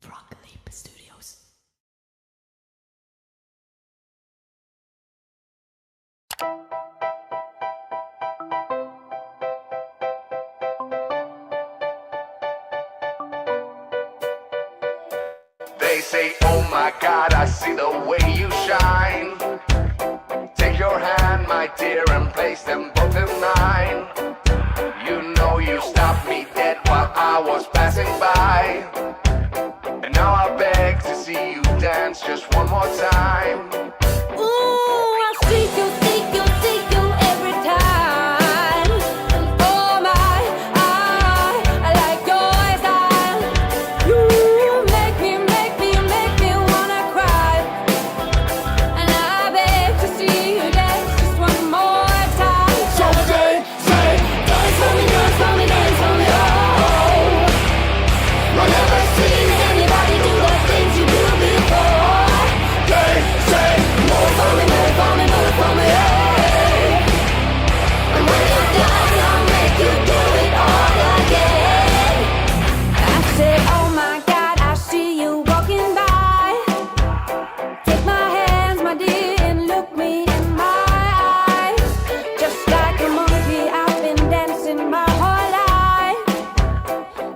Frog Leap Studios. They say, oh my God, I see the way you shine. Take your hand, my dear, and place them both in mine. You know you stopped me dead while I was passing by. And now I beg to see you dance just one more time. Ooh, I seek you, seek you, seek you every time. Oh my, I like your style. You make me wanna cry. And I beg to see you dance just one more time. So say, Dance for me, dance for me, dance for me, oh. I never seen anybody do the things you do before. say, Move for me, move for me, move for me, hey. And when you're done, I'll make you do it all again. I say, oh my God, I see you walking by. Take my hands, my dear, and look me in my eyes. Just like a monkey, I've been dancing my whole life.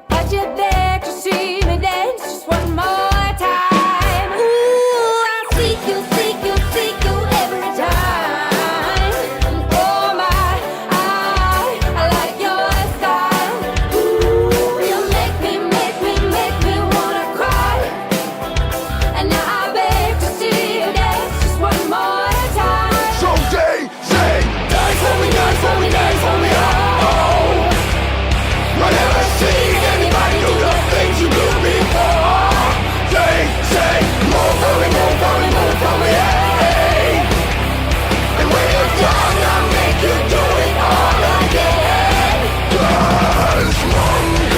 But you beg to see me dance just one more time. Ooh, I seek you every time. Oh my, I like your style. Ooh, you make me wanna cry. And now I beg to see you dance just one more time. so say, Dance for me, dance for me, dance for me, oh. I never seen anybody do the things you do before. Say, move for me, move for me, move for me, hey. And when you're done, I'll make you do it all again. Dance monkey.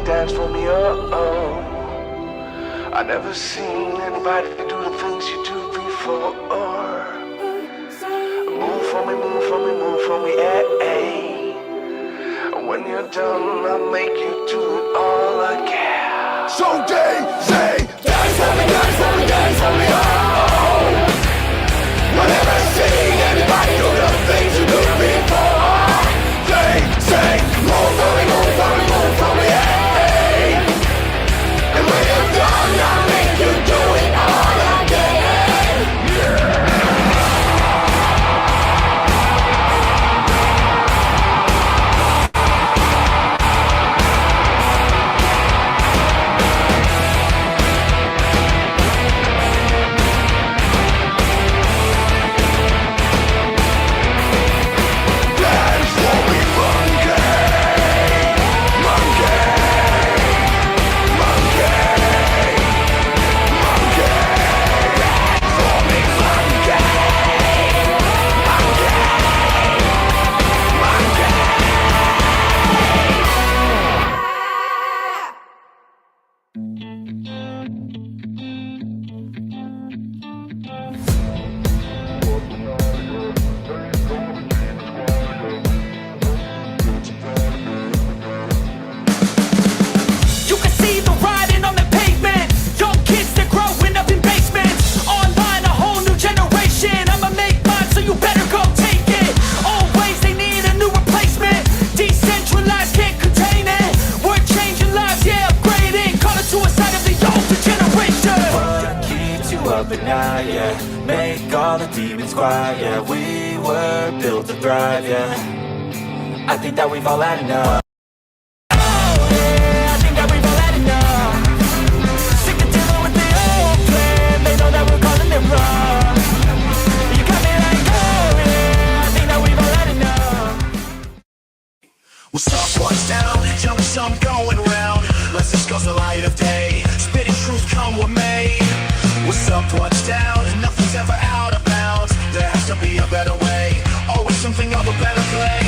Dance for me, oh, oh. I never seen anybody do the things you do before. Move for me, move for me, move for me, hey. When you're done, I'll make you do it all again. So say, dance for me, dance for me, dance for me, oh. I never seen anybody do the things you do before. Say, move for me, move for me, move for me, hey. And when you're done, I'll make you do it all again. Yeah. light, yeah. Make all the demons quiet, yeah. We were built to thrive, yeah. I think that we've all had enough. I think that we've all had enough. Sick of dealing with the old plan. They know that we're calling it wrong. You got me like, oh yeah, I think that we've all had enough. Well, what's down? Tell me something going round. Let's discuss the light of day. Spitting truth, come with me. What's up, what's down? Nothing's ever out of bounds. There has to be a better way. Always something of a better play.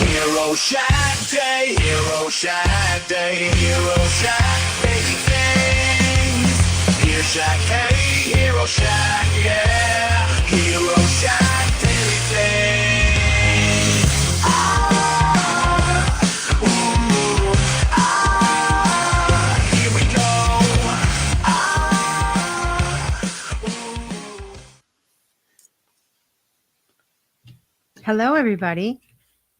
Hero Shack Day, Hero Shack Day, Hero Shack, baby things. Hero Shack, hey, Hero Shack, yeah. Hero Shack, daily things. Here we go. Hello, everybody.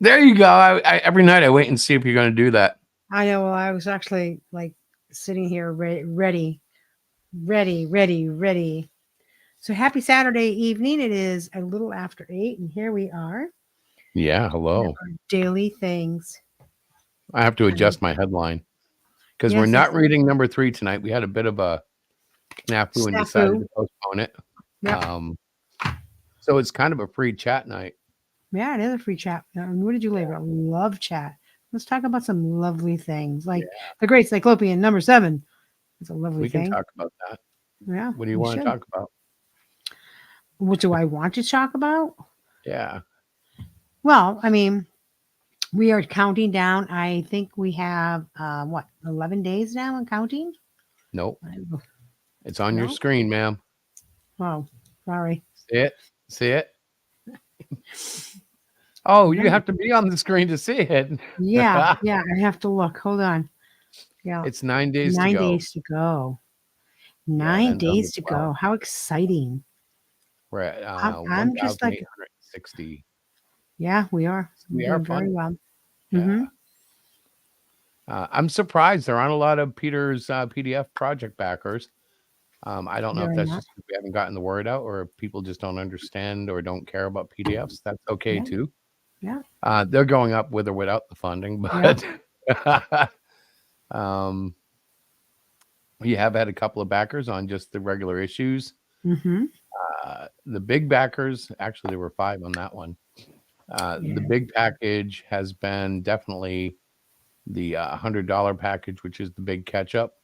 There you go. I every night I wait and see if you're going to do that. I know. Well, I was actually like sitting here ready. So happy Saturday evening. It is a little after 8, and here we are. Yeah. Hello. Our daily things. I have to adjust my headline because we're Yes, not reading number 3 tonight. We had a bit of a snafu and decided to postpone it. Yep. So it's kind of a free chat night. Yeah, it is a free chat. What did you label? Love chat. Let's talk about some lovely things, like the Great Cyclopean number 7. It's a lovely thing. We can talk about that. Yeah. What do you want to talk about? What do I want to talk about? Yeah. Well, I mean, we are counting down. I think we have 11 days now and counting? Nope. It's on your screen, ma'am. Oh, sorry. See it? Oh, you have to be on the screen to see it. Yeah, I have to look. Hold on. Yeah. It's 9 days to go. 9 days to go. 9 days to go. How exciting. We're at I'm just like 1,860. Yeah, we are. We We're are doing very well. Yeah. I'm surprised there aren't a lot of Peter's PDF project backers. I don't know if that's just because we haven't gotten the word out, or if people just don't understand or don't care about PDFs. That's okay too. Yeah. They're going up with or without the funding, but we have had a couple of backers on just the regular issues. Mm-hmm. The big backers, actually, there were 5 on that one. The big package has been definitely the $100 package, which is the big catch up.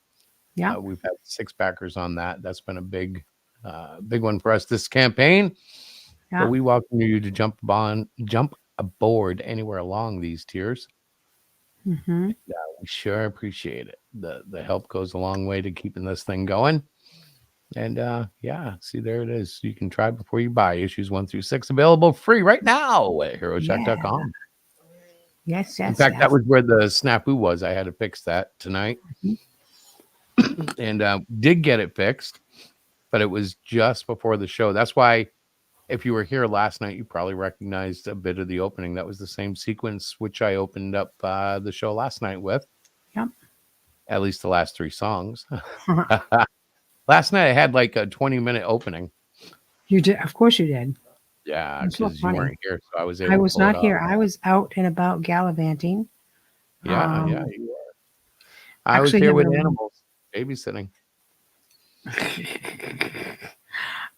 Yeah. We've had 6 backers on that. That's been a big one for us this campaign. Yeah. But we welcome you to jump aboard anywhere along these tiers. Mm-hmm. We sure appreciate it. The help goes a long way to keeping this thing going. And see, there it is. You can try before you buy. Issues 1 through 6 available free right now at HeroShack.com. Yes. In fact, that was where the snafu was. I had to fix that tonight. And did get it fixed, but it was just before the show. That's why if you were here last night, you probably recognized a bit of the opening. That was the same sequence which I opened up the show last night with. Yep. At least the last 3 songs. Last night I had like a 20-minute opening. You did, of course you did. Yeah, because you weren't here, so I was able. I was not here. I was out and about gallivanting. Yeah, you were. I was here with animals, babysitting.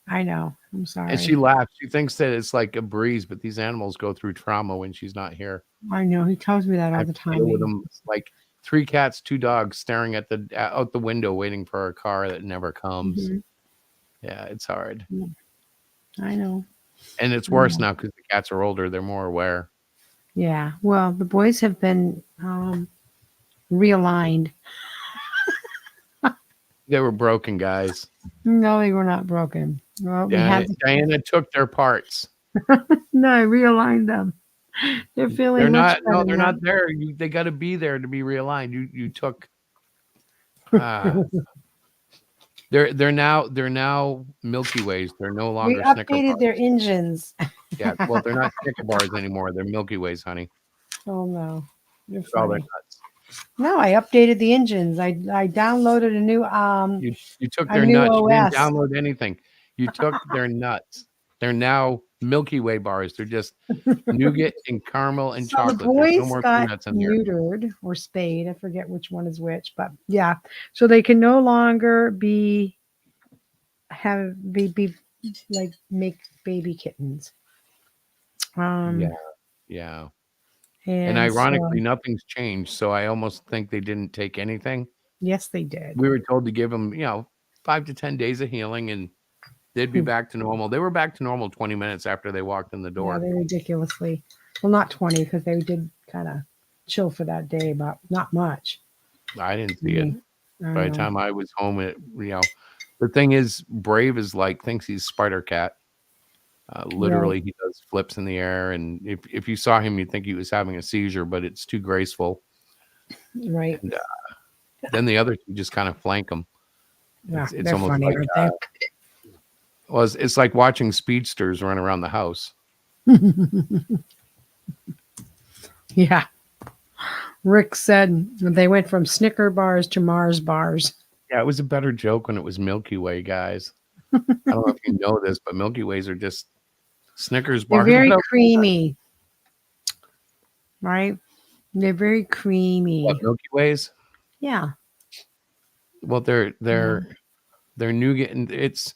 I know. I'm sorry. And she laughs. She thinks that it's like a breeze, but these animals go through trauma when she's not here. I know. He tells me that all the time. Deal with them. It's like 3 cats, 2 dogs staring at out the window, waiting for a car that never comes. Mm-hmm. Yeah, it's hard. I know. And it's worse now because the cats are older. They're more aware. Yeah. Well, the boys have been realigned. They were broken, guys. No, they were not broken. Well, Diana took their parts. No, I realigned them. They're feeling. They're not. No, they're not there. They got to be there to be realigned. You took. They're now Milky Ways. They're no longer. We updated Snicker their bars. engines. Yeah, well, they're not Snicker bars anymore. They're Milky Ways, honey. Oh no, you're Oh, they're funny. nuts. No, I updated the engines. I downloaded a new You took their nuts. You didn't download anything. You took their nuts. They're now Milky Way bars. They're just nougat and caramel and So chocolate. the There's no boys more got peanuts in there. neutered or spayed. I forget which one is which, but yeah. So they can no longer be like make baby kittens. Yeah, yeah. And And ironically, so nothing's changed. So I almost think they didn't take anything. yes, they did. We were told to give them, 5 to 10 days of healing, and they'd be back to normal. They were back to normal 20 minutes after they walked in the Yeah, door. they're ridiculously well, not 20 because they did kind of chill for that day, but not much. I didn't see it. I By the know. time I was home, the thing is, Brave is thinks he's Spider Cat. Literally, he does flips in the air, and if you saw him, you'd think he was having a seizure, but it's too graceful. Right. And then the other two just kind of flank him. Yeah, It's they're almost funny, like aren't they? it's like watching speedsters run around the house. Yeah. Rick said they went from Snicker bars to Mars bars. Yeah, it was a better joke when it was Milky Way, guys. I don't know if you know this, but Milky Ways are just Snickers They're bars. very creamy, right? They're very creamy. What, Milky Ways? Yeah. Well, they're nougat, and it's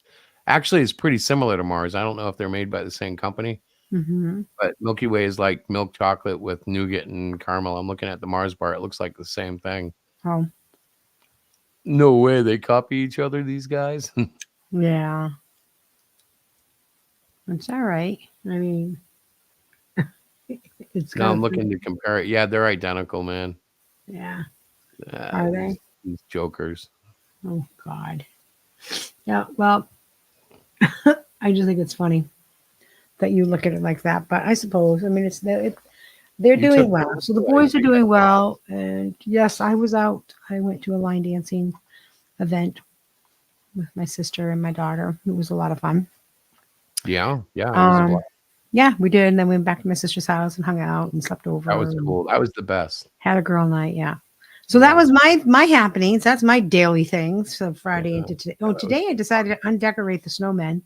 pretty similar to Mars. I don't know if they're made by the same company, Mm-hmm. but Milky Way is like milk chocolate with nougat and caramel. I'm looking at the Mars bar; it looks like the same thing. Oh, No way they copy each other, these guys. yeah. It's all right. I mean, it's Now I'm good. looking to compare it. Yeah, they're identical, man. Yeah. Are they? These jokers. Oh God. Yeah. Well, I just think it's funny that you look at it like that. But I suppose, I mean, they're You doing took well. those So the away. boys are doing well. And yes, I was out. I went to a line dancing event with my sister and my daughter. It was a lot of fun. Yeah, it was a blast. Yeah, we did. And then we went back to my sister's house and hung out and slept over. That was and cool. That was the best. Had a girl night. Yeah. So that was my happenings. That's my daily things. So Friday into today. Oh, today I decided to undecorate the snowmen.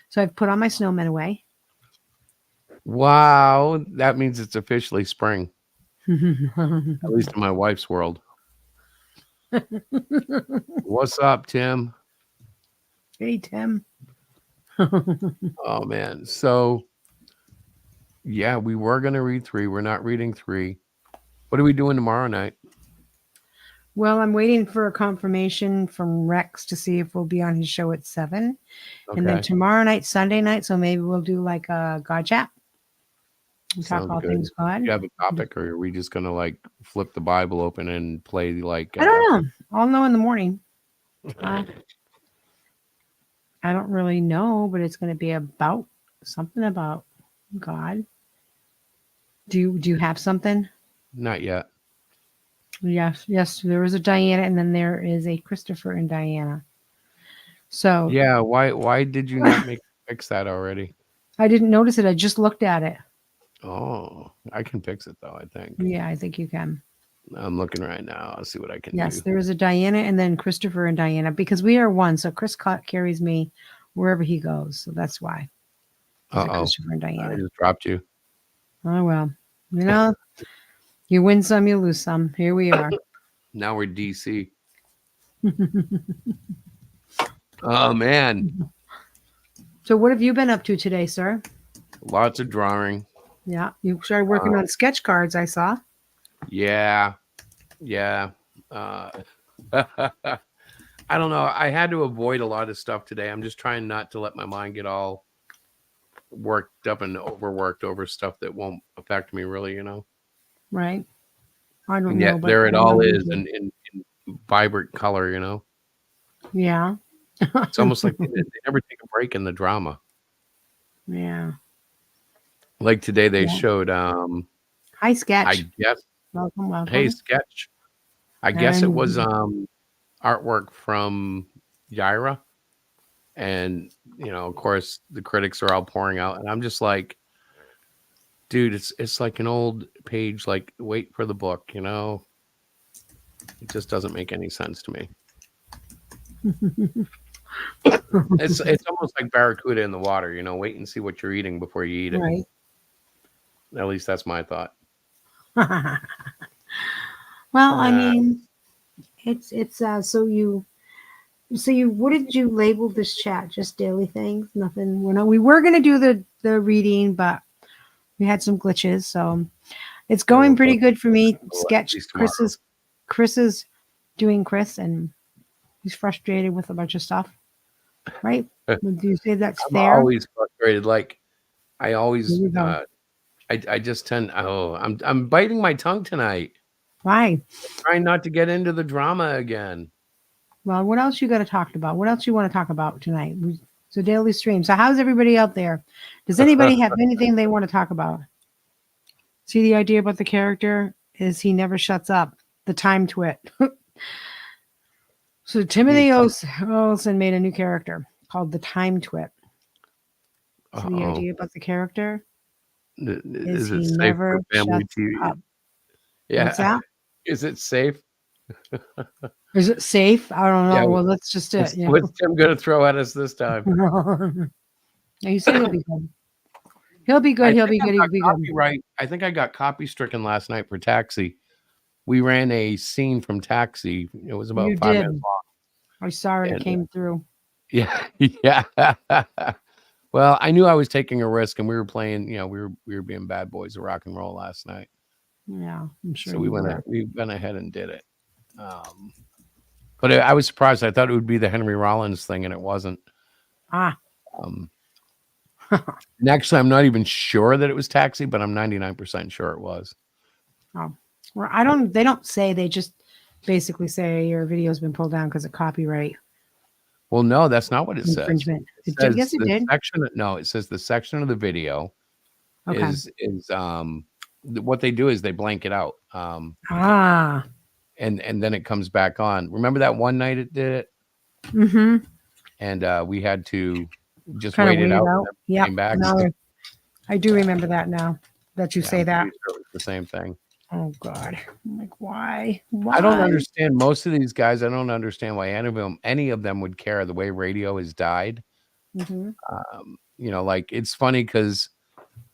So I've put all my snowmen away. Wow, that means it's officially spring. At least in my wife's world. What's up, Tim? Hey, Tim. Oh man. So yeah, we were gonna read 3. We're not reading 3. What are we doing tomorrow night? Well, I'm waiting for a confirmation from Rex to see if we'll be on his show at 7. And then Okay. tomorrow night, Sunday night. So maybe we'll do like a God chat. We'll talk Sounds all good. things God. Do you have a topic, or are we just gonna flip the Bible open and play I don't know. I'll know in the morning. I don't really know, but it's going to be about something about God. Do you have something? Not yet. Yes. There is a Diana, and then there is a Christopher and Diana. So Yeah, why did you not fix that already? I didn't notice it. I just looked at it. Oh, I can fix it though, I think. Yeah, I think you can. I'm looking right now. I'll see what I can Yes, do. there is a Diana, and then Christopher and Diana, because we are one. So Chris carries me wherever he goes. So that's why. There's a Christopher and I Diana. just dropped you. Oh well, you win some, you lose some. Here we are. Now we're DC. Oh man. So what have you been up to today, sir? Lots of drawing. Yeah, you started working on sketch cards, I saw. Yeah. I don't know. I had to avoid a lot of stuff today. I'm just trying not to let my mind get all worked up and overworked over stuff that won't affect me really, Right. I don't And know. yet But there it I all know you is do. in vibrant color, Yeah. It's almost like they never take a break in the drama. Yeah. Like today they Yeah. showed Hi, Sketch. I guess Welcome. hey Sketch. I guess it was And- artwork from Yaira. And of course the critics are all pouring out, and I'm just like, dude, it's like an old page, like wait for the book, It just doesn't make any sense to me. It's almost like barracuda in the water, you know. Wait and see what you're eating before you eat it. Right. At least that's my thought. Well, I mean, it's so you what did you label this chat? Just daily things? Nothing. We were gonna do the reading, but we had some glitches, so it's going pretty good for me. At least tomorrow. Chris is doing Chris, and he's frustrated with a bunch of stuff. Right? Would you say that's I'm fair? always frustrated. Like I always, Here we go. I just tend. Oh, I'm biting my tongue tonight, Why? trying not to get into the drama again. Well, what else you got to talk about? What else you want to talk about tonight? So daily stream. So how's everybody out there? Does anybody have anything they want to talk about? See, the idea about the character is he never shuts up. The time twit. So Timothy Olsen made a new character called the Time Twit. So the idea about the character Is he it safe never for family shuts TV? up. Yeah. What's that? Is it safe? Is it safe? I don't know. Yeah. Well, that's just it. What's, what's Tim going to throw at us this time? No, you said he'll be good. He'll be good. He'll be good. He'll be good. Right. I think I got copy stricken last night for Taxi. We ran a scene from Taxi. It was about You 5 did. minutes long. I saw it. It And, came through. Yeah. Yeah. Well, I knew I was taking a risk, and we were playing. You know, we were being bad boys of rock and roll last night. Yeah, I'm sure. So we went ahead and did it. But I was surprised. I thought it would be the Henry Rollins thing, and it wasn't. Ah. And actually, I'm not even sure that it was Taxi, but I'm 99% sure it was. Oh, well, they don't say. They just basically say your video's been pulled down because of copyright. Well, no, that's not what it says. Infringement. It says Yes, it the did. No, it says the section of the video Okay. is what they do is they blank it out. Ah. And then it comes back on. Remember that one night it did it? Mm-hmm. And we had to just Kind of wait it out. Yeah. Came back. No, I do remember that now that you say I'm that. pretty sure it was the same thing. Oh God! I'm like, why? I don't understand most of these guys. I don't understand why any of them would care the way radio has died. Mm-hmm. You know, like it's funny because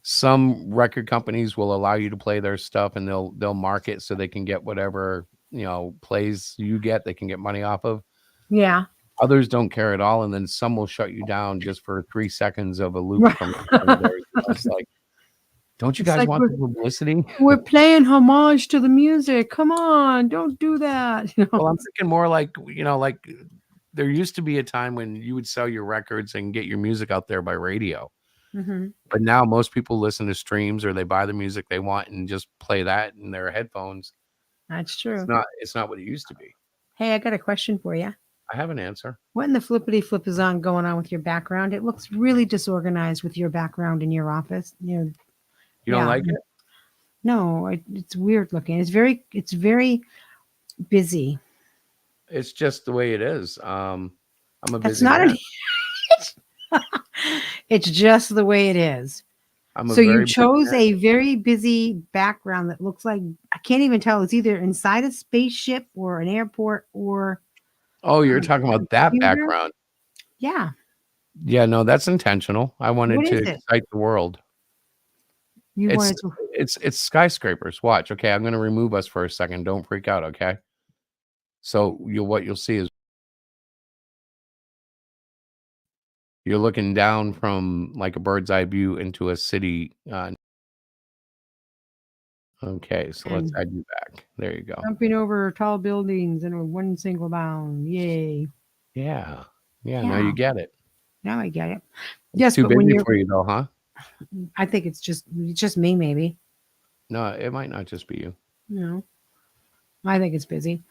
some record companies will allow you to play their stuff and they'll market so they can get whatever, you know, plays you get, they can get money off of. Yeah. Others don't care at all, and then some will shut you down just for 3 seconds of a loop from theirs. It's like, don't you guys want the publicity? We're playing homage to the music. Come on, don't do that. You know? Well, I'm thinking more like, you know, like there used to be a time when you would sell your records and get your music out there by radio. Mm-hmm. But now most people listen to streams or they buy the music they want and just play that in their headphones. That's true. It's not what it used to be. Hey, I got a question for you. I have an answer. What in the flippity flip is going on with your background? It looks really disorganized with your background in your office. You don't like it? No, it's weird looking. It's very busy. It's just the way it is. I'm a That's busy not man. It's just the way it is. So you chose a very busy background that looks like, I can't even tell. It's either inside a spaceship or an airport or. Oh, you're talking about that background. Yeah. Yeah, no, that's intentional. I wanted to excite the world. It's skyscrapers. Watch. Okay, I'm going to remove us for a second. Don't freak out, okay? So what you'll see is you're looking down from like a bird's eye view into a city. Okay, so let's add you back. There you go. Jumping over tall buildings in one single bound. Yay. Yeah. Now you get it. Now I get it. Yes, too busy for you though, huh? I think it's just me, maybe. No, it might not just be you. No, I think it's busy.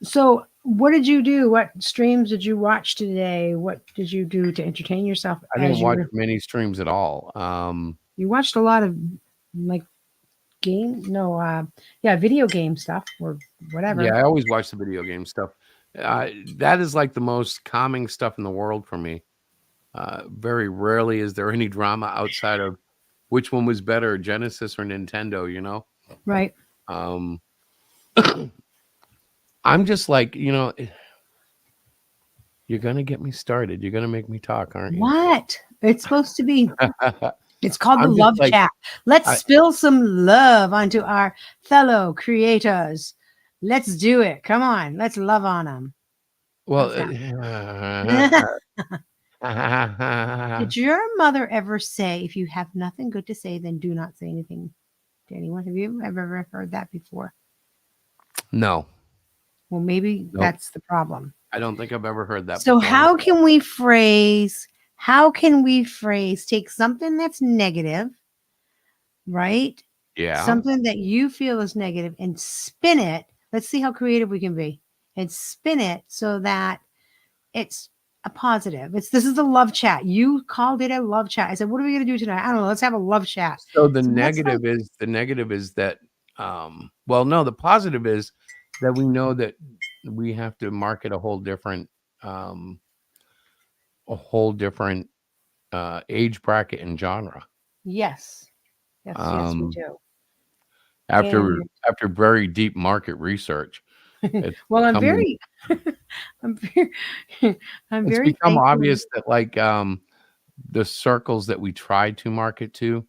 So what did you do? What streams did you watch today? What did you do to entertain yourself? I didn't watch many streams at all. You watched a lot of like video game stuff or whatever. Yeah, I always watch the video game stuff. That is like the most calming stuff in the world for me. Very rarely is there any drama outside of which one was better, Genesis or Nintendo, you know? Right. I'm just like, you know, You're gonna get me started. You're gonna make me talk, aren't you? What? It's supposed to be. It's called the I'm just love like chat. Let's I spill some love onto our fellow creators. Let's do it. Come on. Let's love on them. well. How's that? Did your mother ever say, if you have nothing good to say, then do not say anything to anyone? Have you ever heard that before? No, Well, maybe nope. that's the problem. I don't think I've ever heard that So before. In my how can we phrase, take something that's negative, right? Yeah. Something that you feel is negative and spin it. Let's see how creative we can be and spin it so that it's a positive. This is a love chat. You called it a love chat. I said, what are we going to do tonight? I don't know. Let's have a love chat. So the So let's like, negative is that well, no, the positive is that we know that we have to market um a whole different age bracket and genre. yes, yes, we Um do. after And after very deep market research, it's well, becoming I'm very, I'm it's very become thankful. obvious that the circles that we try to market to,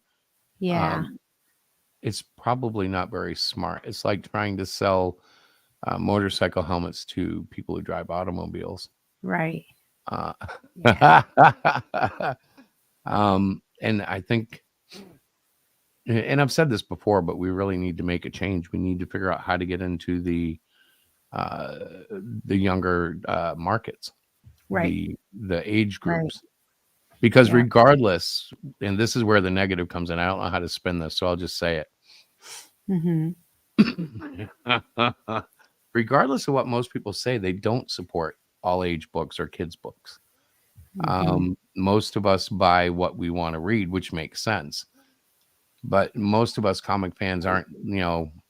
Yeah, um, it's probably not very smart. It's like trying to sell motorcycle helmets to people who drive automobiles. right. Uh, Yeah, and I think, and I've said this before, but we really need to make a change. We need to figure out how to get into uh, the younger markets, right, the age right. groups, because Yeah. regardless, and this is where the negative comes in. I don't know how to spin this, so I'll just say Mm-hmm. it. Regardless of what most people say, they don't support all age books or kids books. Mm-hmm. Most of us buy what we want to read, which makes sense. But most of us comic fans aren't,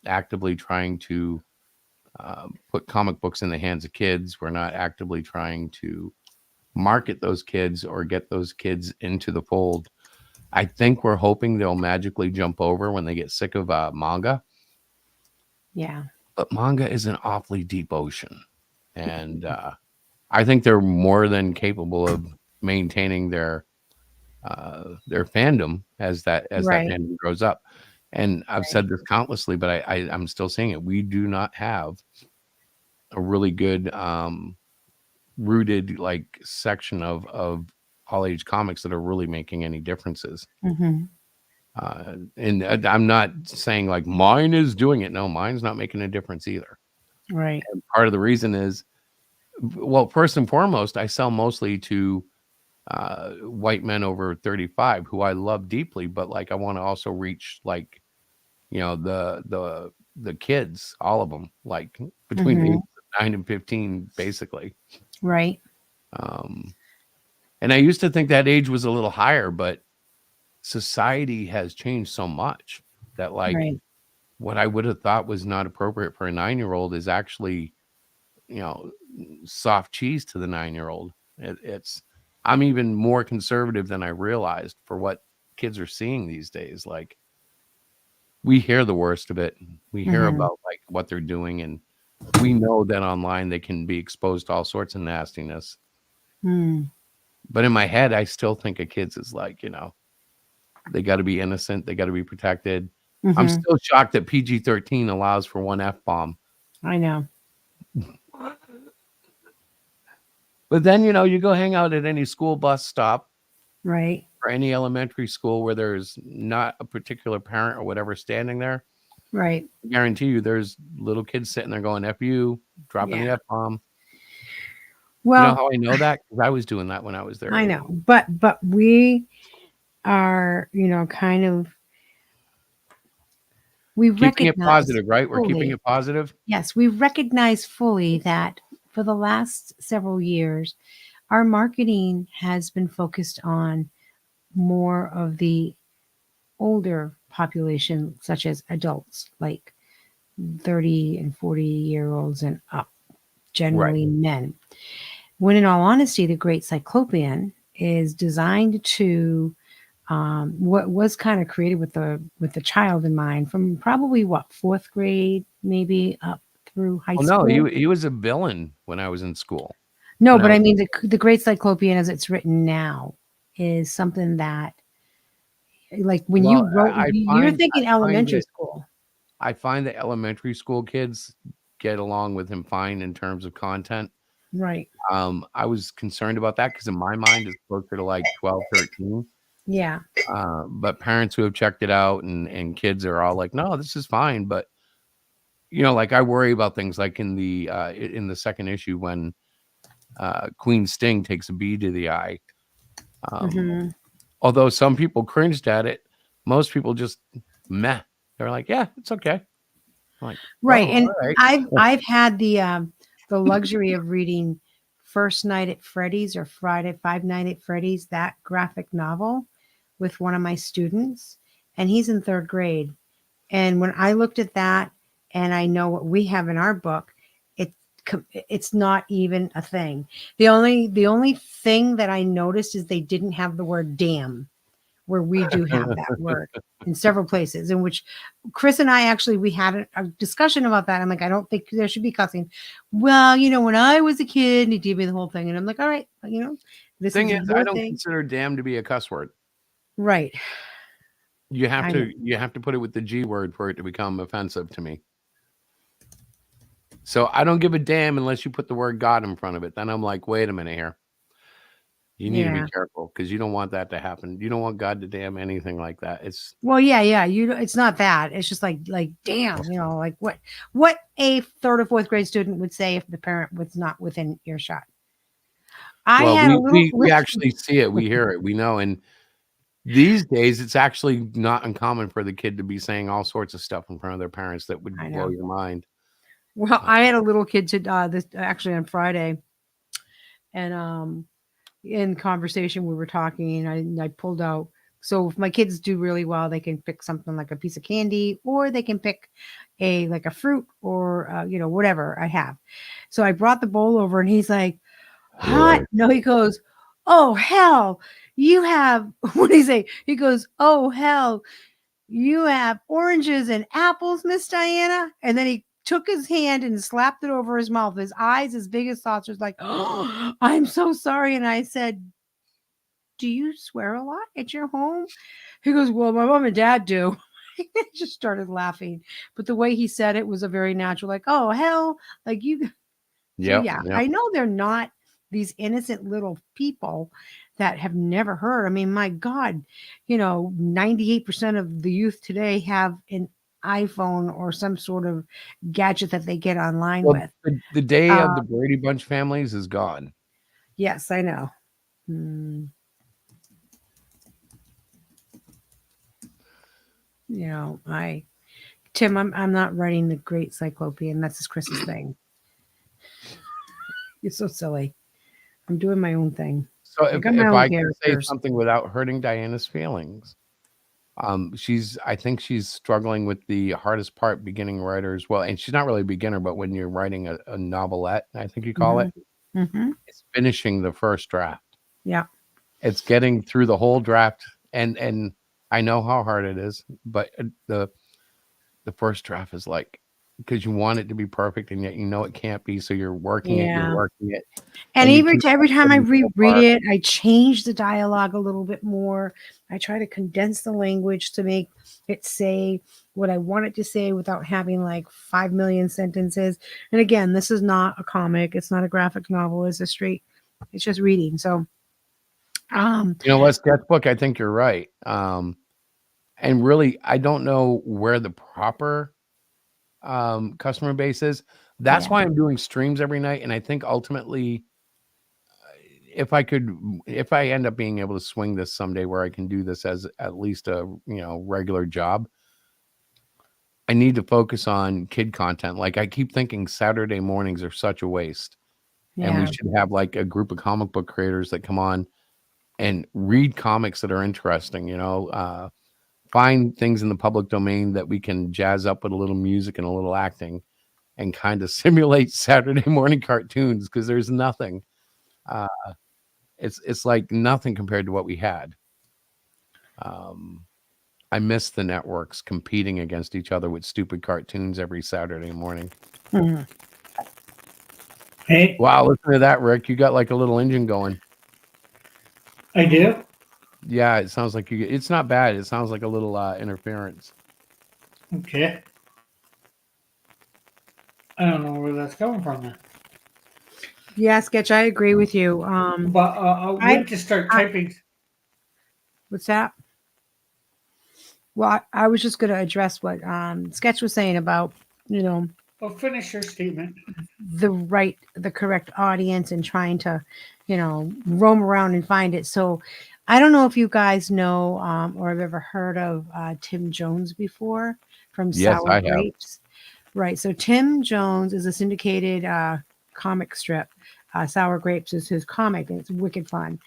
actively trying to put comic books in the hands of kids. We're not actively trying to market those kids or get those kids into the fold. I think we're hoping they'll magically jump over when they get sick of manga. Yeah. But manga is an awfully deep ocean. And I think they're more than capable of maintaining their fandom as that Right. fandom grows up. And I've Right. said this countlessly, but I'm still saying it. We do not have a really good rooted like section of all age comics that are really making any differences. Mm-hmm. And I'm not saying like mine is doing it. No, mine's not making a difference either. Right. And part of the reason is, well, first and foremost, I sell mostly to white men over 35 who I love deeply, but like I want to also reach like the kids, all of them, like between the Mm-hmm. ages of 9 and 15, basically. Right. Um, and I used to think that age was a little higher, but society has changed so much that like Right. what I would have thought was not appropriate for a 9-year-old is actually, you know, soft cheese to the 9-year-old. It's I'm even more conservative than I realized for what kids are seeing these days. Like we hear the worst of it. We hear Mm-hmm. about like what they're doing, and we know that online they can be exposed to all sorts of nastiness. Mm. But in my head, I still think of kids as like, they got to be innocent. They got to be protected. I'm Mm-hmm. still shocked that PG-13 allows for one F-bomb. I know. But then, you go hang out at any school bus stop Right. or any elementary school where there's not a particular parent or whatever standing there. Right. I guarantee you there's little kids sitting there going, F you, dropping the Yeah. F-bomb. You know Well, how I know that? Because I was doing that when I was their I age. know, but we are, kind of we Keeping it recognize positive, right? We're keeping fully. it positive. Yes, we recognize fully that for the last several years, our marketing has been focused on more of the older population, such as adults, like 30 and 40-year-olds and up, Right. generally men. When in all honesty, the Great Cyclopean is designed to what was kind of created with the child in mind from probably what, fourth grade, maybe up through high Well, no, school. he was a villain when I was in school. No, And but I mean the Great Cyclopean as it's written now is something that, like when you well, wrote, you're I thinking find elementary that school, elementary school kids get along with him fine in terms of content. right? I was concerned about that because in my mind it's closer to like 12, 13. Yeah. But parents who have checked it out and kids are all like, no, this is fine. But like I worry about things like in the second issue when Queen Sting takes a bee to the eye. Hmm. Although some people cringed at it, most people just meh. They're like, yeah, it's okay. I'm like, well, Right. all And right. I've had the luxury of reading First Night at Freddy's or Friday Five Night at Freddy's, that graphic novel, with one of my students, and he's in third grade. And when I looked at that, and I know what we have in our book, it it's not even a thing. The only thing that I noticed is they didn't have the word damn, where we do have that word in several places, in which Chris and I actually, we had a discussion about that. I'm like, I don't think there should be cussing. Well, when I was a kid, and he gave me the whole thing, and I'm like, all right, this Thing is is, I your don't thing, consider damn to be a cuss word. right? You have I know. to put it with the G word for it to become offensive to me. So I don't give a damn unless you put the word God in front of it. Then I'm like, wait a minute here. You need to be Yeah. careful because you don't want that to happen. You don't want God to damn anything like that. It's Well, yeah, yeah. It's not that. It's just like, damn, like what a third or fourth grade student would say if the parent was not within earshot. I well, had a we little. actually see it, we hear it, we know. And these days, it's actually not uncommon for the kid to be saying all sorts of stuff in front of their parents that would I blow know. your mind. Well, I had a little kid to this actually on Friday, and in conversation we were talking, and I pulled out. So if my kids do really well, they can pick something like a piece of candy, or they can pick a fruit, or whatever I have. So I brought the bowl over, and he's like, "Hot?" No, he goes, "Oh hell, you have." What did he say? He goes, "Oh hell, you have oranges and apples, Miss Diana." And then he took his hand and slapped it over his mouth. His eyes as big as saucers, like, "Oh, I'm so sorry." And I said, "Do you swear a lot at your home?" He goes, "Well, my mom and dad do." I just started laughing. But the way he said it was a very natural, like, "Oh, hell, like you." So, Yep, yeah, yep. I know they're not these innocent little people that have never heard. I mean, my God, 98% of the youth today have an iPhone or some sort of gadget that they get online Well, with. the day of Uh, the Brady Bunch families is gone. yes, I know. Mm, Tim, I'm not writing the Great Cyclopean. That's Chris's thing. You're so silly. I'm doing my own thing. So I if got my if own I can say characters. something without hurting Diana's feelings, I think she's struggling with the hardest part, beginning writers. Well, and she's not really a beginner, but when you're writing a novelette, I think you call it, Hmm. Hmm. it's finishing the first draft. Yeah. It's getting through the whole draft, and I know how hard it is, but the first draft is like because you want it to be perfect, and yet you know it can't be, so you're Yeah. working it, And and you every keep every time I letting it fall reread apart. it, I change the dialogue a little bit more. I try to condense the language to make it say what I want it to say without having like 5 million sentences. And again, this is not a comic. It's not a graphic novel. It's just reading. So, um, You know what, sketchbook? I think you're right. And really, I don't know where the proper customer base is. That's yeah, why I'm doing streams every night. And I think ultimately, if I end up being able to swing this someday where I can do this as at least a regular job, I need to focus on kid content. Like I keep thinking Saturday mornings are such a waste, and we yeah, should have like a group of comic book creators that come on and read comics that are interesting. Find things in the public domain that we can jazz up with a little music and a little acting and kind of simulate Saturday morning cartoons because there's nothing. Uh, it's like nothing compared to what we had. Um, I miss the networks competing against each other with stupid cartoons every Saturday morning. mhm. Hey, Wow, listen to that, Rick. You got like a little engine going. I do. Yeah, it sounds like you. It's not bad. It sounds like a little interference. Okay. I don't know where that's coming from then. Yeah, Sketch, I agree with you. But I I, went to start I typing. what's that? Well, I was just going to address what Sketch was saying about, you know, Well, finish your statement. the correct audience and trying to, roam around and find it. So I don't know if you guys know or have ever heard of Tim Jones before from Yes, Sour I have. Grapes. Right. So Tim Jones is a syndicated comic strip. Sour Grapes is his comic, and it's wicked fun.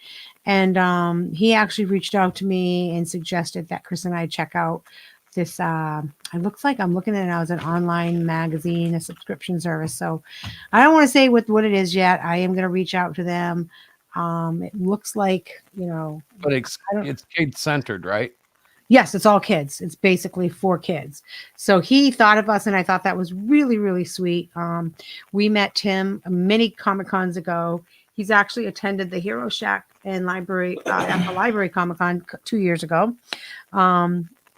And he actually reached out to me and suggested that Chris and I check out this. It looks like I'm looking at it now as an online magazine, a subscription service. So I don't want to say what it is yet. I am going to reach out to them. It looks like, But it's I don't. it's kid centered, right? Yes, it's all kids. It's basically for kids. So he thought of us, and I thought that was really, really sweet. We met Tim many Comic Cons ago. He's actually attended the Hero Shack and library at the Library Comic Con 2 years ago.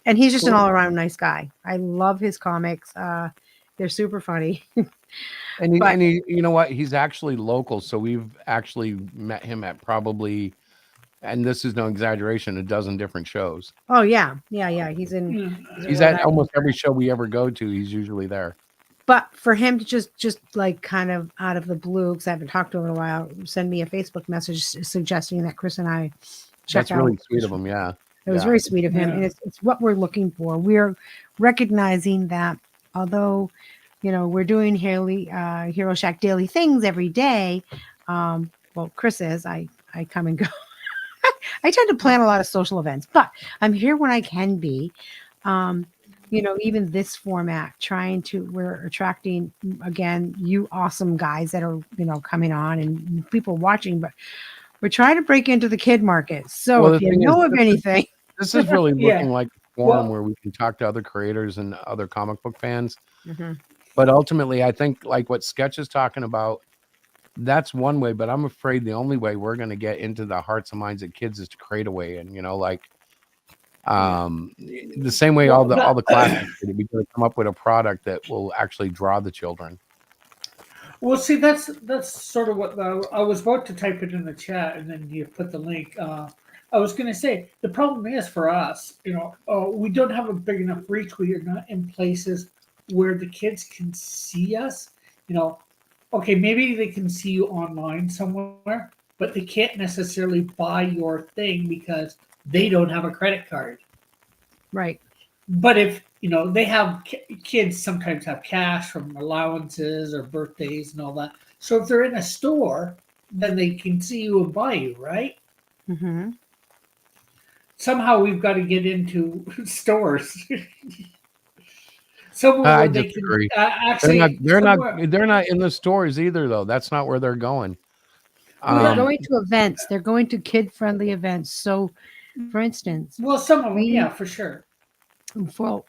And he's just an all around nice guy. I love his comics. They're super funny. And he, But and he, you know what? He's actually local, so we've actually met him at probably, and this is no exaggeration, a dozen different shows. oh yeah. He's in. He's Rhode at Island. almost every show we ever go to. He's usually there. But for him to just like kind of out of the blue, because I haven't talked to him in a while, send me a Facebook message suggesting that Chris and I check That's really out. sweet of him. Yeah. It was Yeah. very sweet of him, and Yeah. it's what we're looking for. We're recognizing that although we're doing Hero Shack daily things every day. Well, Chris is. I come and go. I tend to plan a lot of social events, but I'm here when I can be. Um, even this format, we're attracting again you awesome guys that are coming on and people watching, but we're trying to break into the kid market. So Well, if the you thing is, know of anything, this is really looking Yeah. like a forum Well, where we can talk to other creators and other comic book fans. Mhm. But ultimately, I think like what Sketch is talking about, that's one way. But I'm afraid the only way we're going to get into the hearts and minds of kids is to create a way. And like the same way all well, the that, classics did, we got to come up with a product that will actually draw the children. well, see, that's sort of what I was about to type it in the chat, and then you put the link. I was going to say the problem is for us, we don't have a big enough reach. We are not in places where the kids can see us. Okay, maybe they can see you online somewhere, but they can't necessarily buy your thing because they don't have a credit card. Right. But if they have kids sometimes have cash from allowances or birthdays and all that. So if they're in a store, then they can see you and buy you, right? Hmm. Somehow we've got to get into stores somewhere I where they can disagree. They're not. actually They're not. somewhere. They're not in the stores either, though. That's not where they're going. Well, they're Well, going to events. They're going to kid-friendly events. So, for instance, well, some of them, yeah, we for sure. well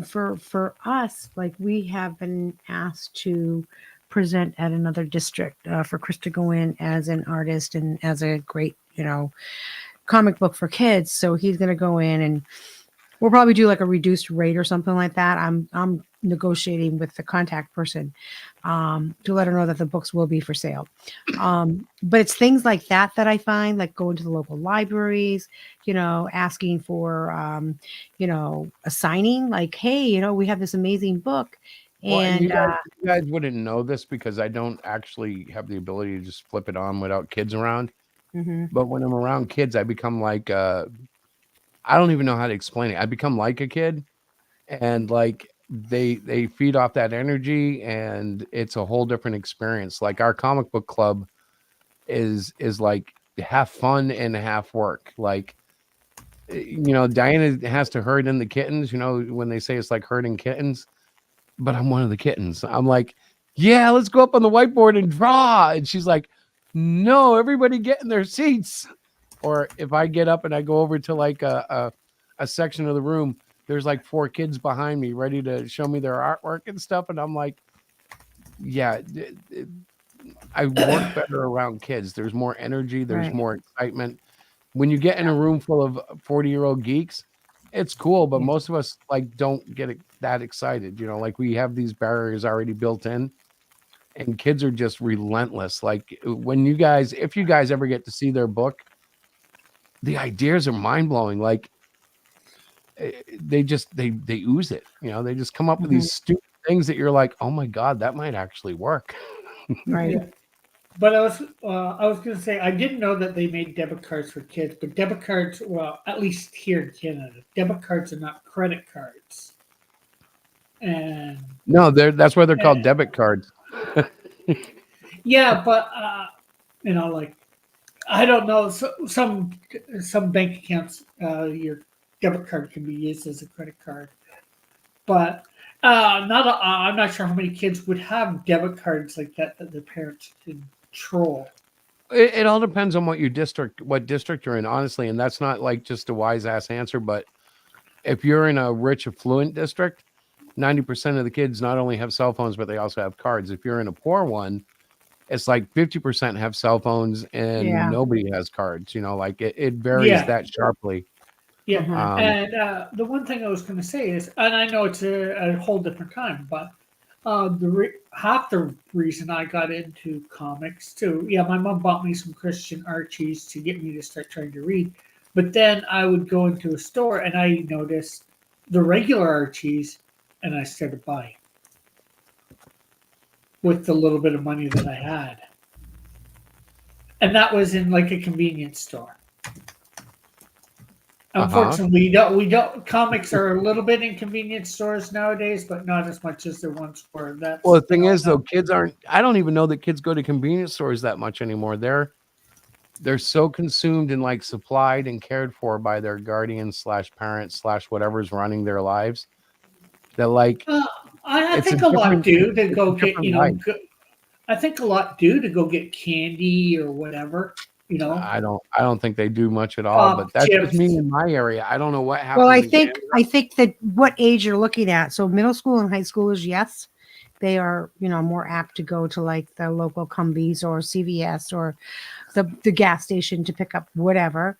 for us, like we have been asked to present at another district for Chris to go in as an artist and as a great comic book for kids. So he's going to go in and we'll probably do like a reduced rate or something like that. I'm negotiating with the contact person to let her know that the books will be for sale. But it's things like that I find, like going to the local libraries, asking for a signing, like, hey, we have this amazing book, Well, and and you guys wouldn't know this because I don't actually have the ability to just flip it on without kids around. mhm. But when I'm around kids, I become like I don't even know how to explain it. I become like a kid, and like they feed off that energy, and it's a whole different experience. Like our comic book club is like half fun and half work. Like Diana has to herd in the kittens. When they say it's like herding kittens, but I'm one of the kittens. I'm like, yeah, let's go up on the whiteboard and draw. And she's like, no, everybody get in their seats. Or if I get up and I go over to like a section of the room, there's like 4 kids behind me ready to show me their artwork and stuff. And I'm like, yeah, I work better around kids. There's more energy, there's Right. more excitement. When you get in a room full of 40-year-old geeks, it's cool, but Yeah. most of us like don't get that excited. You know, like we have these barriers already built in, and kids are just relentless. Like when you guys, if you guys ever get to see their book, the ideas are mind blowing. Like they ooze it. You know, they just come up with Mhm. these stupid things that you're like, oh my god, that might actually work. Right. Yeah. But I was going to say I didn't know that they made debit cards for kids, but debit cards, well, at least here in Canada, debit cards are not credit cards. And No, that's why they're called uh, debit cards. yeah, but like I don't know, some bank accounts, your debit card can be used as a credit card, but I'm not sure how many kids would have debit cards like that that their parents control. It all depends on what district you're in, honestly. And that's not like just a wise ass answer, but if you're in a rich, affluent district, 90% of the kids not only have cell phones, but they also have cards. If you're in a poor one, it's like 50% have cell phones and Yeah. nobody has cards. You know, like it varies Yeah, that sharply. yeah. Mhm. And the one thing I was going to say is, and I know it's a whole different time, but half the reason I got into comics too, yeah, my mom bought me some Christian Archies to get me to start trying to read. But then I would go into a store and I noticed the regular Archies, and I started buying with the little bit of money that I had, and that was in like a convenience store. Uh-huh. Unfortunately, we don't. Comics are a little bit in convenience stores nowadays, but not as much as there once were. Well, That's the thing is, though, I don't even know that kids go to convenience stores that much anymore. They're so consumed and like supplied and cared for by their guardians slash parents slash whatever's running their lives that like Uh, I it's a think a lot different do to it's a go get different life. I think a lot do to go get candy or whatever. I don't think they do much at all, Pop but that's just me chips. in my area. I don't know what Well, happens in Canada. I think that what age you're looking at. So middle school and high schoolers, yes, they are, more apt to go to like the local Cumbies or CVS or the gas station to pick up whatever.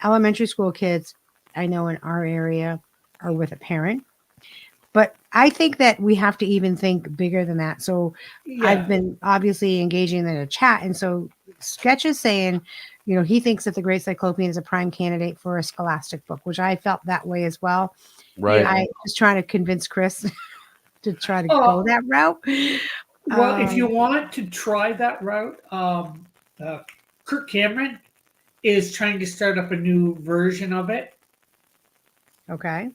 Elementary school kids, I know in our area, are with a parent. But I think that we have to even think bigger than that. So I've Yeah. been obviously engaging in a chat. And so Sketch is saying, he thinks that the Great Cyclopean is a prime candidate for a scholastic book, which I felt that way as well. Right. Yeah. I was trying to convince Chris to try to Uh, go that route. well, if you Um, want to try that route, Kirk Cameron is trying to start up a new version of it. okay.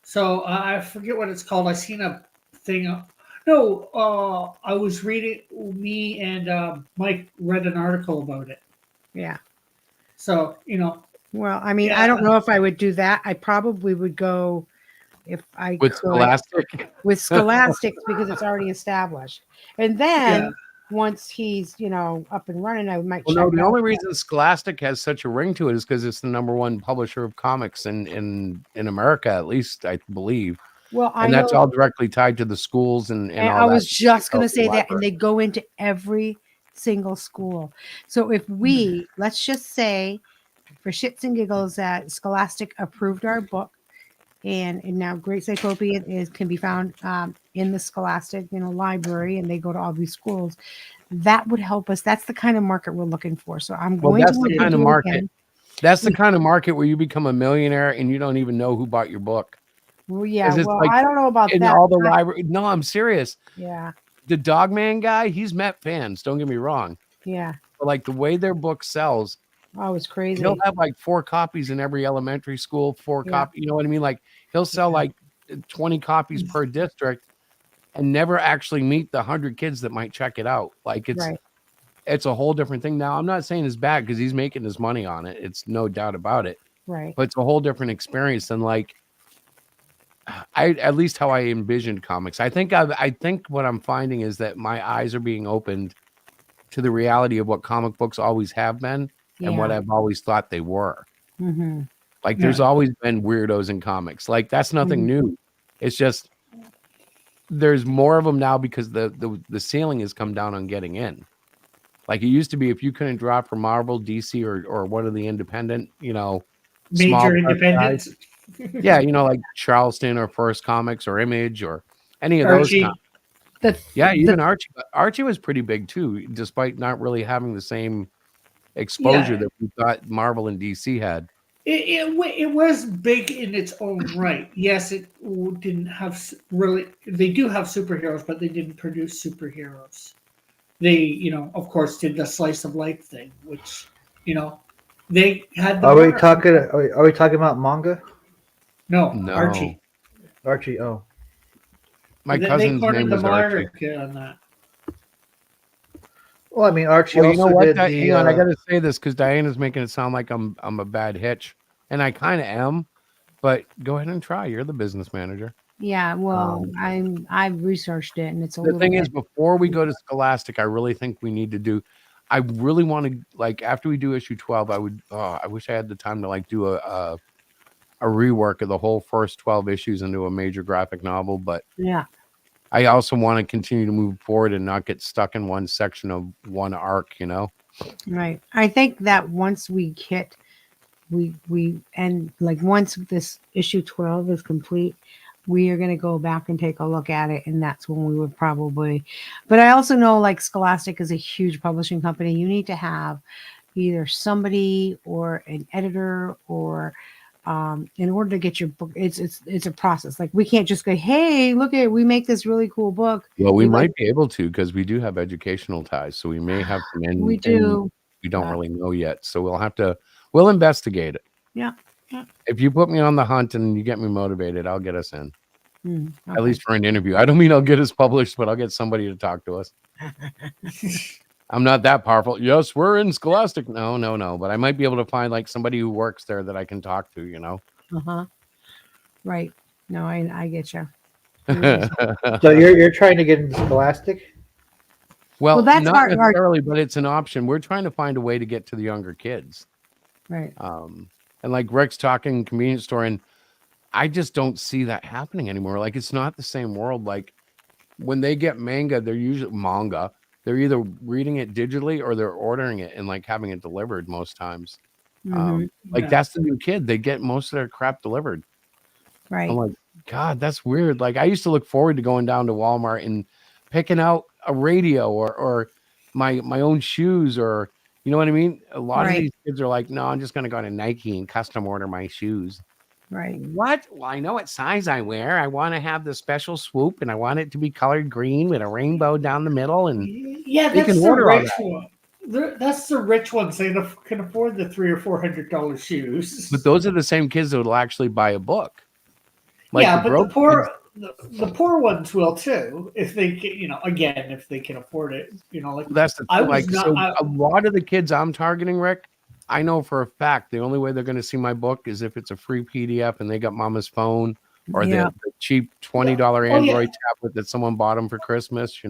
So I forget what it's called. I seen a thing. No, I was reading. Me and Mike read an article about it. Yeah. So Well, I mean, I don't yeah, know if I would do that. I probably would go if I With could Scholastic. with Scholastics because it's already established. And yeah, then once he's, up and running, I might Well, check no, the out. only reason Scholastic has such a ring to it is because it's the number one publisher of comics in America, at least I believe. Well, I And that's know, all directly tied to the schools and and all I that. was just going to Help the say that, and library. they go into every single school. So if let's just say, for shits and giggles, that Scholastic approved our book, and now Great Cyclopean can be found in the Scholastic, library, and they go to all these schools. That would help us. That's the kind of market we're looking for. So I'm Well, going to that's the look kind of into it market. again. That's the kind of market where you become a millionaire and you don't even know who bought your book. Well, yeah. Because it's Well, like I don't know about in that. all the library. No, I'm serious. Yeah. The Dogman guy, he's met fans. Don't get me wrong. Yeah. But like the way their book sells, Oh, it's crazy. he'll have like 4 copies in every elementary school, 4 Yeah. copies. You know what I mean? Like he'll sell like 20 copies per district and never actually meet the 100 kids that might check it out. Like Right. it's a whole different thing. Now, I'm not saying it's bad because he's making his money on it. It's no doubt about it. Right. But it's a whole different experience than like at least how I envisioned comics. I think what I'm finding is that my eyes are being opened to the reality of what comic books always have been and what Yeah. I've always thought they were. Mm-hmm. Like Yeah. there's always been weirdos in comics. Like that's nothing Mhm. new. It's just there's more of them now because the ceiling has come down on getting in. Like it used to be, if you couldn't drop for Marvel, DC, or one of the independent, small Major press guys. independents. Yeah, like Charleston or First Comics or Image or any of those kind. Archie. Yeah, the even Archie. Archie was pretty big too, despite not really having the same exposure Yeah, that we thought Marvel and DC had. it was big in its own right. Yes, it didn't have really. They do have superheroes, but they didn't produce superheroes. They, of course, did the slice of life thing, which, they had the Are we Mar- talking? Are we talking about manga? No, No, Archie. Archie. Oh, my They cousin's cornered name the was Archie. market on that. well, I mean, Archie Well, you know also what? did the. Hang on, I got to say this because Diana's making it sound like I'm a bad hitch, and I kind of am. But go ahead and try. You're the business manager. yeah, well, Um, I've researched it and it's a The little thing is, bit. before we go to Scholastic, I really think we need to do. I really want to, like, after we do issue 12. I would. I wish I had the time to like do a rework of the whole first 12 issues into a major graphic novel. But Yeah, I also want to continue to move forward and not get stuck in one section of one arc. right. I think that once we hit and like once this issue 12 is complete, we are going to go back and take a look at it, and that's when we would probably. But I also know like Scholastic is a huge publishing company. You need to have either somebody or an editor or in order to get your book, it's a process. Like we can't just go, hey, look at, we make this really cool book. Well, we We'd like, might be able to because we do have educational ties, so we may have some we in do. we don't Yeah. really know yet. So we'll investigate it. Yeah. Yeah. If you put me on the hunt and you get me motivated, I'll get us in. At Okay. least for an interview. I don't mean I'll get us published, but I'll get somebody to talk to us. I'm not that powerful. Yes, we're in Scholastic. No. But I might be able to find like somebody who works there that I can talk to. Uh-huh. Right. No, I get you. so you're trying to get into Scholastic? Well, that's not our necessarily, but it's an option. We're trying to find a way to get to the younger kids. right. And like Rick's talking convenience store, and I just don't see that happening anymore. Like it's not the same world. Like when they get manga, they're usually manga. They're either reading it digitally or they're ordering it and like having it delivered most times. Like Yeah. that's the new kid. They get most of their crap delivered. Right. I'm like, God, that's weird. Like I used to look forward to going down to Walmart and picking out a radio or my own shoes, or you know what I mean? A lot of Right. these kids are like, no, I'm just gonna go to Nike and custom order my shoes. Right. What? Well, I know what size I wear. I want to have the special swoop and I want it to be colored green with a rainbow down the middle. And Yeah, they that's can the order all rich that. one. That's the rich ones. They can afford the $300 or $400 shoes. But those are the same kids that will actually buy a book. Like yeah, the but broke the poor, kids, the poor ones will too if they can, again, if they can afford it. Like that's the I thing. was Like, not. so I, a lot of the kids I'm targeting, Rick, I know for a fact the only way they're going to see my book is if it's a free PDF and they got mama's phone or Yeah. the cheap $20 Oh, yeah. Android tablet that someone bought them for Christmas.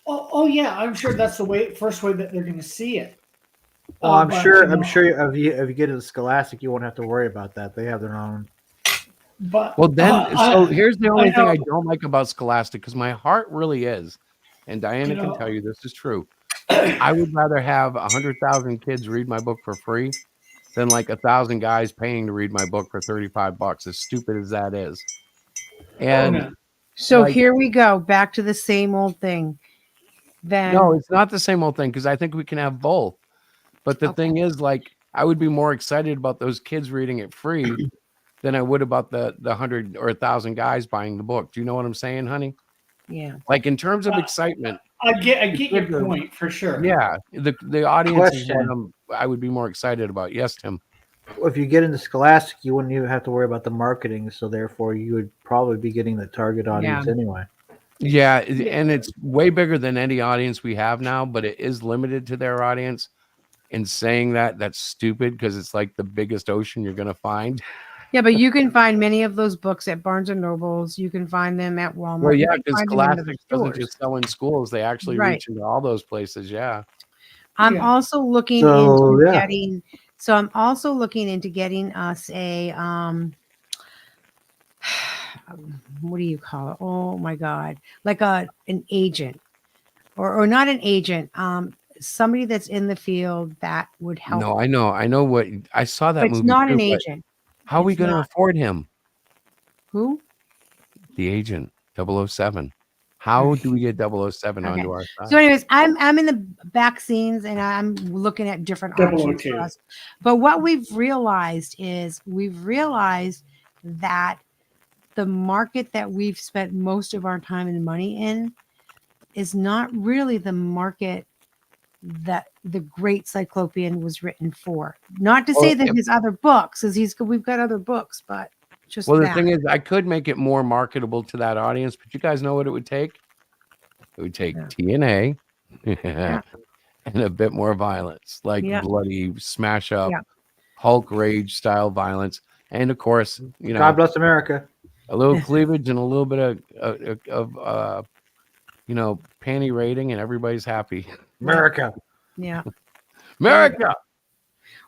oh yeah, I'm sure that's the first way that they're going to see it. Well, I'm But, sure. I'm sure if you get into Scholastic, you won't have to worry about that. They have their own. But Well, then, so here's the only thing know. I don't like about Scholastic, because my heart really is, and Diana can know. tell you this is true. I would rather have 100,000 kids read my book for free than like 1,000 guys paying to read my book for $35. As stupid as that is, and yeah. So like, here we go back to the same old thing. Then no, it's not the same old thing because I think we can have both. But the thing is, like, I would be more excited about those kids reading it free than I would about the 100 or 1,000 guys buying the book. Do you know what I'm saying, honey? yeah. Like in terms of excitement. I get your kids are- point for sure. Yeah, the audience is Question. what I would be more excited about. Yes, Tim. If you get into Scholastic, you wouldn't even have to worry about the marketing. So therefore, you would probably be getting the target audience anyway. Yeah, and it's way bigger than any audience we have now, but it is limited to their audience. And saying that's stupid because it's like the biggest ocean you're gonna find. Yeah, but you can find many of those books at Barnes and Nobles. You can find them at Walmart. Well, You yeah, can because find them in other Scholastic doesn't stores. just sell in schools; they actually Right. reach into all those places. Yeah. I'm Yeah. also looking So, into yeah. getting. So I'm also looking into getting us a what do you call it? Oh my God, like an agent, or not an agent, somebody that's in the field that would help. No, I know what I saw that It's movie not too, an but agent. how are we It's going to not. afford him? Who? The agent 007. How do we get 007 Okay. onto our So, side? anyways, I'm in the back scenes and I'm looking at different options for 002. us. But what we've realized that the market that we've spent most of our time and money in is not really the market that the Great Cyclopean was written for. Not to say Well, that his other books, because we've got other books, but just the that. thing is, I could make it more marketable to that audience, but you guys know what it would take? It would take Yeah. TNA Yeah. and a bit more violence, like Yeah. bloody smash up, Yeah. Hulk rage style violence, and of course, God bless America. a little cleavage and a little bit of panty rating, and everybody's happy. America. Yeah. America.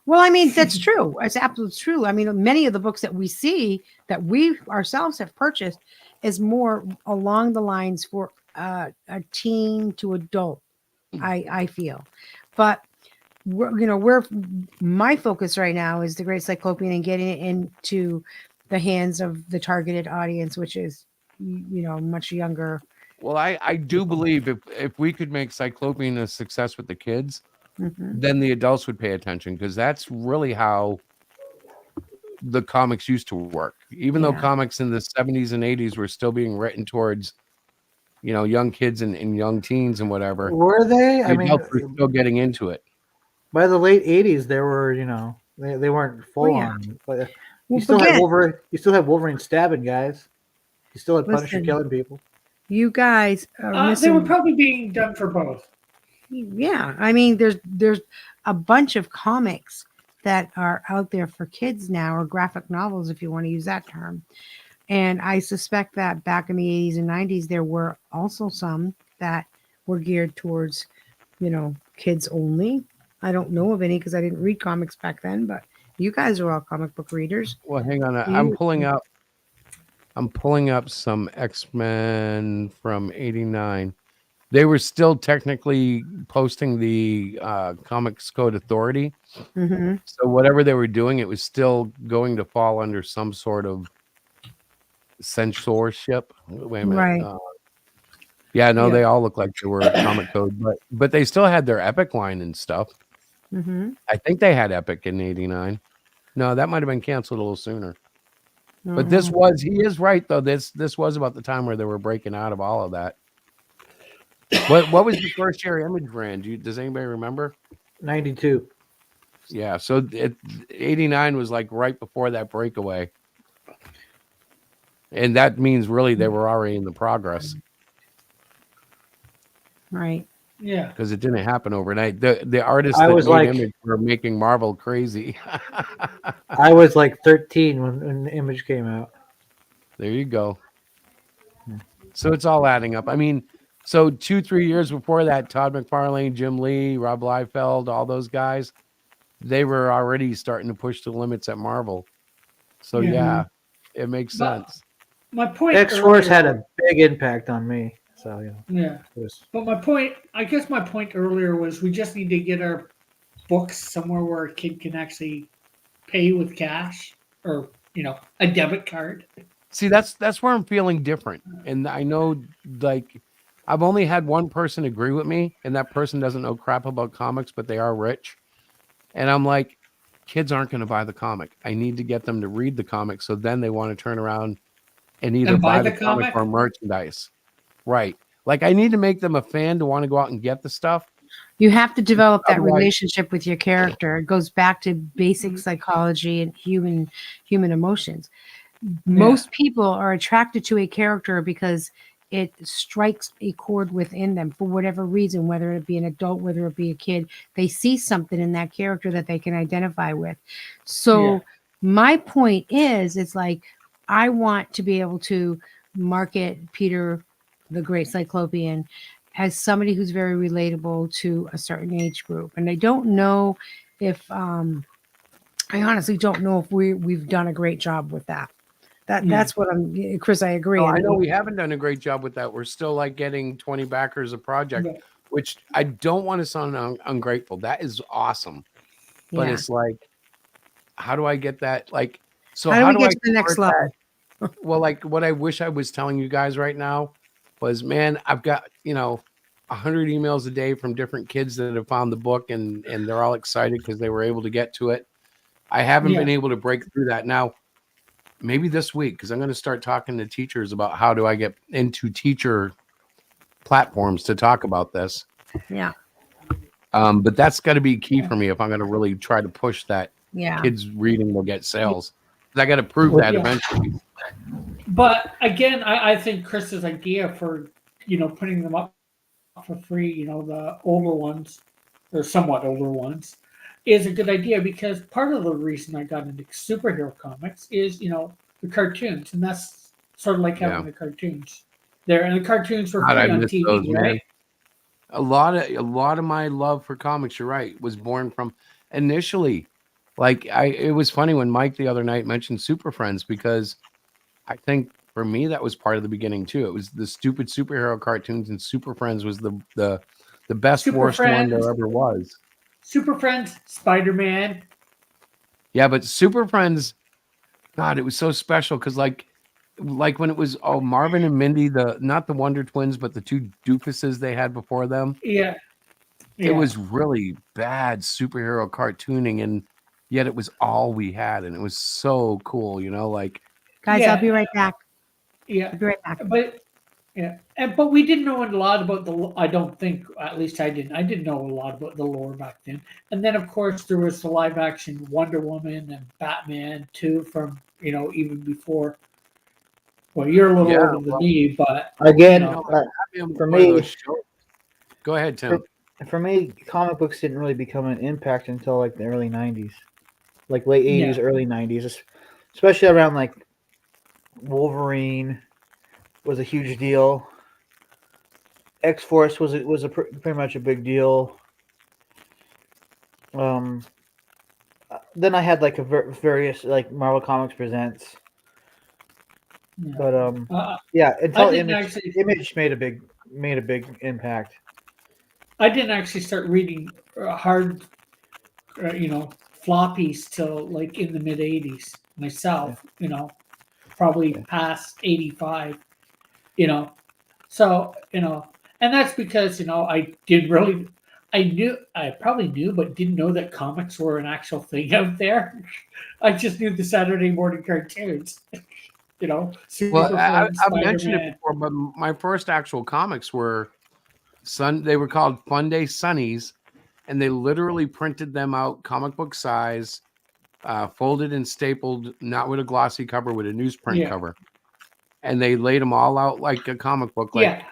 Well, I mean, that's true. It's absolutely true. I mean, many of the books that we see that we ourselves have purchased is more along the lines for a teen to adult. I feel, but we're my focus right now is the Great Cyclopean and getting it into the hands of the targeted audience, which is much younger. Well, I do believe if we could make Cyclopean a success with the kids, Hmm. then the adults would pay attention, because that's really how the comics used to work. Even though Yeah. comics in the 70s and 80s were still being written towards, young kids and young teens and whatever, Were they? the I mean, adults were still getting into it. by the late '80s, there were they weren't Well, full yeah. on. But you Well, still had again, Wolverine. You still had Wolverine stabbing guys. You still had Punisher listen, killing people. you guys are They were missing. probably being done for both. Yeah, I mean, there's a bunch of comics that are out there for kids now, or graphic novels, if you want to use that term. And I suspect that back in the 80s and 90s, there were also some that were geared towards, kids only. I don't know of any because I didn't read comics back then, but you guys are all comic book readers. Well, hang on. You, I'm pulling up some X-Men from 89. They were still technically posting the Comics Code Authority. hmm So whatever they were doing, it was still going to fall under some sort of censorship. Wait a minute. right? Yeah, no, Yeah. they all look like they were comic code, but they still had their Epic line and stuff. hmm I think they had Epic in 89. No, that might have been canceled a little sooner. But he is right though. This was about the time where they were breaking out of all of that. What was the first year Image brand? Does anybody remember? 92. Yeah, so 89 was like right before that breakaway. And that means really they were already in the progress, Right. Yeah. because it didn't happen overnight. The artists I that was made like- Image were making Marvel crazy. I was like 13 when the Image came out. There you go. So it's all adding up. I mean, so 2-3 years before that, Todd McFarlane, Jim Lee, Rob Liefeld, all those guys, they were already starting to push the limits at Marvel. So yeah, it makes But- sense. My point. X Force earlier- had a big impact on me. So Yeah. it was, But I guess my point earlier was we just need to get our books somewhere where a kid can actually pay with cash or, a debit card. See, that's where I'm feeling different. And I know, like, I've only had one person agree with me, and that person doesn't know crap about comics, but they are rich. And I'm like, kids aren't going to buy the comic. I need to get them to read the comic, so then they want to turn around and either And buy buy the the comic comic? or merchandise. Right. Like, I need to make them a fan to want to go out and get the stuff. You have to develop that Otherwise- relationship with your character. It goes back to basic psychology and human emotions. Most people are attracted to a character because it strikes a chord within them for whatever reason, whether it be an adult, whether it be a kid. They see something in that character that they can identify with. So Yeah. my point is, it's like I want to be able to market Peter the Great Cyclopean as somebody who's very relatable to a certain age group. And I don't know if I honestly don't know if we've done a great job with that. That's what I'm, Chris. I agree. No, I I know mean, we haven't done a great job with that. We're still like getting 20 backers a project, Right. which I don't want to sound ungrateful. That is awesome. But yeah. it's like, how do I get that? Like, so How do how we do get I to the next convert that? level? Well, like what I wish I was telling you guys right now was, man, I've got, 100 emails a day from different kids that have found the book and they're all excited because they were able to get to it. I haven't Yeah. been able to break through that. Now, maybe this week, because I'm going to start talking to teachers about how do I get into teacher platforms to talk about this. Yeah. But that's got to be key for me if I'm going to really try to push that Yeah. kids reading will get sales. 'Cause I got to prove that Yeah. eventually. But again, I think Chris's idea for putting them up for free, the older ones or somewhat older ones, is a good idea because part of the reason I got into superhero comics is the cartoons, and that's sort of like Yeah. having the cartoons there, and the cartoons were God, I free on miss TV, those, man. right? A lot of my love for comics, you're right, was born from initially. Like it was funny when Mike the other night mentioned Super Friends because I think for me that was part of the beginning too. It was the stupid superhero cartoons, and Super Friends was the best Super worst one there Friends, ever was. Super Friends, Spider Man. Yeah, but Super Friends, God, it was so special because like when it was Marvin and Mindy, the not the Wonder Twins, but the two doofuses they had before them. Yeah, It yeah, was really bad superhero cartooning, and yet it was all we had, and it was so cool, like Guys, I'll be right back. yeah. I'll be right back. But yeah, but we didn't know a lot about the. I don't think, at least I didn't. I didn't know a lot about the lore back then. And then, of course, there was the live action Wonder Woman and Batman too, from even before. Well, you're a little Yeah, older than me, but Again, one for of me, those shows. Go ahead, Tim. for me, comic books didn't really become an impact until like the early '90s, like late '80s, Yeah. early '90s, especially around like Wolverine was a huge deal. X Force was pretty much a big deal. Um, then I had like various like Marvel Comics Presents, yeah. but yeah, I until didn't Image actually. Image made a big impact. I didn't actually start reading hard, floppies till like in the mid '80s myself. Probably Yeah. past '85. You know, So, and that's because, I probably knew, but didn't know that comics were an actual thing out there. I just knew the Saturday morning cartoons, Well, Superman, I've mentioned it Spider-Man. before, but my first actual comics were they were called Fun Day Sunnies, and they literally printed them out comic book size, folded and stapled, not with a glossy cover, with a newsprint Yeah. cover, and they laid them all out like a comic book. Like Yeah.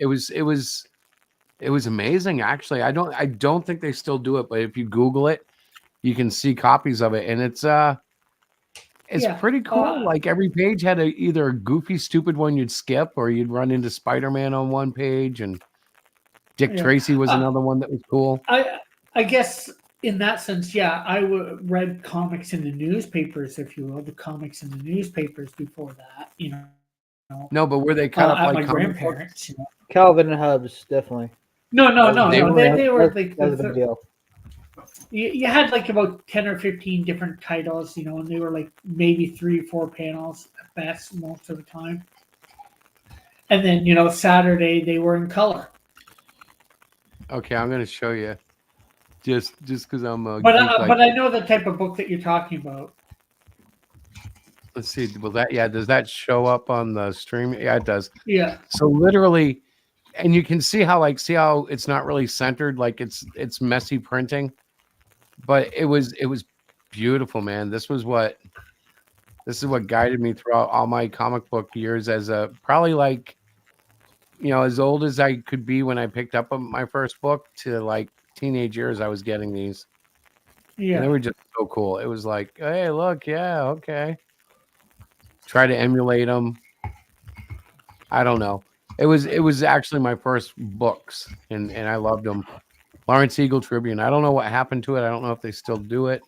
it was amazing. Actually, I don't think they still do it, but if you Google it, you can see copies of it, and it's Yeah. pretty cool. Like every page had either a goofy, stupid one you'd skip, or you'd run into Spider-Man on one page, and Dick Yeah. Tracy was another one that was cool. I guess in that sense, yeah, I read comics in the newspapers, if you will, the comics in the newspapers before that, No, but were they cut up at like my comic books? grandparents. Calvin and Hobbes, definitely. No, no, Oh, no, they no. were- They were like that was a big deal. you had like about 10 or 15 different titles, and they were like maybe 3 or 4 panels at best most of the time. And then, Saturday they were in color. Okay, I'm gonna show you. Just because I'm a But geek like but I know the type of book that you're talking about. let's see. Will does that show up on the stream? Yeah, it does. Yeah. So literally, and you can see how it's not really centered, like it's messy printing, but it was beautiful, man. This is what guided me throughout all my comic book years as a probably like as old as I could be when I picked up my first book to like teenage years. I was getting these, and they were just so cool. It was like, hey, look, yeah, okay. Try to emulate them. I don't know. It was actually my first books, and I loved them. Lawrence Eagle Tribune. I don't know what happened to it. I don't know if they still do it.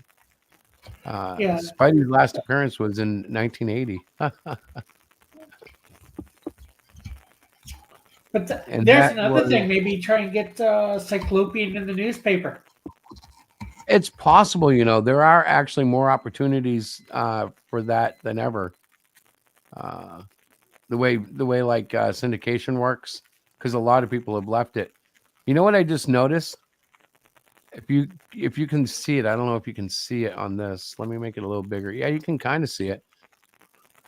Yeah. Spidey's last appearance was in 1980. But And there's that another was, thing. Maybe try and get Cyclopean in the newspaper. it's possible, you know, there are actually more opportunities for that than ever. The way like syndication works, because a lot of people have left it. You know what I just noticed? If you can see it, I don't know if you can see it on this. Let me make it a little bigger. Yeah, you can kind of see it.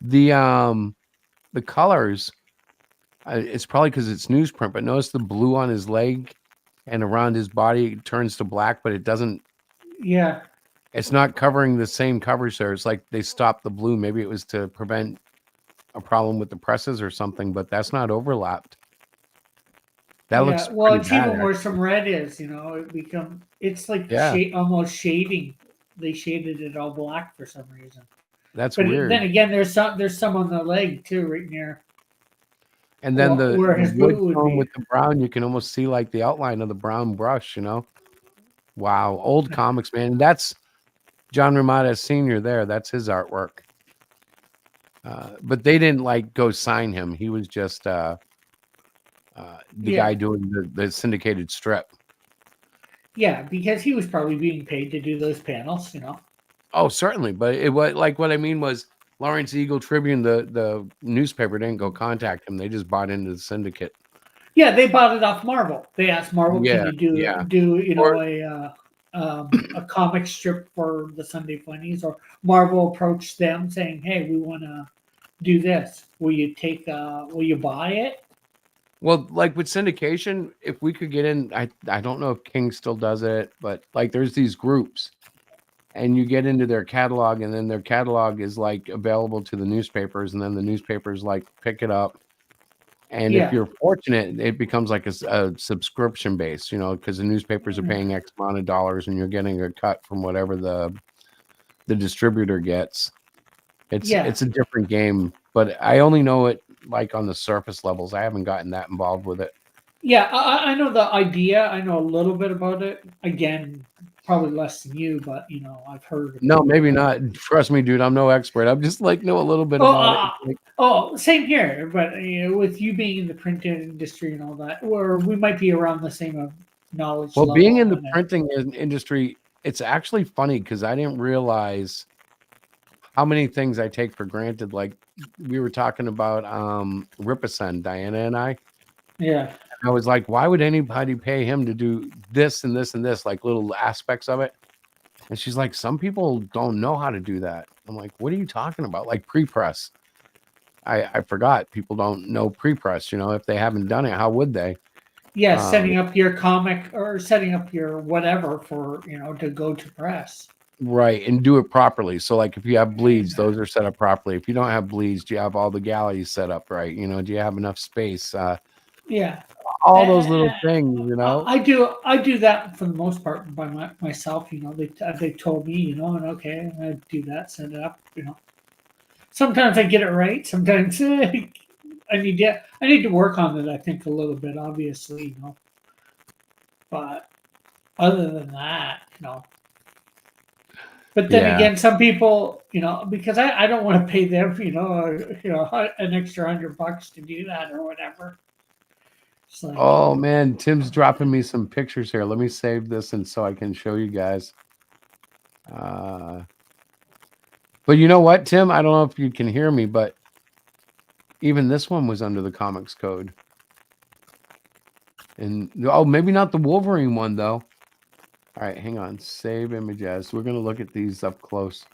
The colors, it's probably because it's newsprint, but notice the blue on his leg and around his body turns to black, but it doesn't. Yeah. It's not covering the same coverage there. It's like they stopped the blue. Maybe it was to prevent a problem with the presses or something, but that's not overlapped. That looks Yeah. Well, pretty it's bad, even where actually. some red is. It's like Yeah, almost shading. They shaded it all black for some reason. that's But then weird. again, there's some on the leg too, right near And then where the his wood boot would tone be. with the brown, you can almost see like the outline of the brown brush, you know? Wow, old comics, man. That's John Romita Sr. there. That's his artwork. But they didn't like go sign him. He was just the guy Yeah. doing the syndicated strip. Yeah, because he was probably being paid to do those panels. Oh, certainly. But it was like what I mean was Lawrence Eagle Tribune, the newspaper didn't go contact him. They just bought into the syndicate. Yeah, they bought it off Marvel. They asked Marvel, "Can Yeah, you do yeah. do Or a comic strip for the Sunday Funnies?" Or Marvel approached them saying, "Hey, we want to do this. Will you take? Will you buy it?" well, like with syndication, if we could get in, I don't know if King still does it, but like there's these groups and you get into their catalog and then their catalog is like available to the newspapers and then the newspapers like pick it up. And if Yeah, you're fortunate, it becomes like a subscription base, you know, because the newspapers are paying X amount of dollars and you're getting a cut from whatever the distributor gets. yeah, It's a different game, but I only know it like on the surface levels. I haven't gotten that involved with it. yeah. I know the idea. I know a little bit about it. Again, probably less than you, but I've heard of No, it. maybe not. Trust me, dude. I'm no expert. I'm just like know a little bit Oh, about it. It's like, same here. But with you being in the print industry and all that, or we might be around the same knowledge well, being level in the on it. printing industry, it's actually funny because I didn't realize how many things I take for granted. Like we were talking about Ripperson, Diana and I. Yeah, I was like, why would anybody pay him to do this and this and this, like little aspects of it? And she's like, some people don't know how to do that. I'm like, what are you talking about? Like pre-press. I forgot people don't know pre-press, you know, if they haven't done it, how would they? yeah. Um, Setting up your comic or setting up your whatever for to go to press. right. And do it properly. So like if you have bleeds, those are set up properly. If you don't have bleeds, do you have all the galleys set up right? You know, do you have enough space? Yeah, All those little Uh, things, you know? I do that for the most part by myself. They told me, and okay, I do that, set it up. Sometimes I get it right. Sometimes I need to work on it. I think a little bit, obviously, but other than that, But then Yeah. again, some people, because I don't want to pay them, an extra $100 to do that or whatever. It's like, Oh man, Tim's dropping me some pictures here. Let me save this and so I can show you guys. But you know what, Tim? I don't know if you can hear me, but even this one was under the comics code. And oh, maybe not the Wolverine one though. All right, hang on. Save images. We're gonna look at these up close.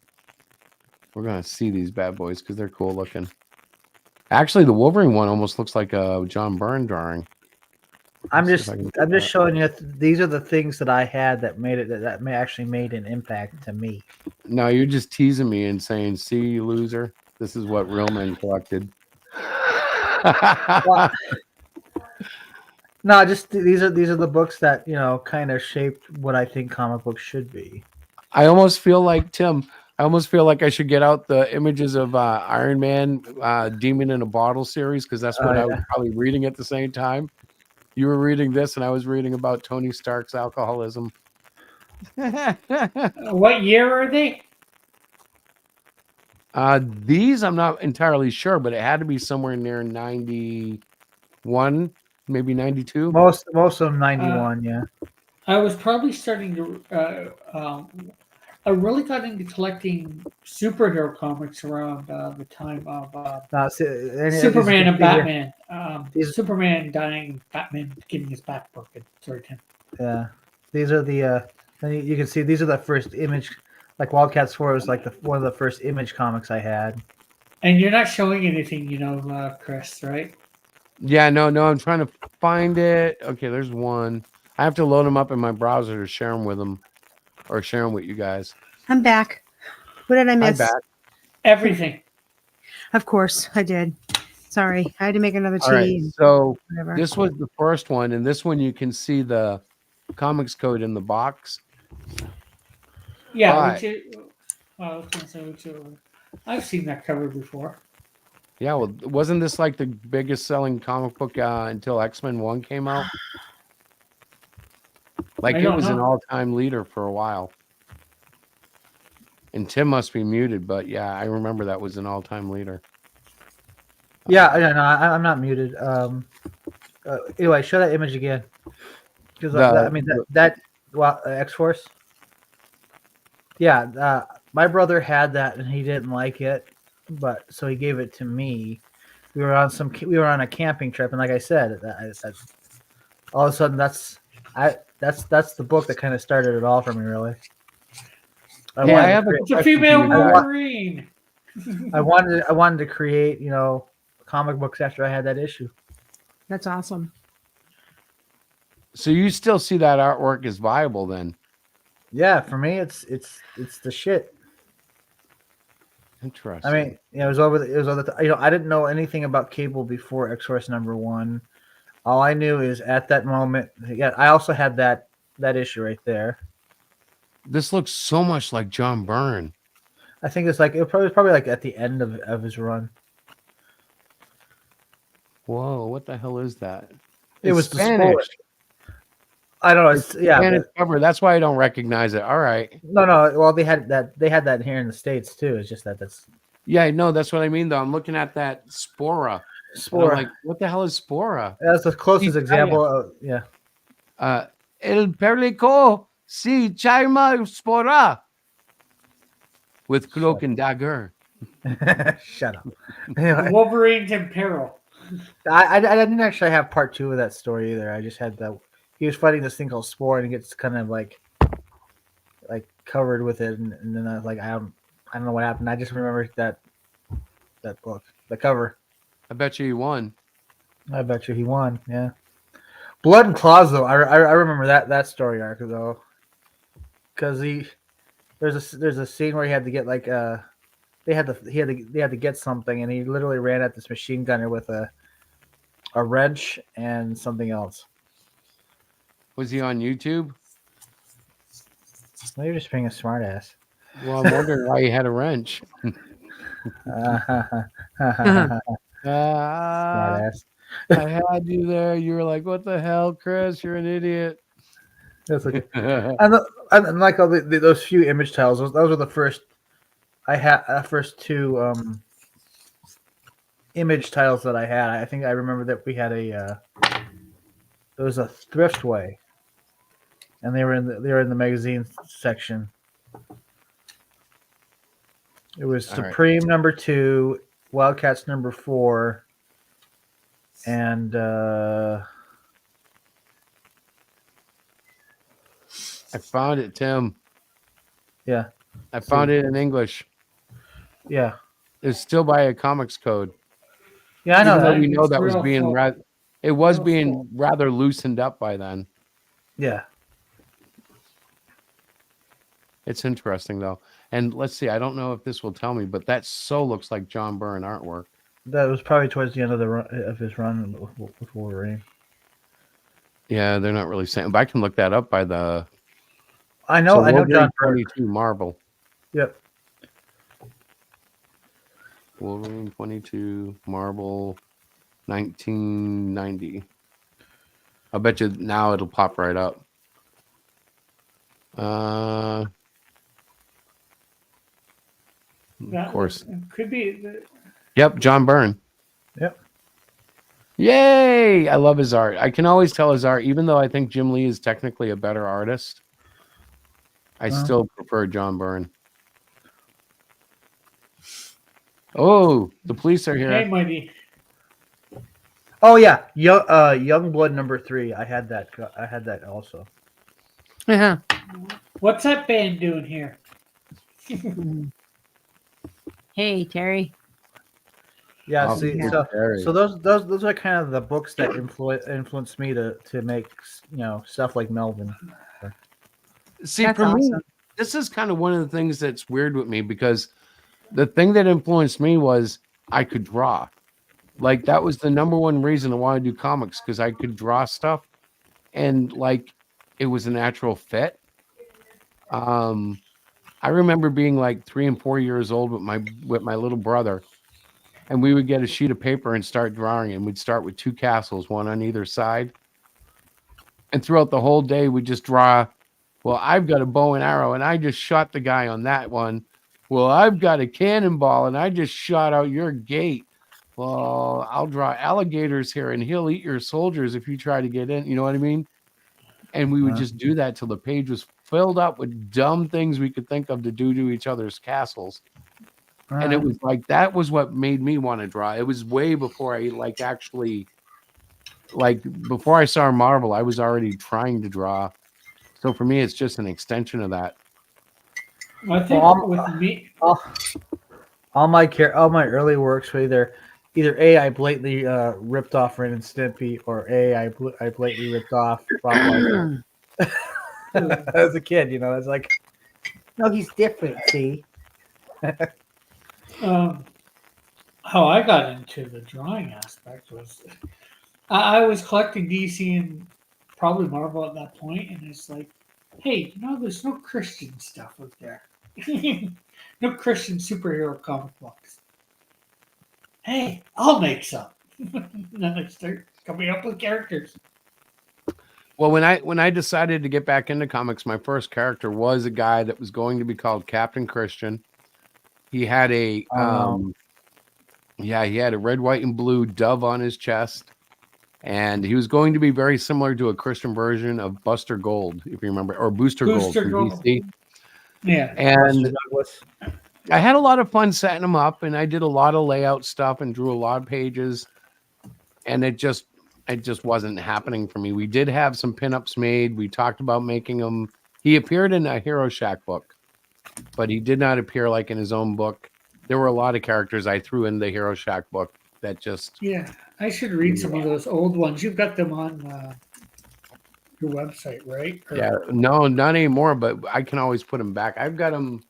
We're gonna see these bad boys because they're cool looking. Actually, the Wolverine one almost looks like a John Byrne drawing. I'm Let's see just if I can get I'm just that. showing you these are the things that I had that made it that actually made an impact to me. No, you're just teasing me and saying, "See, you loser. This is what real men collected." Well, no, just these are the books that kind of shaped what I think comic books should be. I almost feel like Tim. I almost feel like I should get out the images of Iron Man, Demon in a Bottle series because that's what I was Yeah. probably reading at the same time. You were reading this, and I was reading about Tony Stark's alcoholism. what year are they? These I'm not entirely sure, but it had to be somewhere near 91, maybe 92. Most of them 91. Yeah. I was probably starting to. I really got into collecting superhero comics around the time of See, as you Superman can and see here, Batman. these- Superman dying, Batman getting his back broken. Sorry, Tim. yeah, these are the. And you can see these are the first image. Like Wildcats 4 was like one of the first image comics I had. And you're not showing anything, Chris, right? Yeah, no, I'm trying to find it. Okay, there's one. I have to load them up in my browser to share them with them, or share them with you guys. I'm back. What did I Hi, miss? Bat. Everything. Of course, I did. Sorry, I had to make another All right, tea. And so whatever. this was the first one, and this one you can see the comics code in the box. Yeah, But- I was gonna say I've seen that cover before. Yeah, well, wasn't this like the biggest selling comic book until X-Men 1 came out? Like I it don't was an know. all-time leader for a while. And Tim must be muted, but yeah, I remember that was an all-time leader. Yeah, no, I'm not muted. Anyway, show that image again. Because well, X Force. Yeah, my brother had that and he didn't like it, but so he gave it to me. We were on a camping trip, and like I said, all of a sudden that's the book that kind of started it all for me, really. Hey, I have a It's a question for female you guys. Wolverine. I wanted to create, comic books after I had that issue. That's awesome. So you still see that artwork as viable then? Yeah, for me, it's the shit. Interesting. I mean, it was over the. I didn't know anything about Cable before X-Force #1. All I knew is at that moment. Yeah, I also had that issue right there. This looks so much like John Byrne. I think it's like it was probably like at the end of his run. Whoa, what the hell is that? It was the Spanish. spoiler. I don't know. It's Spanish cover. That's why I don't recognize it. All right. No. Well, they had that here in the States too. It's just that's Yeah, no, that's what I mean though. I'm looking at that Spora. Spora. I'm like, what the hell is Spora? That's the closest example. Yeah. El Perlico si Chaima Spora with cloak and dagger. Shut up. Anyway, Wolverine's in peril. I didn't actually have part 2 of that story either. I just had that. He was fighting this thing called Spore, and he gets kind of like covered with it, and then I was like, I don't know what happened. I just remember that book, the cover. I bet you he won. I bet you he won. Yeah. Blood and Claws, though. I remember that story arc though, because there's a scene where he had to get like he had to get something, and he literally ran at this machine gunner with a wrench and something else. Was he on YouTube? Well, you're just being a smartass. Well, I'm wondering why he had a wrench. Smartass. I had you there. You were like, "What the hell, Chris? You're an idiot." That's okay. And like all those few image tiles, those were the first. I had first 2 image tiles that I had. I think I remember that we had there was a Thriftway, and they were in the magazine section. It was All right. Supreme #2, Wildcats #4, and I found it, Tim. yeah, I found it in English. yeah, It's still by a comics code. yeah. I know Even though that. we know It's that was real being full. it was Real being full. rather loosened up by then. Yeah, It's interesting though. And let's see, I don't know if this will tell me, but that so looks like John Byrne artwork. that was probably towards the end of his run with Wolverine. Yeah, they're not really saying, but I can look that up by the. I know Wolverine John Byrne. 22 Marvel. Yep. Wolverine 22 Marvel 1990. I bet you now it'll pop right up. Of course. It could be. Yep, John Byrne. Yep. Yay! I love his art. I can always tell his art, even though I think Jim Lee is technically a better artist. I still prefer John Byrne. Oh, the police are here. Hey, Mighty. Oh yeah, Young Blood #3. I had that. I had that also. Yeah. What's that band doing here? Hey, Terry. Yeah, Oh, see, yeah. so those are kind of the books that influenced me to make stuff like Melvin. See, That's for me, awesome. this is kind of one of the things that's weird with me because the thing that influenced me was I could draw. Like that was the number one reason I wanted to do comics because I could draw stuff and like it was a natural fit. I remember being like 3 and 4 years old with my little brother, and we would get a sheet of paper and start drawing, and we'd start with 2 castles, one on either side. And throughout the whole day, we'd just draw. Well, I've got a bow and arrow, and I just shot the guy on that one. Well, I've got a cannonball, and I just shot out your gate. Well, I'll draw alligators here, and he'll eat your soldiers if you try to get in. You know what I mean? And we would just do that till the page was filled up with dumb things we could think of to do to each other's castles. And it was like that was what made me want to draw. It was way before I before I saw Marvel, I was already trying to draw. So for me, it's just an extension of that. I think with me, all my early works were either A, I blatantly ripped off Ren and Stimpy, or A, I blatantly ripped off Bob as a kid. It's like, no, he's different. See, how I got into the drawing aspect was I was collecting DC and probably Marvel at that point, and it's like, hey, there's no Christian stuff out there. No Christian superhero comic books. Hey, I'll make some. And then I start coming up with characters. Well, when I decided to get back into comics, my first character was a guy that was going to be called Captain Christian. He had he had a red, white, and blue dove on his chest. And he was going to be very similar to a Christian version of Buster Gold, if you remember, or Booster Gold from DC. Yeah. And I had a lot of fun setting him up, and I did a lot of layout stuff and drew a lot of pages. And it just wasn't happening for me. We did have some pinups made. We talked about making them. He appeared in a Hero Shack book, but he did not appear like in his own book. There were a lot of characters I threw in the Hero Shack book that just... Yeah, I should read some of those old ones. You've got them on your website, right? Yeah, no, not anymore, but I can always put them back. I've got them.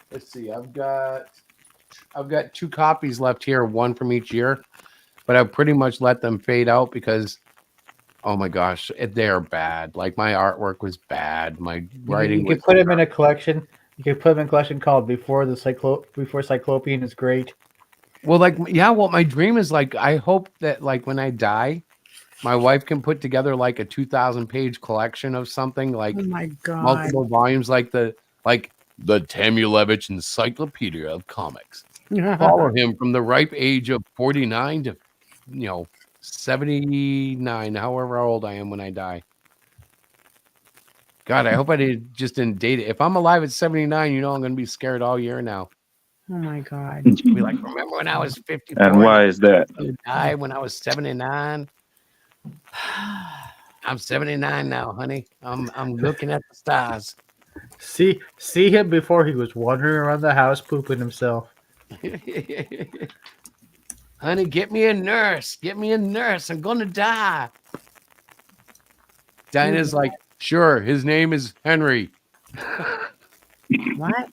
Let's see. I've got 2 copies left here, one from each year, but I've pretty much let them fade out because, oh my gosh, they're bad. Like my artwork was bad. My writing. You could put them in a collection. You could put them in a collection called Before Cyclopean is Great. Well, what my dream is like, I hope that like when I die, my wife can put together like a 2,000-page collection of something like Oh my God. multiple volumes, like the Tamulevich Encyclopedia of Comics. Follow him from the ripe age of 49 to 79, however old I am when I die. God, I hope I didn't date it. If I'm alive at 79, I'm going to be scared all year now. Oh my God. Be like, remember when I was 54? And why is that? I died when I was 79. I'm 79 now, honey. I'm looking at the stars. See him before he was wandering around the house pooping himself. Honey, get me a nurse. Get me a nurse. I'm gonna die. Dinah's like, sure, his name is Henry. What?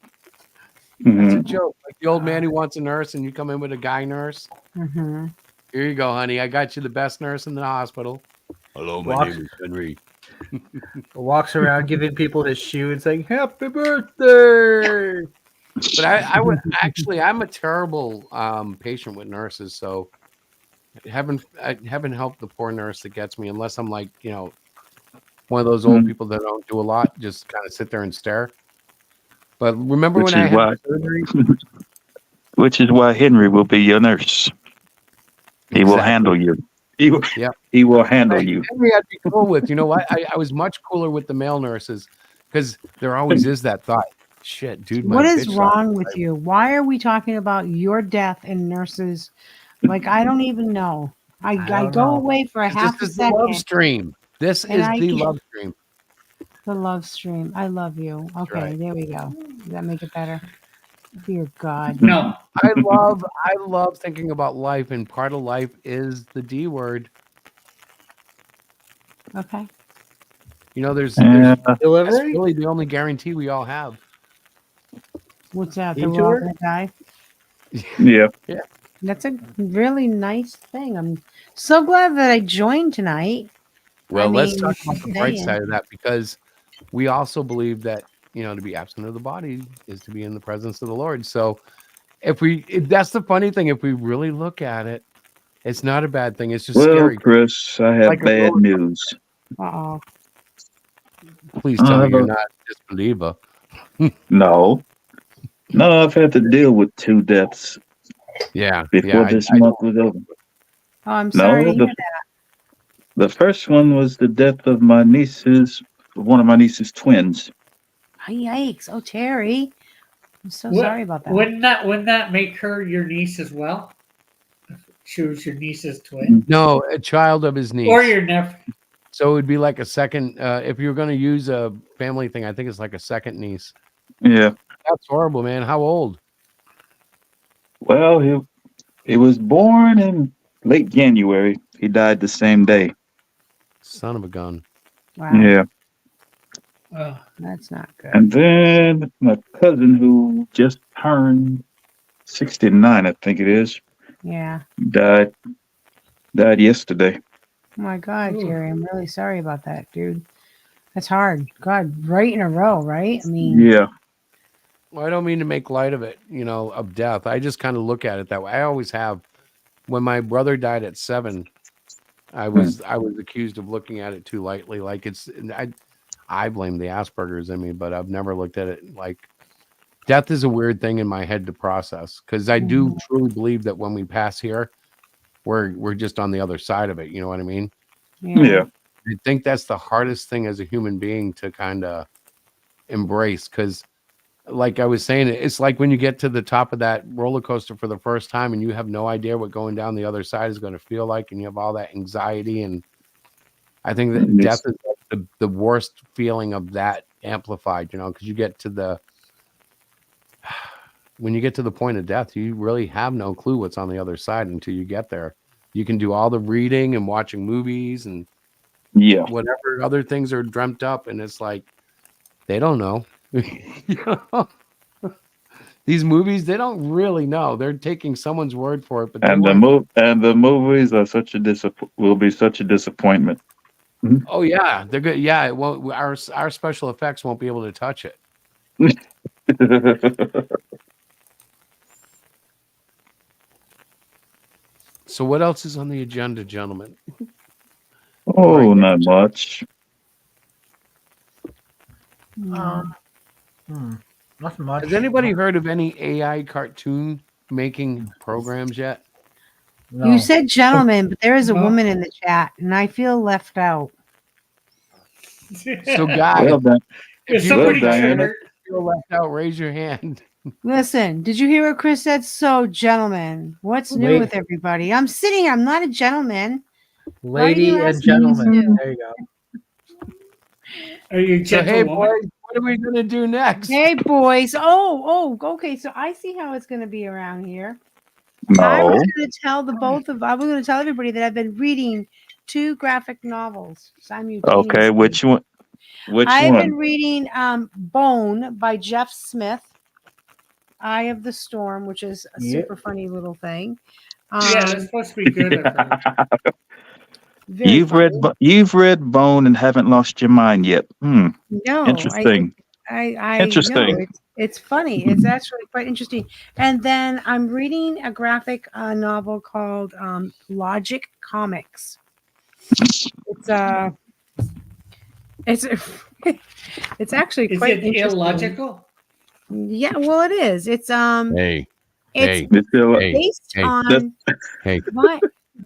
That's a joke. Like the old man who wants a nurse and you come in with a guy nurse. Mm-hmm. Here you go, honey. I got you the best nurse in the hospital. Hello, my name is Henry. Walks around giving people his shoe and saying, "Happy birthday!" But I would actually, I'm a terrible patient with nurses, so I haven't helped the poor nurse that gets me unless I'm like, one of those old people that don't do a lot, just kind of sit there and stare. But remember when I had surgery? Which is why Henry will be your nurse. He will Exactly. handle you. He will, Yep. he will handle Hey, you. Henry, I'd be cool with. You know what? I was much cooler with the male nurses because there always is that thought. Shit, dude, my What is bitch wrong with you? Why are we talking about your death and nurses? Like, I don't even know. I don't go know. away for a This half a is the love second. stream. This And is I the get love stream. the love stream. I love you. Okay, right. there we go. Does that make it better? Dear God. No. I love thinking about life, and part of life is the D word. Okay. You know, there's Yeah. that's Delivery? really the only guarantee we all have. What's that? That we're all Detour? gonna die? Yeah. That's a really nice thing. I'm so glad that I joined tonight. Well, let's talk just about the bright saying. side of that, because we also believe that, to be absent of the body is to be in the presence of the Lord. So if that's the funny thing, if we really look at it, it's not a bad thing. It's just Well, scary. Chris, I have Like a bad roller coaster. news. Uh-oh. Please tell me you're Uh, not a disbeliever. no. No, I've had to deal with 2 deaths Yeah, before this I month don't. was over. Oh, I'm sorry No, to hear the first one was the death of one of my niece's twins. that. Yikes. Oh, Terry. I'm so What, sorry about that. wouldn't that make her your niece as well? She was your niece's twin, No, a child of his niece. or your nephew. So it would be like a second. If you were going to use a family thing, I think it's like a second niece. Yeah. That's horrible, man. How old? Well, he was born in late January. He died the same day. Son of a gun. Wow. Yeah. That's not good. And then my cousin, who just turned 69, I think it is, Yeah. died yesterday. Oh my God, Ooh. Terry. I'm really sorry about that, dude. That's hard. God, right in a row, right? I mean, Yeah. Well, I don't mean to make light of it, of death. I just kind of look at it that way. I always have. When my brother died at 7, I was accused of looking at it too lightly. Like I blame the Asperger's in me, but I've never looked at it like death is a weird thing in my head to process, because I do truly believe that when we pass here, we're just on the other side of it. You know what I mean? Yeah. I think that's the hardest thing as a human being to kind of embrace, because like I was saying, it's like when you get to the top of that roller coaster for the first time and you have no idea what going down the other side is going to feel like, and you have all that anxiety. And I think that death is like the worst feeling of that amplified, because you get to when you get to the point of death, you really have no clue what's on the other side until you get there. You can do all the reading and watching movies and whatever other things are dreamt up, and it's like they don't know. These movies, they don't really know. They're taking someone's word for it, but And the movies are will be such a disappointment. oh yeah, they're good. Yeah, it won't. Our special effects won't be able to touch it. So what else is on the agenda, gentlemen? Oh, not much. Nothing much. Has anybody heard of any AI cartoon making programs yet? No. You said gentlemen, but there is a No. woman in the chat, and I feel left out. So guys, Well done. Is if somebody Well, Diana. triggered? feel left out, raise your hand. Listen, did you hear what Chris said? So, gentlemen, what's new Wait. with everybody? I'm sitting here. I'm not a gentleman. Lady you and asking me gentlemen. to? There you go. Are you a So gentle hey woman? boys, what are we gonna do next? Hey, boys. Okay. So I see how it's going to be around here. I No. was going to tell I was going to tell everybody that I've been reading 2 graphic novels simultaneously. Okay, which one? I've been reading Bone by Jeff Smith. Eye of the Storm, which is a Yep. super funny little thing. Yeah, that's supposed to be good. I've heard. Very funny. You've read Bone and haven't lost your mind yet. No, Interesting. I Interesting. know it's funny. It's actually quite interesting. And then I'm reading a graphic novel called Logic Comics. It's it's actually Is quite it interesting. illogical? Yeah, well, it is. It's Hey, It's It's still, Hey, based hey, on hey, what?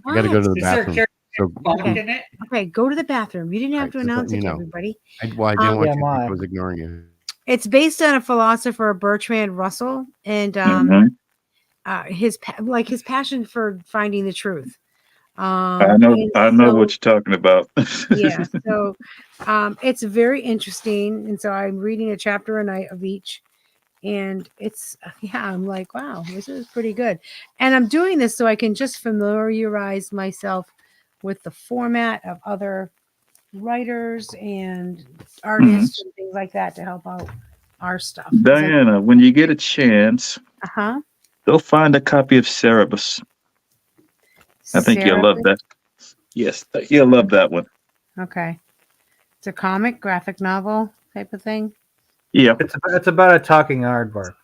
I gotta go to the Is there a bathroom. character So, Bunk Okay. in it? Okay, go to the bathroom. You didn't have Right, to just letting announce it you to know. everybody. I didn't want you to think TMI. I was ignoring you. It's based on a philosopher, Bertrand Russell, and Mhm. his his passion for finding the truth. I know, And I know so what you're talking about. yeah, so it's very interesting, and so I'm reading a chapter a night of each, and it's yeah, I'm like, wow, this is pretty good, and I'm doing this so I can just familiarize myself with the format of other writers and Mhm. artists and things like that to help out our stuff. 'Cause Diana, when you get a chance, uh-huh. go find a copy of Cerebus. I think you'll Sarah. love that. Yes, you'll love that one. Okay. It's a comic, graphic novel type of thing. Yeah. It's about a talking aardvark.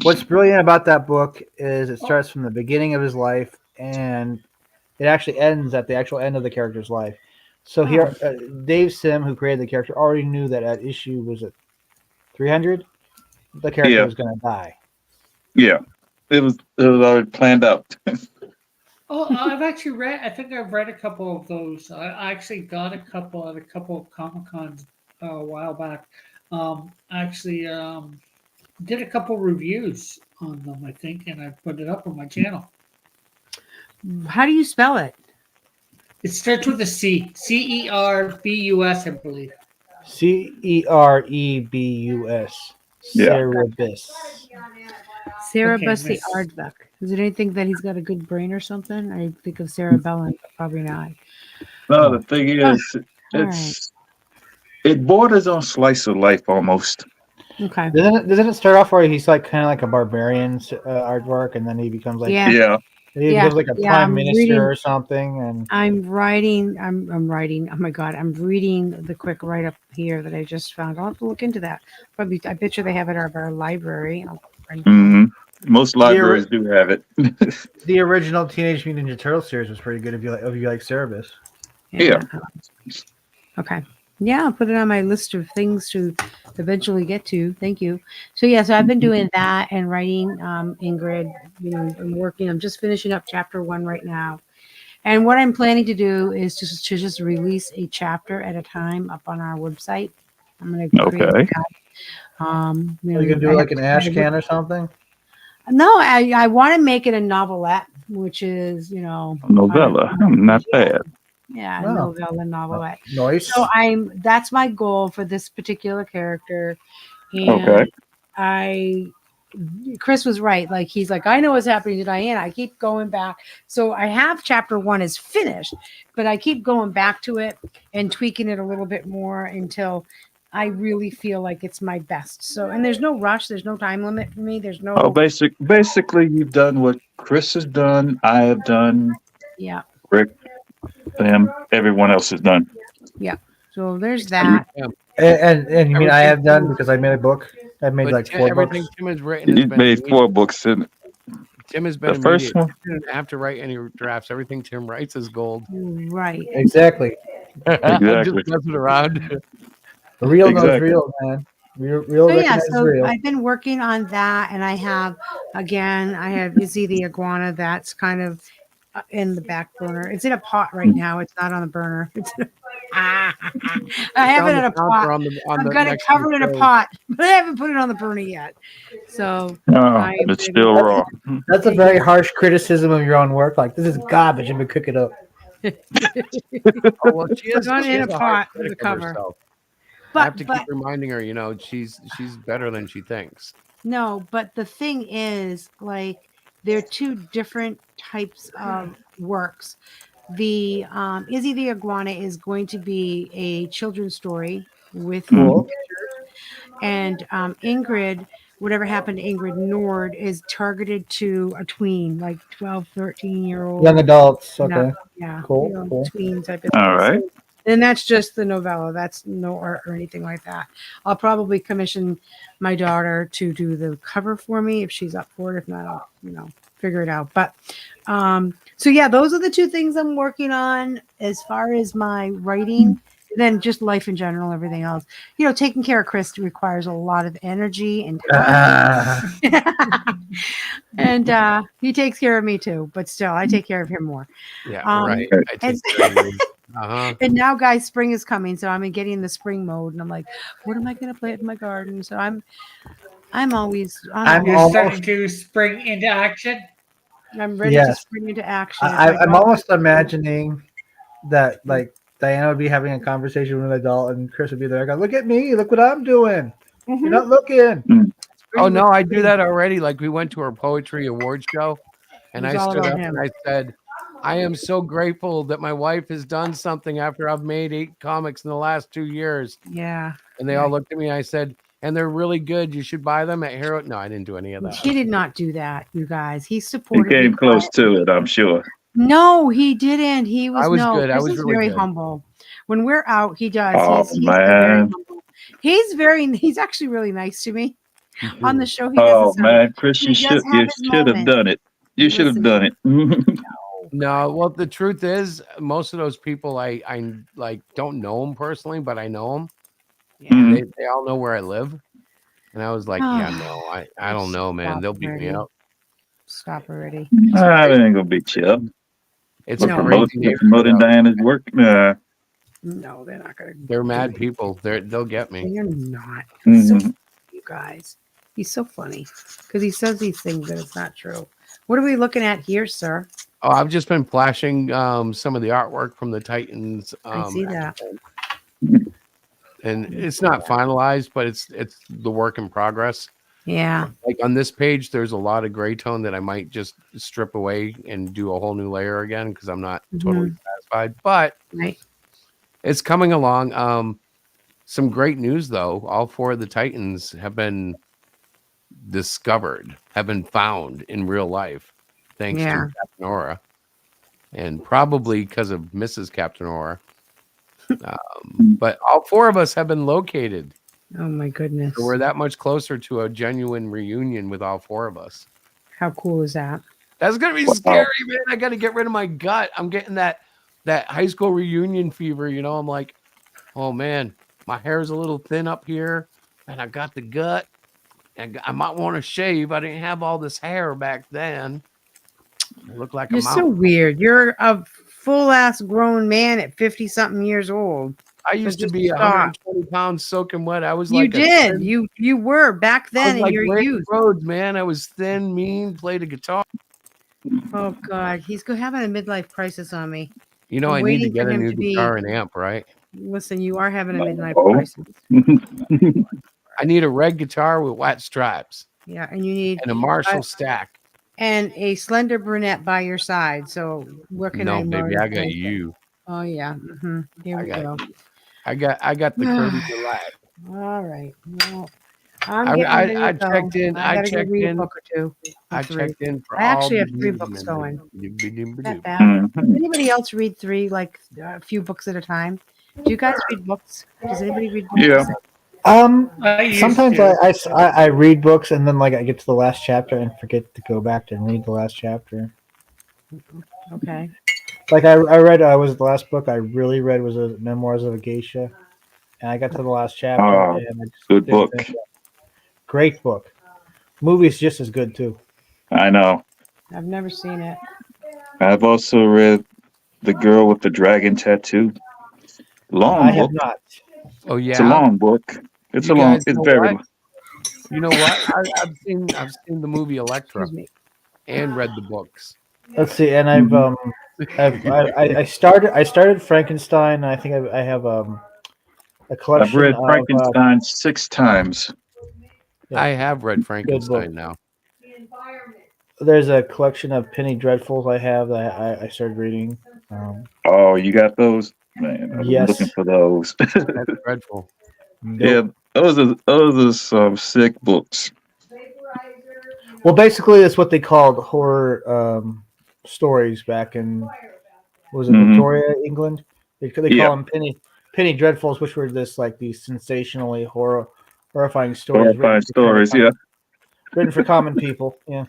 What's brilliant about that book is it starts from the beginning of his life and it actually ends at the actual end of the character's life. So here, Dave Sim, who created the character, already knew that at issue was it 300, the character Yeah. was going to die. Yeah. It was already planned out. Oh, I've actually read. I think I've read a couple of those. I actually got a couple at a couple of Comic Cons a while back. Actually, did a couple reviews on them. I think, and I put it up on my channel. How do you spell it? It starts with a C. Cerbus, I believe. Cerebus. Yeah. Cerebus. Sarah Okay, Busty Miss. Aardvark. Is it anything that he's got a good brain or something? I think of Sarah Bellin, but probably not. No, No. the thing Ah, is, all right. it borders on slice of life almost. Okay. Doesn't it start off where he's like kind of like a barbarian aardvark, and then he becomes like Yeah. Yeah. he Yeah. becomes like a Yeah. prime minister or something, and I'm writing. I'm writing. Oh my god! I'm reading the quick write up here that I just found. I'll have to look into that. Probably. I bet you they have it at our library. I'll print it out. Hmm. Most the ori- libraries do have it. the original Teenage Mutant Ninja Turtle series was pretty good if you like Cerebus. Yeah. Yeah. Okay. Yeah, I'll put it on my list of things to eventually get to. Thank you. So yeah, so I've been doing that and writing Ingrid. You know, I'm working. I'm just finishing up chapter 1 right now. And what I'm planning to do is just release a chapter at a time up on our website. I'm going to create Okay. that. You You can know, I do have like an ash can or something. no, I want to make it a novelette, which is, you know, Novella. Not bad. yeah, No. novella, novelette. Noise. So that's my goal for this particular character. Okay. And Chris was right. Like, he's like, I know what's happening to Diana. I keep going back. So I have chapter 1 is finished, but I keep going back to it and tweaking it a little bit more until I really feel like it's my best. So, and there's no rush. There's no time limit for me. There's Oh, no, basically, you've done what Chris has done. I have done. yeah, Rick, Sam, everyone else has done. yeah. So there's that. Yeah, And you mean I everything have done Tim- because I made a book. I made but like Tim, 4 everything books. Tim has written has He's been made immediate. 4 books, and Tim has the been first immediate. one. Tim didn't have to write any drafts. Everything Tim writes is gold. Right. Exactly. I'm just Exactly. messing around. Real knows Exactly. real, man. Real So yeah, recognizes so real. I've been working on that, and I have Izzy the iguana. That's kind of in the back burner. It's in a pot right now. It's not on the burner. I have it On the in a counter pot. on I've the got it next to the covered in a stove. pot, but I haven't put it on the burner yet. So Oh, I'm it's gonna still be raw. That's a very harsh criticism of your own work. Like, this is garbage. I'm gonna cook it up. Oh well, she put is it she in a is a harsh pot with critic a of cover. herself. I have to But keep reminding her, you know, she's better than she thinks. no, but the thing is, like, they're two different types of works. The Izzy the Iguana is going to be a children's story with Mhm. Cool. and Ingrid, whatever happened to Ingrid Nord is targeted to a tween, like 12, 13-year Young old. adults. No, Okay. yeah, Cool. Cool. tween type of All thing. right. So, and that's just the novella. That's no art or anything like that. I'll probably commission my daughter to do the cover for me if she's up for it. If not, I'll, figure it out. But so yeah, those are the two things I'm working on as far as my writing then just life in general, everything else. You know, taking care of Chris requires a lot of energy and and he takes care of me too. But still, I take care of him more. Yeah, Um, right. I take and, care of you. Uh-huh. and now, guys, spring is coming, so I'm getting the spring mode, and I'm like, what am I going to plant in my garden? So I'm always I'm You're almost starting to spring into action. I'm ready to yes. spring into action. If my I'm dog- almost imagining that like Diana would be having a conversation with an adult, and Chris would be there. Go, look at me, look what I'm doing. You're not looking. Oh Spring no, with I do spring. that already. Like we went to our poetry award show and It was I all stood about up and him. I said, I am so grateful that my wife has done something after I've made 8 comics in the last 2 years. Yeah. And they all looked at me. I said, and they're really good. You should buy them at Hero. No, I didn't do any of that. He did not do that, you guys. He He supported me. came close to it, I'm sure. No, he didn't. He was I was no. good. I Chris was is really very good. humble. When we're out, he does. Oh, He's very man. humble. He's actually really nice to me. On the show, he Oh, doesn't sound. man. Chris, He does have you his should have moments. done it. You should have Listen, done it. No, well, the truth is, most of those people I like don't know them personally, but I know them. yeah. And they all know where I live. And I was like, yeah, no, I don't know, man. Stop They'll beat me already. up. Stop already. I ain't gonna beat you up. It's No. a crazy You're neighborhood. promoting out Diana's work. Nah. No, they're not gonna. They're mad people. They'll get me. They're not. He's so Mhm. funny, you guys. He's so funny because he says these things and it's not true. What are we looking at here, sir? Oh, I've just been flashing some of the artwork from the Titans. I see that. And it's not finalized, but it's the work in progress. Yeah. Like on this page, there's a lot of gray tone that I might just strip away and do a whole new layer again because I'm not totally satisfied. But Right. it's coming along. Some great news though. All 4 of the Titans have been discovered, have been found in real life, thanks Yeah. to Captain Aura, and probably because of Mrs. Captain Aura. But all 4 of us have been located. Oh my goodness. So we're that much closer to a genuine reunion with all 4 of us. How cool is that? That's gonna be scary, man. I gotta get rid of my gut. I'm getting that high school reunion fever. You know, I'm like, oh man, my hair's a little thin up here, and I got the gut, and I might want to shave. I didn't have all this hair back then. I look like You're a so mountain. weird. You're a full ass grown man at 50 something years old. I used to just be stop. 120 pounds soaking wet. I was You like did. thin, You were back I then was in like your Randy youth. Rhodes, man. I was thin, mean, played a guitar. Oh God, he's having a midlife crisis on me. You know, I'm I need to waiting get for a him new to be- guitar and amp, right? Listen, you are having a midlife Oh. crisis. I need a red guitar with white stripes Yeah, and you need and a Marshall stack. and a slender brunette by your side. So where can No, I baby, learn I got anything? you. Oh yeah. Here I we got go. you. I got the courtesy lad. All right. Well, I'm getting ready to I go. checked in. I gotta go checked read in. a book or two. Or I three. checked in for I actually all have 3 books going. Not bad. Mhm. Does anybody else read 3, like a few books at a time? Do you guys read books? Does anybody read books? Yeah. I used Sometimes to. I read books and then like I get to the last chapter and forget to go back and read the last chapter. Okay. Like I read was the last book I really read was a Memoirs of a Geisha, and I got to the last chapter Oh, and I just good didn't book. finish it. Great book. Movie's just as good too. I know. I've never seen it. I've also read The Girl with the Dragon Tattoo. Long I have book. not. Oh It's a yeah. long book. It's You a long. guys It's know very. what? You know what? I've seen the movie Electra Excuse me. and read the books. Let's see, and I started Frankenstein. And I think I have a I've collection read of Frankenstein 6 times. I have read book. Frankenstein now. There's a collection of Penny Dreadfuls I have that I started reading. Oh, you got those? Man, I've been Yes. looking for those. That's dreadful. Yeah, those are some sick books. Well, basically, that's what they called horror stories back in was it Mhm. Victoria, England? They call Yeah. them Penny Dreadfuls, which were this like these sensationally horrifying stories. Horrifying stories. Yeah. Written for common people. Yeah.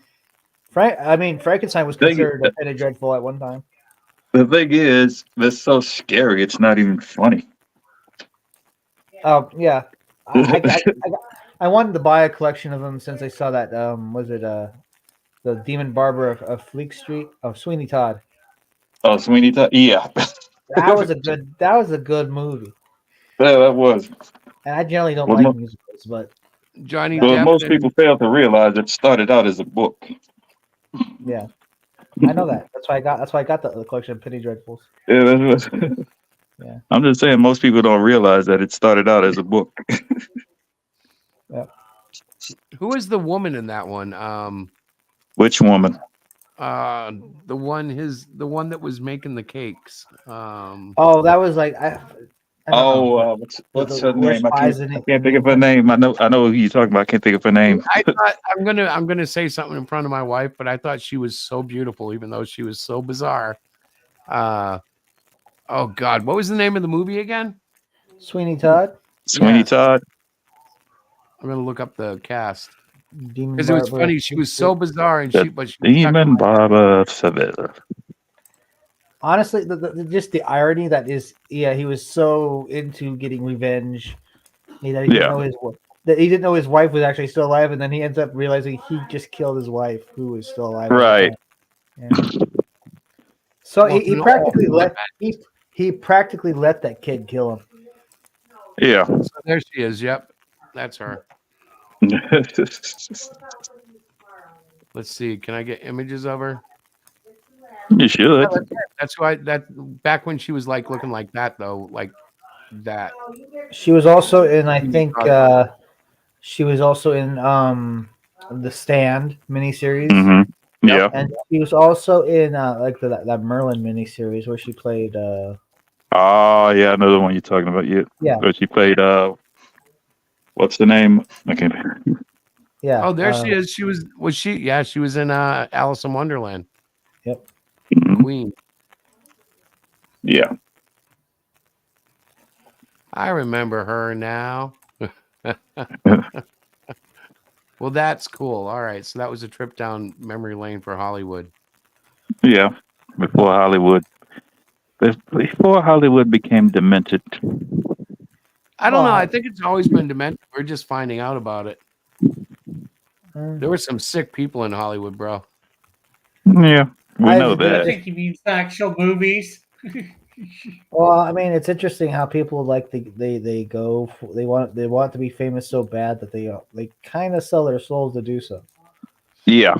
Frankenstein was They- considered a Penny Dreadful at one time. The thing is, they're so scary. It's not even funny. Oh yeah, I wanted to buy a collection of them since I saw that. Was it the Demon Barber of Fleet Street? Oh, Sweeney Todd. Oh, Sweeney Todd. Yeah, That was a good movie. yeah, that was. And I generally don't Well, like musicals, but Johnny that, well, Depp most people and fail to realize it started out as a book. yeah, I know that. That's why I got the collection of Penny Dreadfuls. Yeah, that's what. Yeah. I'm just saying, most people don't realize that it started out as a book. Yeah. who is the woman in that one? Which woman? The one that was making the cakes. Oh, that was like I don't know. Oh, But what's her we're name? spies I can't think of her name. I know who you're talking about. I can't think of her name. I thought I'm gonna say something in front of my wife, but I thought she was so beautiful, even though she was so bizarre. Oh God, what was the name of the movie again? Sweeney Todd, Sweeney Yes. Todd. I'm gonna look up the cast Demon because it was Barber. funny. She was so bizarre, and The she was stuck in Demon my- Barber of Seville. Honestly, just the irony that is, yeah, he was so into getting revenge that he didn't Yeah. know that he didn't know his wife was actually still alive, and then he ends up realizing he just killed his wife, who was still alive. at the Right. time. Yeah. So Well, he no, practically my let bad. he practically let that kid kill him. Yeah. So there she is. Yep, that's her. Let's see. Can I get images of her? You should. That's why that back when she was like looking like that though, like that. She was also in, I Demon think, Barber. she was also in the Stand miniseries. Hmm. Yeah. And she was also in like that Merlin miniseries where she played Oh, yeah. I know the one you're talking about. Yeah. Where she played. What's the name? I can't. yeah. Oh, there she is. Was she? Yeah, she was in Alice in Wonderland. Yep. Mhm. Queen. Yeah. I remember her now. Well, that's cool. All right, so that was a trip down memory lane for Hollywood. Yeah. Before Hollywood became demented. I don't know. Well, I think it's always been demented. We're just finding out about it. Mm. There were some sick people in Hollywood, bro. Yeah. We I know just- I that. think he means actual movies. Well, I mean, it's interesting how people like they go they want to be famous so bad that they kind of sell their souls to do so. Yeah.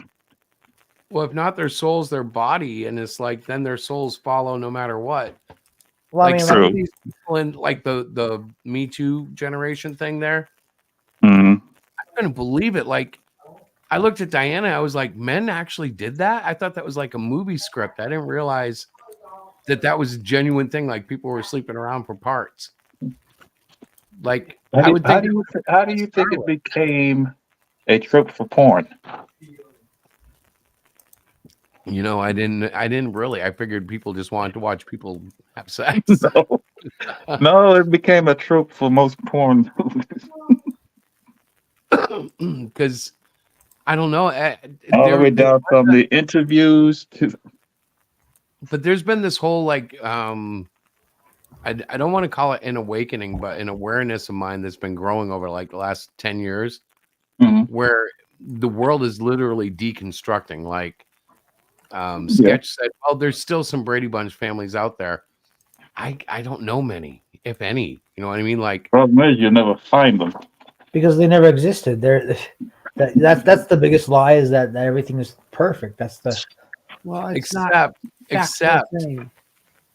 Well, if not their souls, their body, and it's like then their souls follow no matter what. Well, Like I mean, some True. of these people in like the Me Too generation thing there. Hmm. I couldn't believe it. Like I looked at Diana, I was like, men actually did that? I thought that was like a movie script. I didn't realize that was a genuine thing. Like people were sleeping around for parts. Like I would think How do you think it became a trope for porn? you know, I didn't really. I figured people just wanted to watch people have sex. No. No, it became a trope for most porn movies. Because I don't know. All the way down from the interviews to But there's been this whole like I don't want to call it an awakening, but an awareness of mine that's been growing over like the last 10 years Mhm. where the world is literally deconstructing. Like Sketch said, oh, there's still some Brady Bunch families out there. I don't know many, if any. You know what I mean? Like problem is you never find them. Because they never existed. That's the biggest lie, is that everything is perfect. That's the Well, it's not except thing.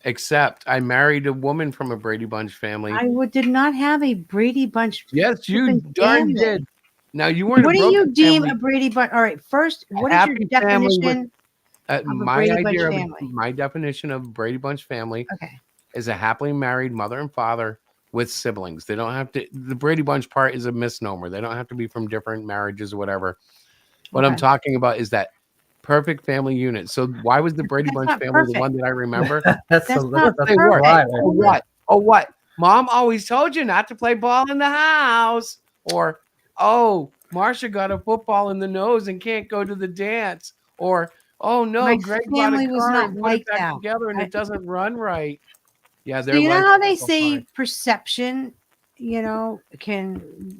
except I married a woman from a Brady Bunch family. Did not have a Brady Bunch. Yes, you flipping darn family. did. Now you weren't. What a do you broken deem family. a Brady Bunch? All right, first, what is your Happy family with- definition? a Brady Bunch family? My definition of Brady Bunch family Okay. is a happily married mother and father with siblings. They don't have to. The Brady Bunch part is a misnomer. They don't have to be from different marriages or whatever. What I'm Okay. talking about is that perfect family unit. So why was the Brady That's Bunch not family perfect. the one that I remember? that's That's a, not that's They a were. lie. Oh, what? Oh, what? Mom always told you not to play ball in the house. Or, oh, Marcia got a football in the nose and can't go to the dance. Or, oh no, My Greg bought a family was car not and put like it back that. together and it doesn't run right. Yeah, So they're you know like, how they oh, say fine. perception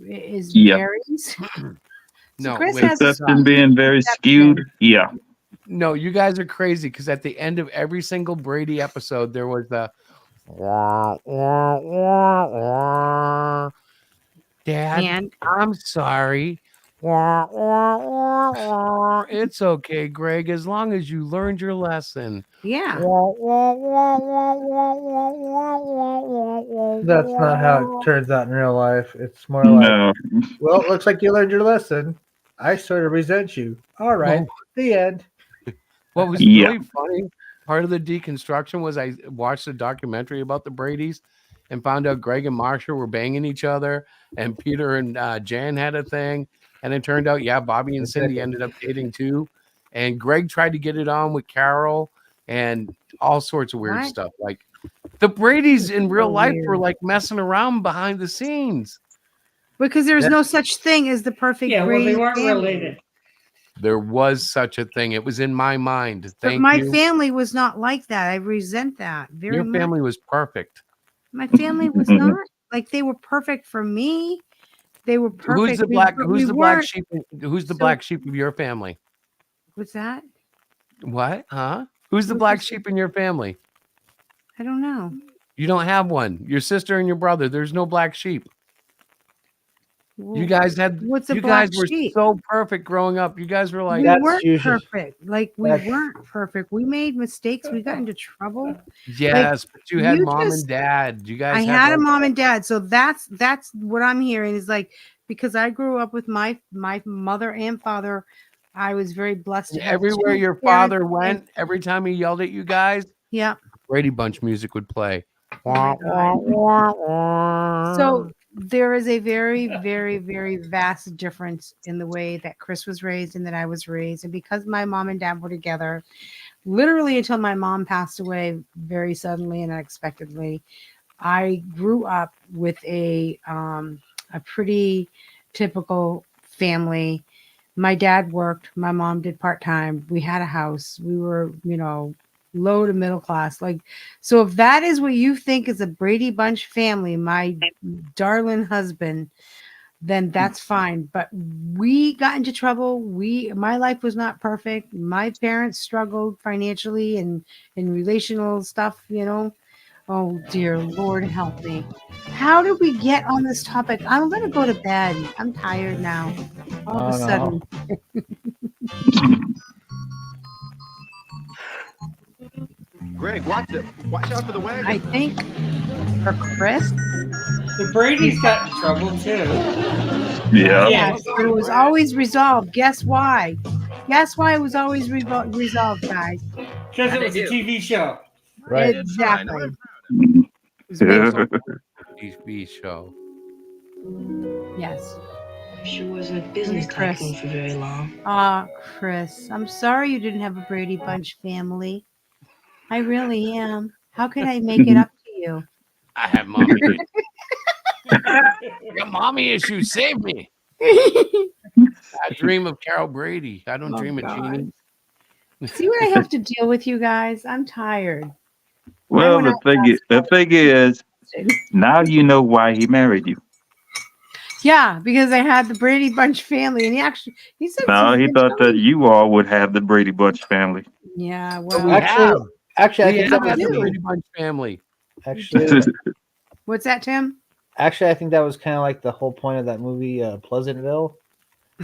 is Yeah. varies. So No, Chris wait. has a Perception being very skewed. perception. Yeah. No, you guys are crazy because at the end of every single Brady episode, there was the Dad, And I'm sorry. It's okay, Greg, as long as you learned your lesson. yeah, That's not how it turns out in real life. It's more like, No. well, it looks like you learned your lesson. I sort of resent you. All right, Well, the end. what was Yeah. really funny, part of the deconstruction was I watched a documentary about the Bradys and found out Greg and Marsha were banging each other, and Peter and Jan had a thing. And it turned out, yeah, Bobby and Cindy ended up dating too. And Greg tried to get it on with Carol and all sorts of weird What? stuff. Like the Bradys in So real life were weird. like messing around behind the scenes. Because there's no such thing as the perfect Yeah, well, they Brady weren't family. related. There was such a thing. It was in my mind. But Thank my you. family was not like that. I resent that very Your much. family was perfect. My family was not like they were perfect for me. They were perfect. Who's the black? We Who's the black weren't- sheep? Who's the So- black sheep of your family? What's that? What? Huh? Who's the Who's black the- sheep in your family? I don't know. You don't have one. Your sister and your brother. There's no black sheep. You Well, guys had. what's a You black guys were sheep? so perfect growing up. You guys were like, we That's weren't usually- perfect. Like we that's- weren't perfect. We made mistakes. We got into trouble. yes, but you had you mom just- and dad. You guys I had a like, mom and dad, so that's what I'm hearing is like because I grew up with my mother and father. I was very blessed. To have everywhere two your parents father and- went. Every time he yelled at you guys, Yeah. Brady Bunch music would play. my So there is a very, very, very vast difference in the way that Chris was raised and that I was raised. And because my mom and dad were together, literally until my mom passed away very suddenly and unexpectedly, I grew up with a pretty typical family. My dad worked, my mom did part-time. We had a house. We were, low to middle class. Like, so if that is what you think is a Brady Bunch family, my darling husband, then that's fine. But we got into trouble. My life was not perfect. My parents struggled financially and in relational stuff, Oh dear Lord, help me. How did we get on this topic? I'm gonna go to bed. I'm tired now. All of a Oh, no. sudden. Greg, watch out for the wagon. I think for Chris, The Brady's got in trouble too. Yeah. yes, but it was always resolved. Guess why? Guess why it was always resolved, guys? Because it was a TV show. Right. Exactly. It was based on- TV show. yes. She wasn't a business Chris. tycoon for very long. Chris, I'm sorry you didn't have a Brady Bunch family. I really am. How could I make it up to you? I have mommy issues. I got mommy issues. Save me. I dream of Carol Brady. I don't Oh, dream of God. Jeannie. See what I have to deal with, you guys? I'm tired. Well, went the out thing is, now you know why he married you. Yeah, because I had the Brady Bunch family, and he said No, some he good thought that stuff. you all would have the Brady Bunch family. Yeah, But well, we have. Actually, I We think have that was the do. Brady Bunch family. actually, what's that, Tim? actually, I think that was kind of like the whole point of that movie, Pleasantville.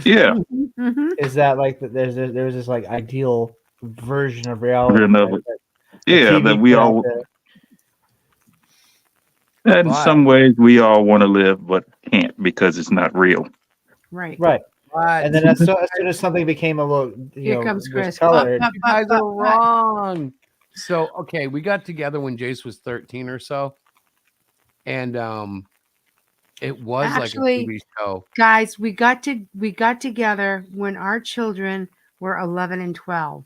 Yeah. Mm-hmm. Is that like there's this like ideal version of reality? Version of right, it. that the Yeah, TV that we put out all, there. in But- some ways, we all want to live, but can't because it's not real. Right. Right. But And then as soon as something became a little, Here comes Chris. colored, Up, you guys up, are wrong. So, okay, we got together when Jace was 13 or so. And it was Actually- like a TV show. Guys, we got together when our children were 11 and 12.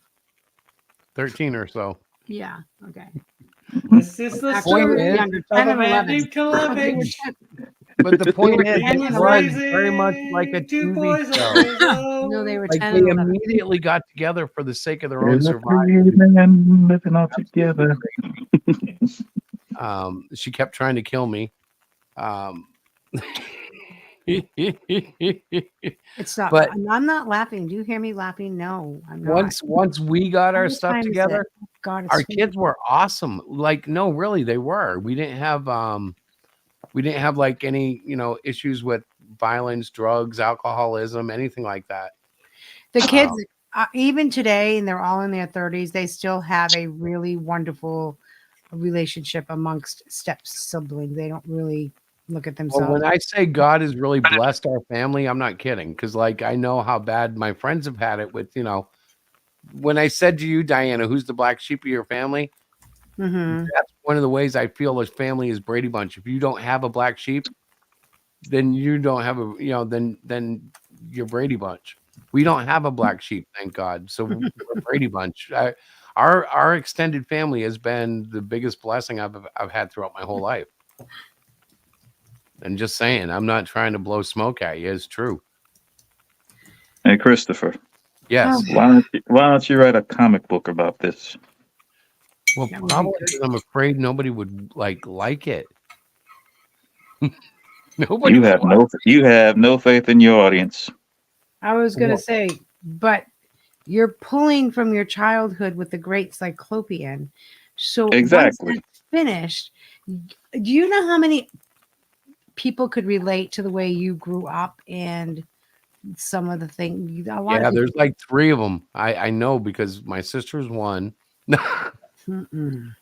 13 or so. Yeah. Okay. This is the Actually, story is- younger, of 10 a and man 11. named They were Calavage. 10. But the point is, And it he's was very much like a Two TV boys on show. his own. No, they were Like 10 they and 11. immediately got together for the sake of their own There's a survival. three men living all together. She kept trying to kill me. It's not. But I'm not laughing. Do you hear me laughing? No, I'm not. once we got our What stuff time is it? together, God, it's our so- kids were awesome. Like, no, really, they were. We didn't have like any, issues with violence, drugs, alcoholism, anything like that. the kids, even today, and they're all in their 30s. They still have a really wonderful relationship amongst step siblings. They don't really look at Well, themselves. when I say God has really blessed our family, I'm not kidding. Because, like, I know how bad my friends have had it with, when I said to you, Diana, who's the black sheep of your family? Mhm. That's one of the ways I feel a family is Brady Bunch. If you don't have a black sheep, then you don't have then you're Brady Bunch. We don't have a black sheep, thank God. So we're Brady Bunch. Our extended family has been the biggest blessing I've had throughout my whole life. And just saying, I'm not trying to blow smoke at you. It's true. Hey, Christopher, Yes. why don't you write a comic book about this? Well, That would be probably good. because I'm afraid nobody would like it. Nobody would like it. You have no faith in your audience. I was going to Well- say, but you're pulling from your childhood with the great Cyclopean. So Exactly. once that's finished, do you know how many people could relate to the way you grew up and some of the things? A lot Yeah, of there's people. like 3 of them. I know because my sister's one. Mm-mm.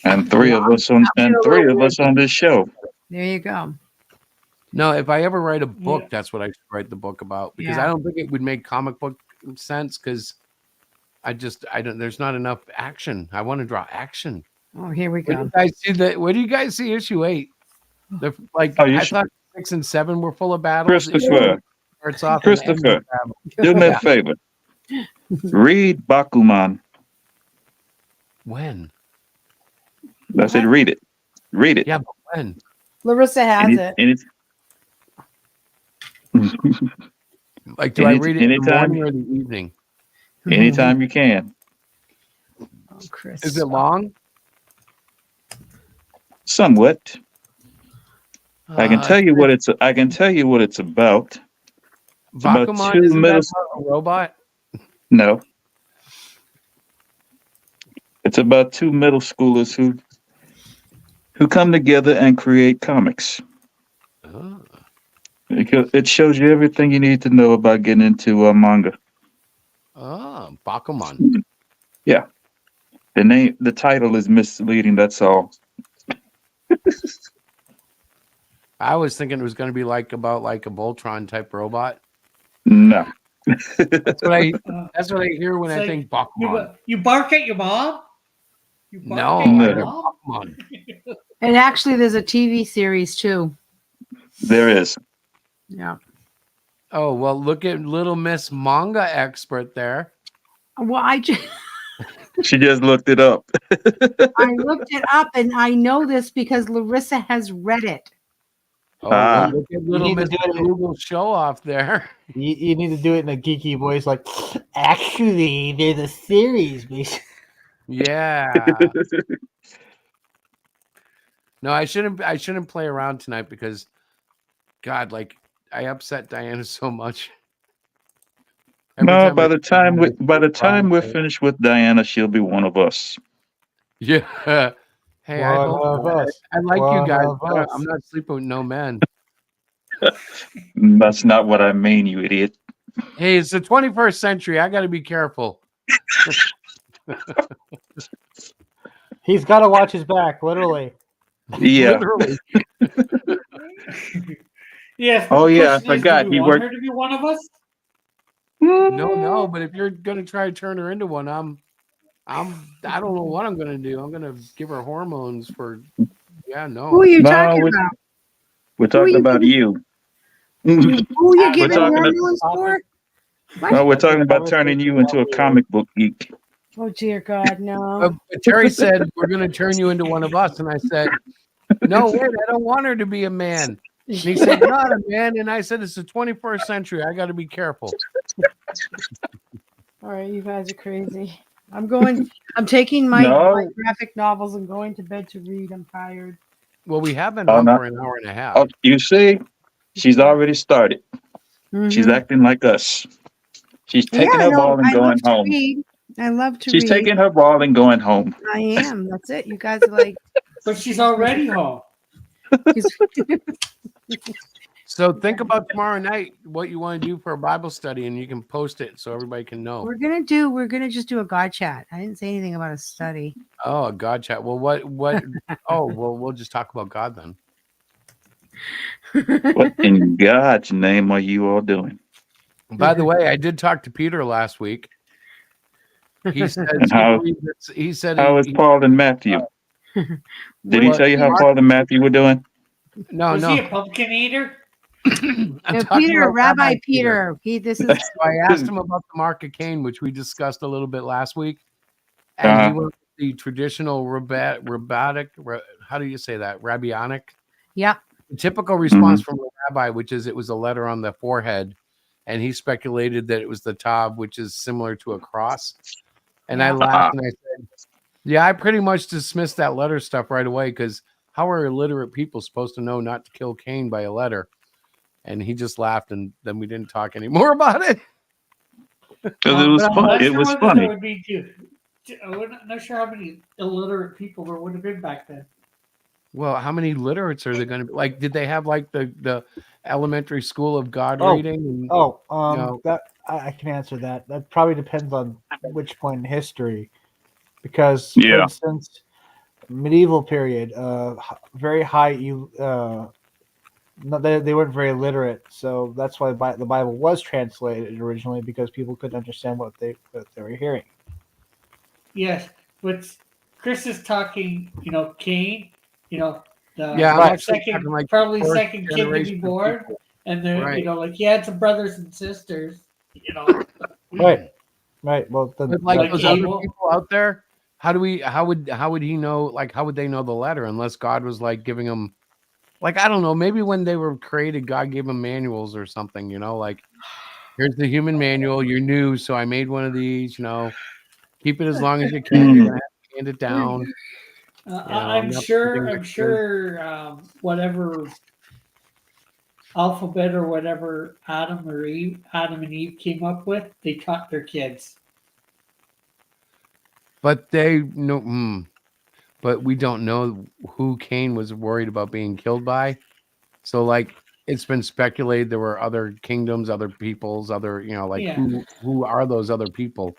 And three of us on this show. There you go. No, if I ever write a book, Yeah. that's what I should write the book about because Yeah. I don't think it would make comic book sense because I don't. There's not enough action. I want to draw action. Oh, here we Where do go. you guys see that? Where do you guys see issue 8? Oh, you I should, thought 6 and 7 were full of battles. Issue Christopher. 8 starts off and ends with Christopher, battle. do me Yeah. a favor. Read Bakuman. When? I said, read it. Read it. Yeah, but when? Larissa has it. Like, do I Any- read it in the anytime- morning or the evening? Anytime you can. Oh, Chris. Is it long? Somewhat. I can tell you what it's. I can tell you what it's about. It's about Bakuman, two isn't middle. that a robot? No. It's about two middle schoolers who come together and create comics. Oh. Because it shows you everything you need to know about getting into manga. Oh, Bakuman. Yeah. The title is misleading. That's all. I was thinking it was going to be about a Voltron type robot. No. That's what I hear when It's I like, think Bakuman. You bark at your mom? You bark No, at I your hear mom? Bakuman. And actually, there's a TV series too. There is. Yeah. Oh, well, look at little Miss Manga expert there. Well, She just looked it up. I looked it up, and I know this because Larissa has read it. Oh, well, Ah. look at little need to Miss do it. Google show off there. You need to do it in a geeky voice, like, actually, there's a series. Yeah. No, I shouldn't play around tonight because, God, I upset Diana so much. Every No, time by I- the time we're finished with Diana, she'll be one of us. Yeah. Hey, I One hope of so. us. I like you One guys. of But us. I'm not sleeping with no men. That's not what I mean, you idiot. Hey, it's the 21st century. I got to be careful. He's got to watch his back, literally. Yeah. Literally. Yes. Oh, the yeah, I question is, forgot. Do He we want worked- her to be one of us? No, but if you're gonna try to turn her into one, I don't know what I'm gonna do. I'm gonna give her hormones for no. Who are you No, talking we- about? We're talking you about you. Who are you We're giving talking hormones for? What? No, we're talking about turning you into a comic book geek. Oh dear God, no. But Terry said we're gonna turn you into one of us, and I said, no, wait, I don't want her to be a man. And he said, not a man, and I said it's the 21st century. I got to be careful. All right, you guys are crazy. I'm taking my No. graphic novels and going to bed to read. I'm tired. Well, we have been Oh, on no. for an hour and a half. Oh, you see, she's already started. She's Mhm. acting like us. She's Yeah, taking her no, ball and I love going to home. read. I love to She's read. taking her ball and going home. I am. That's it. You guys are like. But she's already home. She's- So think about tomorrow night what you want to do for a Bible study, and you can post it so everybody can know. We're gonna just do a God chat. I didn't say anything about a study. Oh, a God chat. Well, what? Oh, well, we'll just talk about God then. What in God's name are you all doing? By the way, I did talk to Peter last week. He said And how he said how is Paul and Matthew? Did he What? tell you how Peter- Paul and Matthew were doing? No, Was no. he a pumpkin eater? I'm No, talking Peter, about Rabbi Peter. This is So I asked him about the mark of Cain, which we discussed a little bit last week, and he Uh-huh. went with the traditional rabbinic. How do you say that? Rabbinic. yeah. The typical response from a rabbi, which is it was a letter on the forehead, and he speculated that it was the tav, which is similar to a cross. And I laughed and I said, "Yeah, I pretty much dismissed that letter stuff right away because how are illiterate people supposed to know not to kill Cain by a letter?" And he just laughed, and then we didn't talk anymore about it. Because it was But I'm fun. not It sure was whether there funny. would be I'm not sure how many illiterate people there would have been back then. Well, how many literates are there going to be? Like, did they have like the elementary school of God Oh, reading? And, no. that I can answer that. That probably depends on which point in history, because for Yeah. instance, medieval period, very high. No, they weren't very literate, so that's why the Bible was translated originally, because people couldn't understand what they were hearing. Yes, but Chris is talking, Cain, the Yeah, I'm Right. actually talking like probably first second kid to be generation of born, people. and then Right. like he had some brothers and sisters, Right. Well, then But like Like those Abel. other people out there, how would he know? Like, how would they know the letter unless God was like giving them, like, I don't know, maybe when they were created, God gave them manuals or something, like here's the human manual. You're new, so I made one of these. Keep it as long as you can. You're gonna have to hand it down. I'm not sure. putting I'm extras. sure. Whatever alphabet or whatever Adam and Eve came up with, they taught their kids. But they know. But we don't know who Cain was worried about being killed by. So, like, it's been speculated there were other kingdoms, other peoples, other, like Yeah. who are those other people?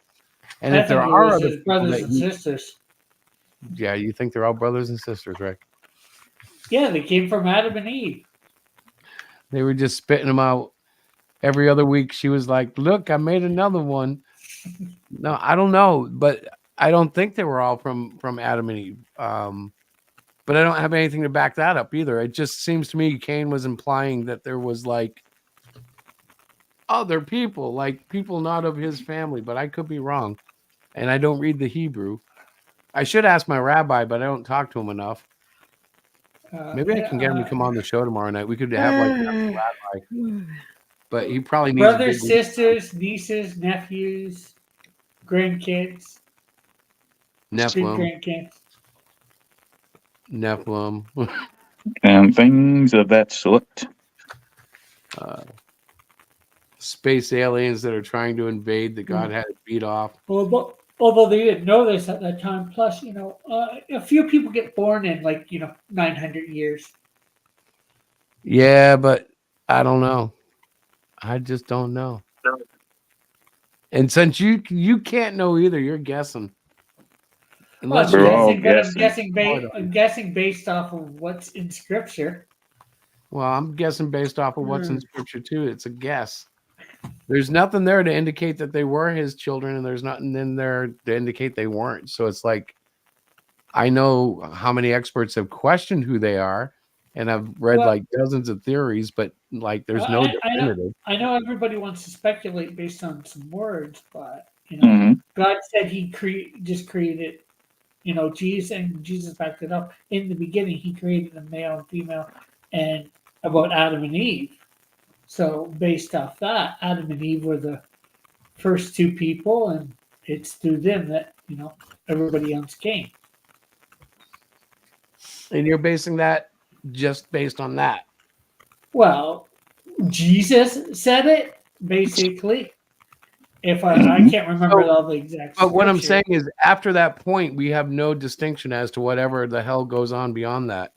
And I if there think it are was other his people brothers that and sisters. yeah, you think they're all brothers and sisters, Rick? Yeah, they came from Adam and Eve. They were just spitting them out every other week. She was like, "Look, I made another one." No, I don't know, but I don't think they were all from Adam and Eve. But I don't have anything to back that up either. It just seems to me Cain was implying that there was like other people, like people not of his family, but I could be wrong. And I don't read the Hebrew. I should ask my rabbi, but I don't talk to him enough. Maybe I can get him to come on the show tomorrow night. We could have like a rabbi, but he probably needs a Brothers, big sisters, nieces, nephews, grandkids, Nephilim, grandkids. Nephilim, And things of that sort. space aliens that are trying to invade that God had to beat off. Although they didn't know this at that time. Plus, a few people get born in 900 years. Yeah, but I don't know. I just don't know. And since you can't know either, you're guessing. Unless I'm We're all guessing, but guessing. I'm guessing based off of what's in scripture. Well, I'm guessing based off of what's in scripture too. It's a guess. There's nothing there to indicate that they were his children, and there's nothing in there to indicate they weren't. So it's like I know how many experts have questioned who they are, and I've read like dozens of theories, but like there's no definitive. I know everybody wants to speculate based on some words, but Mhm. God said He just created, Jesus, and Jesus backed it up. In the beginning, He created a male and female, and about Adam and Eve. So based off that, Adam and Eve were the first two people, and it's through them that everybody else came. And you're basing that just based on that. Well, Jesus said it basically. If I can't remember So- all the exact. But what I'm scripture. saying is, after that point, we have no distinction as to whatever the hell goes on beyond that.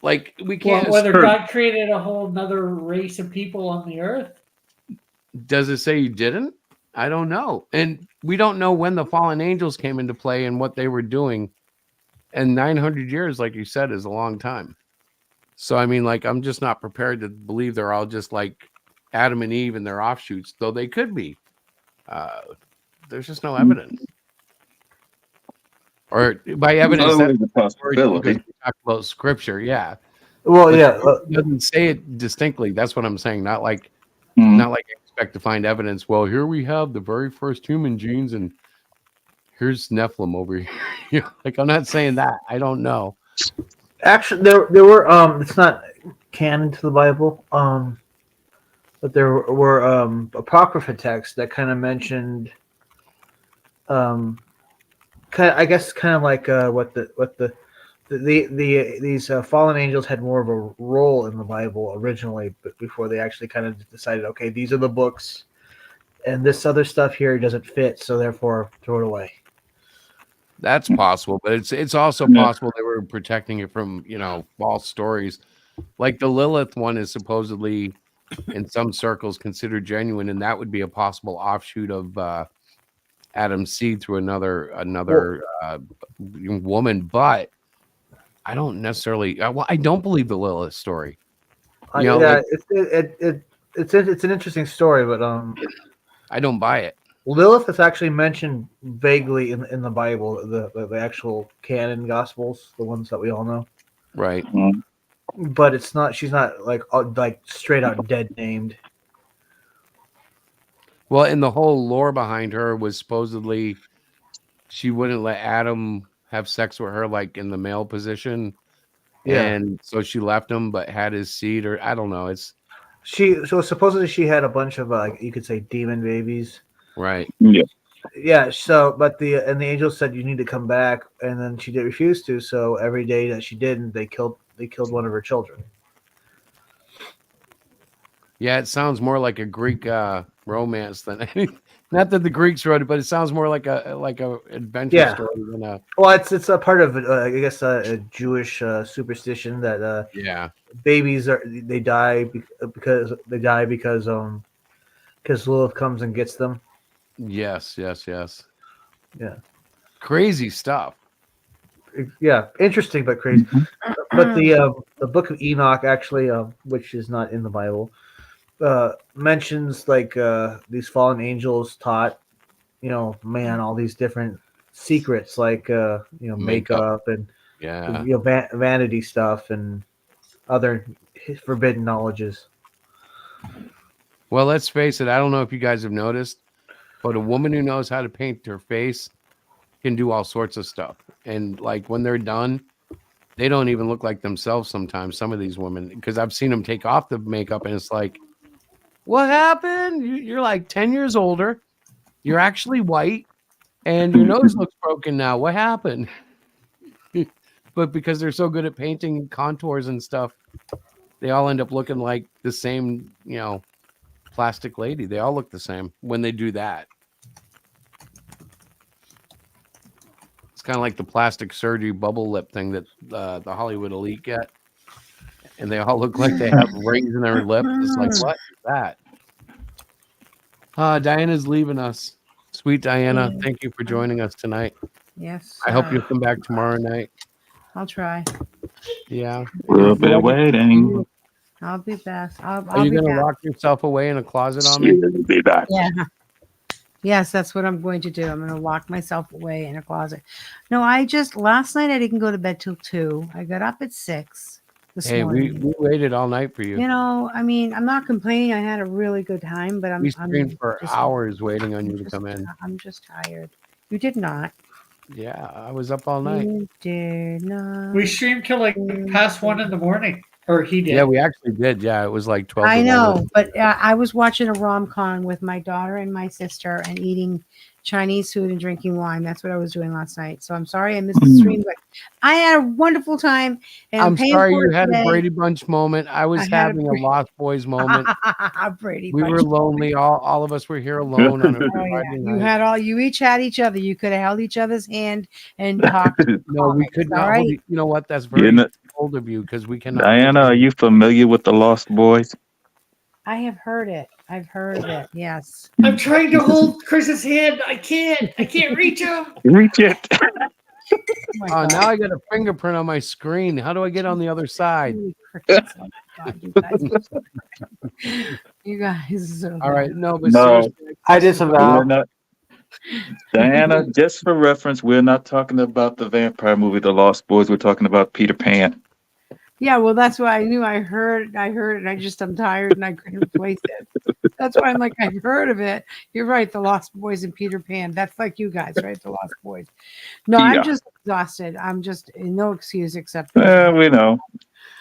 Like we Well, can't. whether God created a whole another race of people on the earth. Does it say he didn't? I don't know, and we don't know when the fallen angels came into play and what they were doing. And 900 years, like you said, is a long time. So I mean, like, I'm just not prepared to believe they're all just like Adam and Eve and their offshoots, though they could be. There's just no evidence. Or by evidence, that's Always a because possibility. we talk about scripture, yeah. Well, But yeah. it doesn't say it distinctly. That's what I'm saying. Not like Mhm. I expect to find evidence. Well, here we have the very first human genes, and here's Nephilim over here. You know, like, I'm not saying that. I don't know. Actually, there were it's not canon to the Bible, but there were apocrypha texts that kind of mentioned I guess kind of like what these fallen angels had more of a role in the Bible originally, but before they actually kind of decided, okay, these are the books, and this other stuff here doesn't fit, so therefore throw it away. That's possible, but it's also Yeah. possible they were protecting it from, false stories. Like the Lilith one is supposedly in some circles considered genuine, and that would be a possible offshoot of Adam's seed through another woman. But I don't necessarily. I don't believe the Lilith story. It's an interesting story, but I don't buy it. Lilith is actually mentioned vaguely in the Bible, the actual canon Gospels, the ones that we all know. Right. Mhm. But it's not. She's not like straight out dead named. Well, and the whole lore behind her was supposedly she wouldn't let Adam have sex with her, like in the male position. Yeah. And so she left him, but had his seed, or I don't know. It's So supposedly she had a bunch of you could say demon babies. right. Yeah. Yeah. So, but the angel said you need to come back, and then she did refuse to. So every day that she didn't, they killed one of her children. Yeah, it sounds more like a Greek romance than not that the Greeks wrote it, but it sounds more like a adventure story than a Well, it's a part of I guess a Jewish superstition that babies they die because Lilith comes and gets them. Yes. Yeah. Crazy stuff. Yeah, interesting but crazy. But the Book of Enoch actually, which is not in the Bible, mentions these fallen angels taught, man, all these different secrets like makeup and vanity stuff and other forbidden knowledges. Well, let's face it. I don't know if you guys have noticed, but a woman who knows how to paint her face can do all sorts of stuff. And like when they're done, they don't even look like themselves sometimes. Some of these women, because I've seen them take off the makeup, and it's like, what happened? You're like 10 years older. You're actually white, and your nose looks broken now. What happened? But because they're so good at painting contours and stuff, they all end up looking like the same, plastic lady. They all look the same when they do that. It's kind of like the plastic surgery bubble lip thing that the Hollywood elite get. And they all look like they have rings in their lips. It's like, what is that? Diana's leaving us. Sweet Diana, thank you for joining us tonight. Yes. I hope you'll come back tomorrow night. I'll try. Yeah. We'll be waiting. I'll be back. Are you going to lock yourself away in a closet on me? She'll be back. Yeah. Yes, that's what I'm going to do. I'm going to lock myself away in a closet. No, last night I didn't go to bed till 2. I got up at 6 this morning. We waited all night for you. I mean, I'm not complaining. I had a really good time, but We screamed for hours waiting on you to come in. I'm just tired. You did not. Yeah, I was up all night. You did not. We streamed till like past 1 in the morning. or he did. Yeah, we actually did. Yeah, it was like 12 I to 1. know, but I was watching a rom-com with my daughter and my sister and eating Chinese food and drinking wine. That's what I was doing last night. So I'm sorry I missed the stream, but I had a wonderful time and I'm I'm paying sorry for you it had a today. Brady Bunch moment. I was I had a having a Lost Boys moment. Brady We Bunch were moment. lonely. All of us were here alone on a Oh yeah, Friday you night. had all. You each had each other. You could have held each other's hand and talked. No, we comics, could all not right? hold. You know what? That's You very know, old of you because we cannot. Diana, are you familiar with the Lost Boys? I have heard it. I've heard of it. Yes. I'm trying to hold Chris's hand. I can't. I can't reach him. Reach it. Oh my Oh, God. now I got a fingerprint on my screen. How do I get on the other side? Holy crickets. Oh my God, you guys. You guys are so All right, bad. no, but No, seriously, I this is disavow. we're not. Diana, just for reference, we're not talking about the vampire movie, The Lost Boys. We're talking about Peter Pan. Yeah, well, that's why I knew I heard it. I'm tired and I couldn't place it. That's why I'm like, I've heard of it. You're right, The Lost Boys and Peter Pan. That's like you guys, right? The Lost Boys. No, I'm Yeah. just exhausted. I'm just no excuse except for We know. all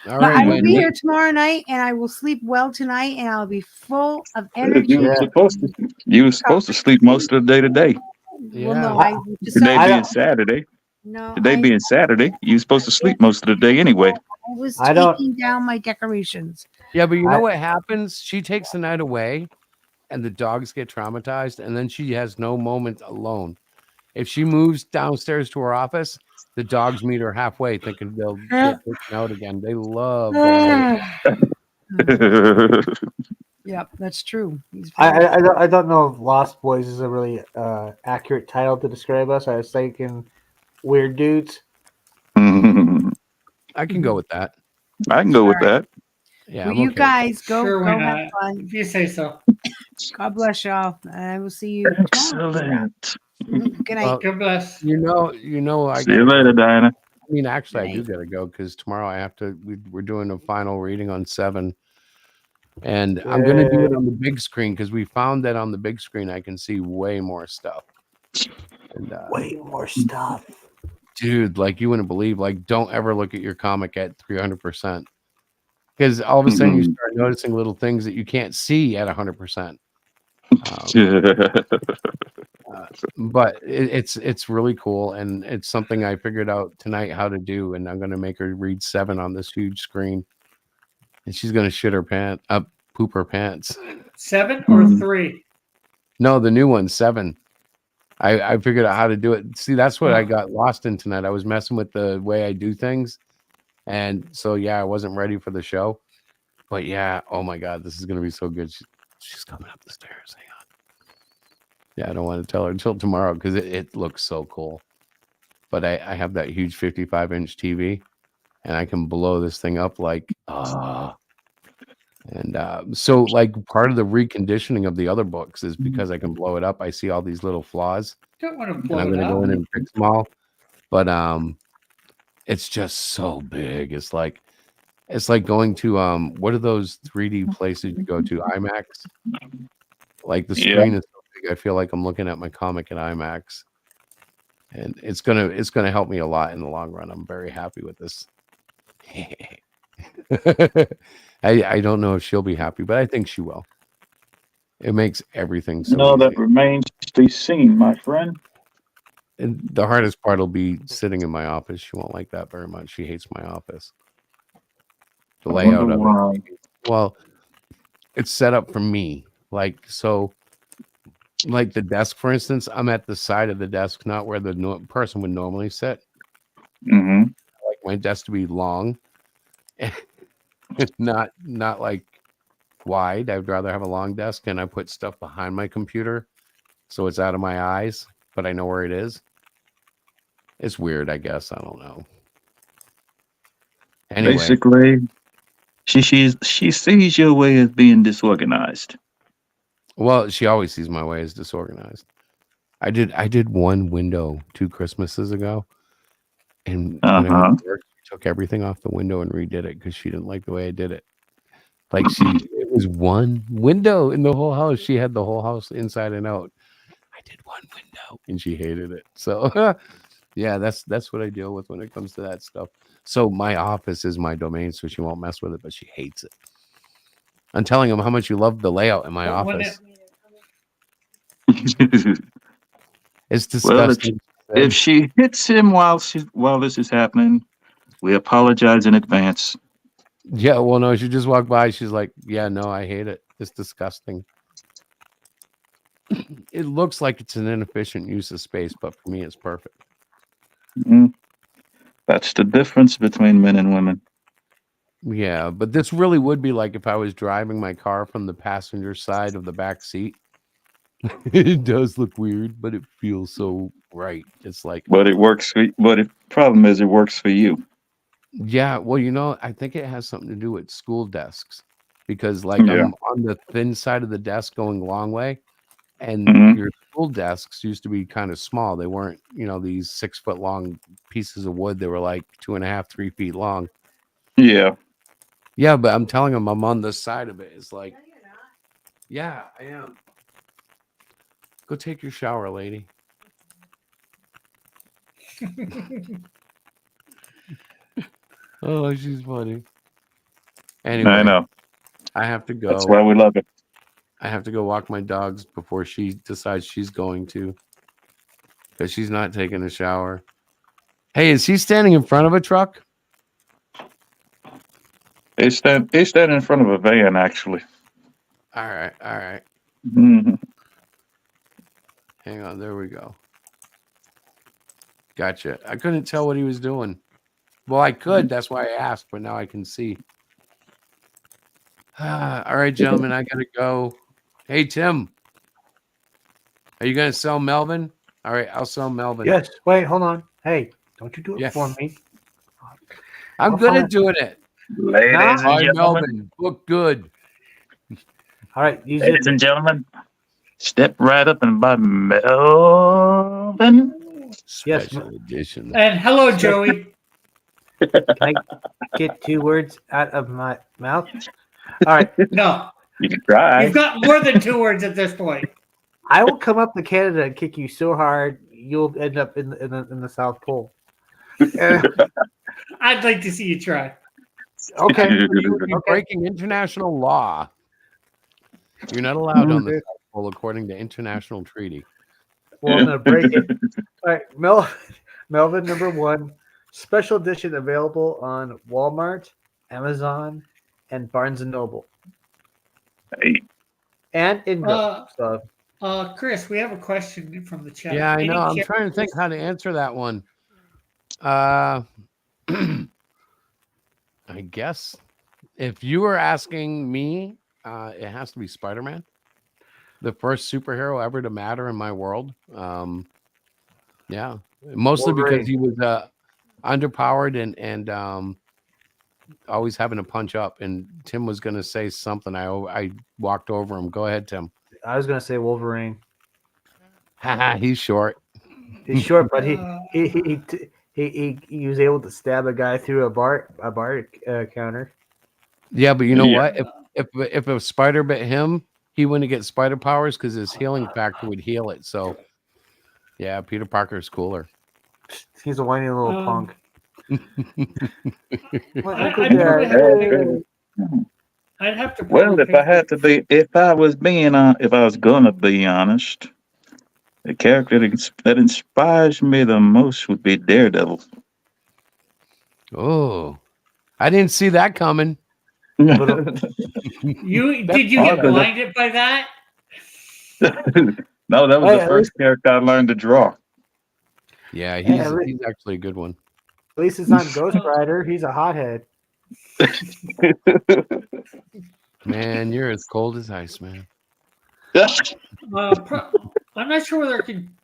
but right. I will Wayne, be here tomorrow night and I will sleep well tonight and I'll be full of energy. You were supposed to. You were supposed to sleep most of the day today. Well, no, Yeah. I Today decided being Saturday. no, Today being Saturday, you were supposed to sleep most of the day anyway. I was I don't- taking down my decorations. Yeah, but you know I- what happens? She takes the night away, and the dogs get traumatized, and then she has no moment alone. If she moves downstairs to her office, the dogs meet her halfway, thinking they'll get taken out again. They love going away. Yep, that's true. He's I, very I don't know if Lost Boys is a really accurate title to describe us. I was thinking weird dudes. I I can go with that. can go with that. Yeah, well, I'm you okay. guys go Sure, why go have not? fun. If you say so. God bless y'all. And I will see you tomorrow. Excellent. Good night. Well, God bless. you know, I See you gotta later, go. Diana. I mean, actually, I Good do night. gotta go because tomorrow I have to. We're doing a final reading on 7, and I'm gonna do it on the big screen because we found that on the big screen I can see way more stuff. And Way more stuff. dude, like you wouldn't believe. Like, don't ever look at your comic at 300% because all of a sudden you Mhm. start noticing little things that you can't see at 100%. But it's really cool, and it's something I figured out tonight how to do, and I'm gonna make her read 7 on this huge screen, and she's gonna poop her pants. 7 or Mhm. 3? No, the new one, 7. I figured out how to do it. See, that's what I got lost in tonight. I was messing with the way I do things, and so yeah, I wasn't ready for the show. But yeah, oh my god, this is gonna be so good. She's coming up the stairs. Hang on. Yeah, I don't want to tell her until tomorrow because it looks so cool. But I have that huge 55-inch TV, and I can blow this thing up like and so like part of the reconditioning of the other books is because I can blow it up. I see all these little flaws, Don't want to and blow I'm it gonna go up. in and fix them all. But it's just so big. It's like going to what are those 3D places you go to? IMAX. Like the Yeah. screen is so big, I feel like I'm looking at my comic in IMAX. And it's gonna help me a lot in the long run. I'm very happy with this. I don't know if she'll be happy, but I think she will. It makes everything so No, easy. that remains to be seen, my friend. And the hardest part will be sitting in my office. She won't like that very much. She hates my office. The I layout wonder of why. it. Well, it's set up for me. Like so, like the desk, for instance, I'm at the side of the desk, not where the person would normally sit. Mm-hmm. Like my desk to be long, not like wide. I'd rather have a long desk, and I put stuff behind my computer so it's out of my eyes, but I know where it is. It's weird, I guess. I don't know. Anyway, Basically, she sees your way as being disorganized. well, she always sees my way as disorganized. I did one window 2 Christmases ago, and when I went to work, she took everything off the window and redid it because she didn't like the way I did it. Like it was one window in the whole house. She had the whole house inside and out. I did one window, and she hated it. So, yeah, that's what I deal with when it comes to that stuff. So my office is my domain, so she won't mess with it, but she hates it. I'm telling him how much you love the layout in my When office. well, It's disgusting. if she hits him while this is happening, we apologize in advance. Yeah, well, no, she just walked by. She's like, yeah, no, I hate it. It's disgusting. It looks like it's an inefficient use of space, but for me, it's perfect. Mm. That's the difference between men and women. Yeah, but this really would be like if I was driving my car from the passenger side of the back seat. It does look weird, but it feels so right. It's like, But it works for. But the problem is, it works for you. yeah, well, I think it has something to do with school desks because, like, Yeah. I'm on the thin side of the desk going long way, and Mhm. your school desks used to be kind of small. They weren't, these 6 foot long pieces of wood. They were like 2.5, 3 feet long. Yeah. Yeah, but I'm telling them I'm on the side of it. It's like, yeah, I am. Go take your shower, lady. Oh, she's funny. Anyway, I know. I have to go. That's why we love it. I have to go walk my dogs before she decides she's going to, because she's not taking a shower. Hey, is he standing in front of a truck? They stand in front of a van, actually. All right. Mhm. Hang on, there we go. Gotcha. I couldn't tell what he was doing. Well, I could. That's why I asked, but now I can see. All right, gentlemen, I gotta go. Hey, Tim, are you gonna sell Melvin? All right, I'll sell Melvin. Yes. Wait, hold on. Hey, don't you do it Yeah. for me. I'm good at doing it. Ladies Nah. and Hi, gentlemen. Melvin. Look good. All right, use Ladies it. and gentlemen, step right up and buy Melvin. Special edition. And hello, Joey. Can I get 2 words out of my mouth? All right. No, You can try. you've got more than 2 words at this point. I will come up to Canada and kick you so hard you'll end up in the South Pole. I'd like to see you try. Okay. You're breaking international law. You're not allowed on the Okay. South Pole according to international treaty. Well, I'm gonna break it. All right, Melvin #1, special edition available on Walmart, Amazon, and Barnes and Noble, Hey, and Ingo. So Chris, we have a question from the chat. Yeah, I Any know. I'm trying to think characters- how to answer that one. I guess if you were asking me, it has to be Spider-Man, the first superhero ever to matter in my world. Yeah, mostly Wolverine. because he was underpowered and always having to punch up. And Tim was going to say something. I walked over him. Go ahead, Tim. I was gonna say Wolverine. Haha, he's short. He's short, but he was able to stab a guy through a bar counter. Yeah, but you know Yeah. what? If a spider bit him, he wouldn't get spider powers because his healing factor would heal it. So, yeah, Peter Parker's cooler. He's a whiny little punk. I'd have to. Well, probably if I pick- had to be, if I was gonna be honest, the character that inspires me the most would be Daredevil. Oh, I didn't see that coming. You did you get blinded by that? No, that was Hey, the at first character I learned to draw. Yeah, Yeah, he's actually a good one. At least it's not Ghost Rider. He's a hothead. Man, you're as cold as ice, man. I'm not sure whether I can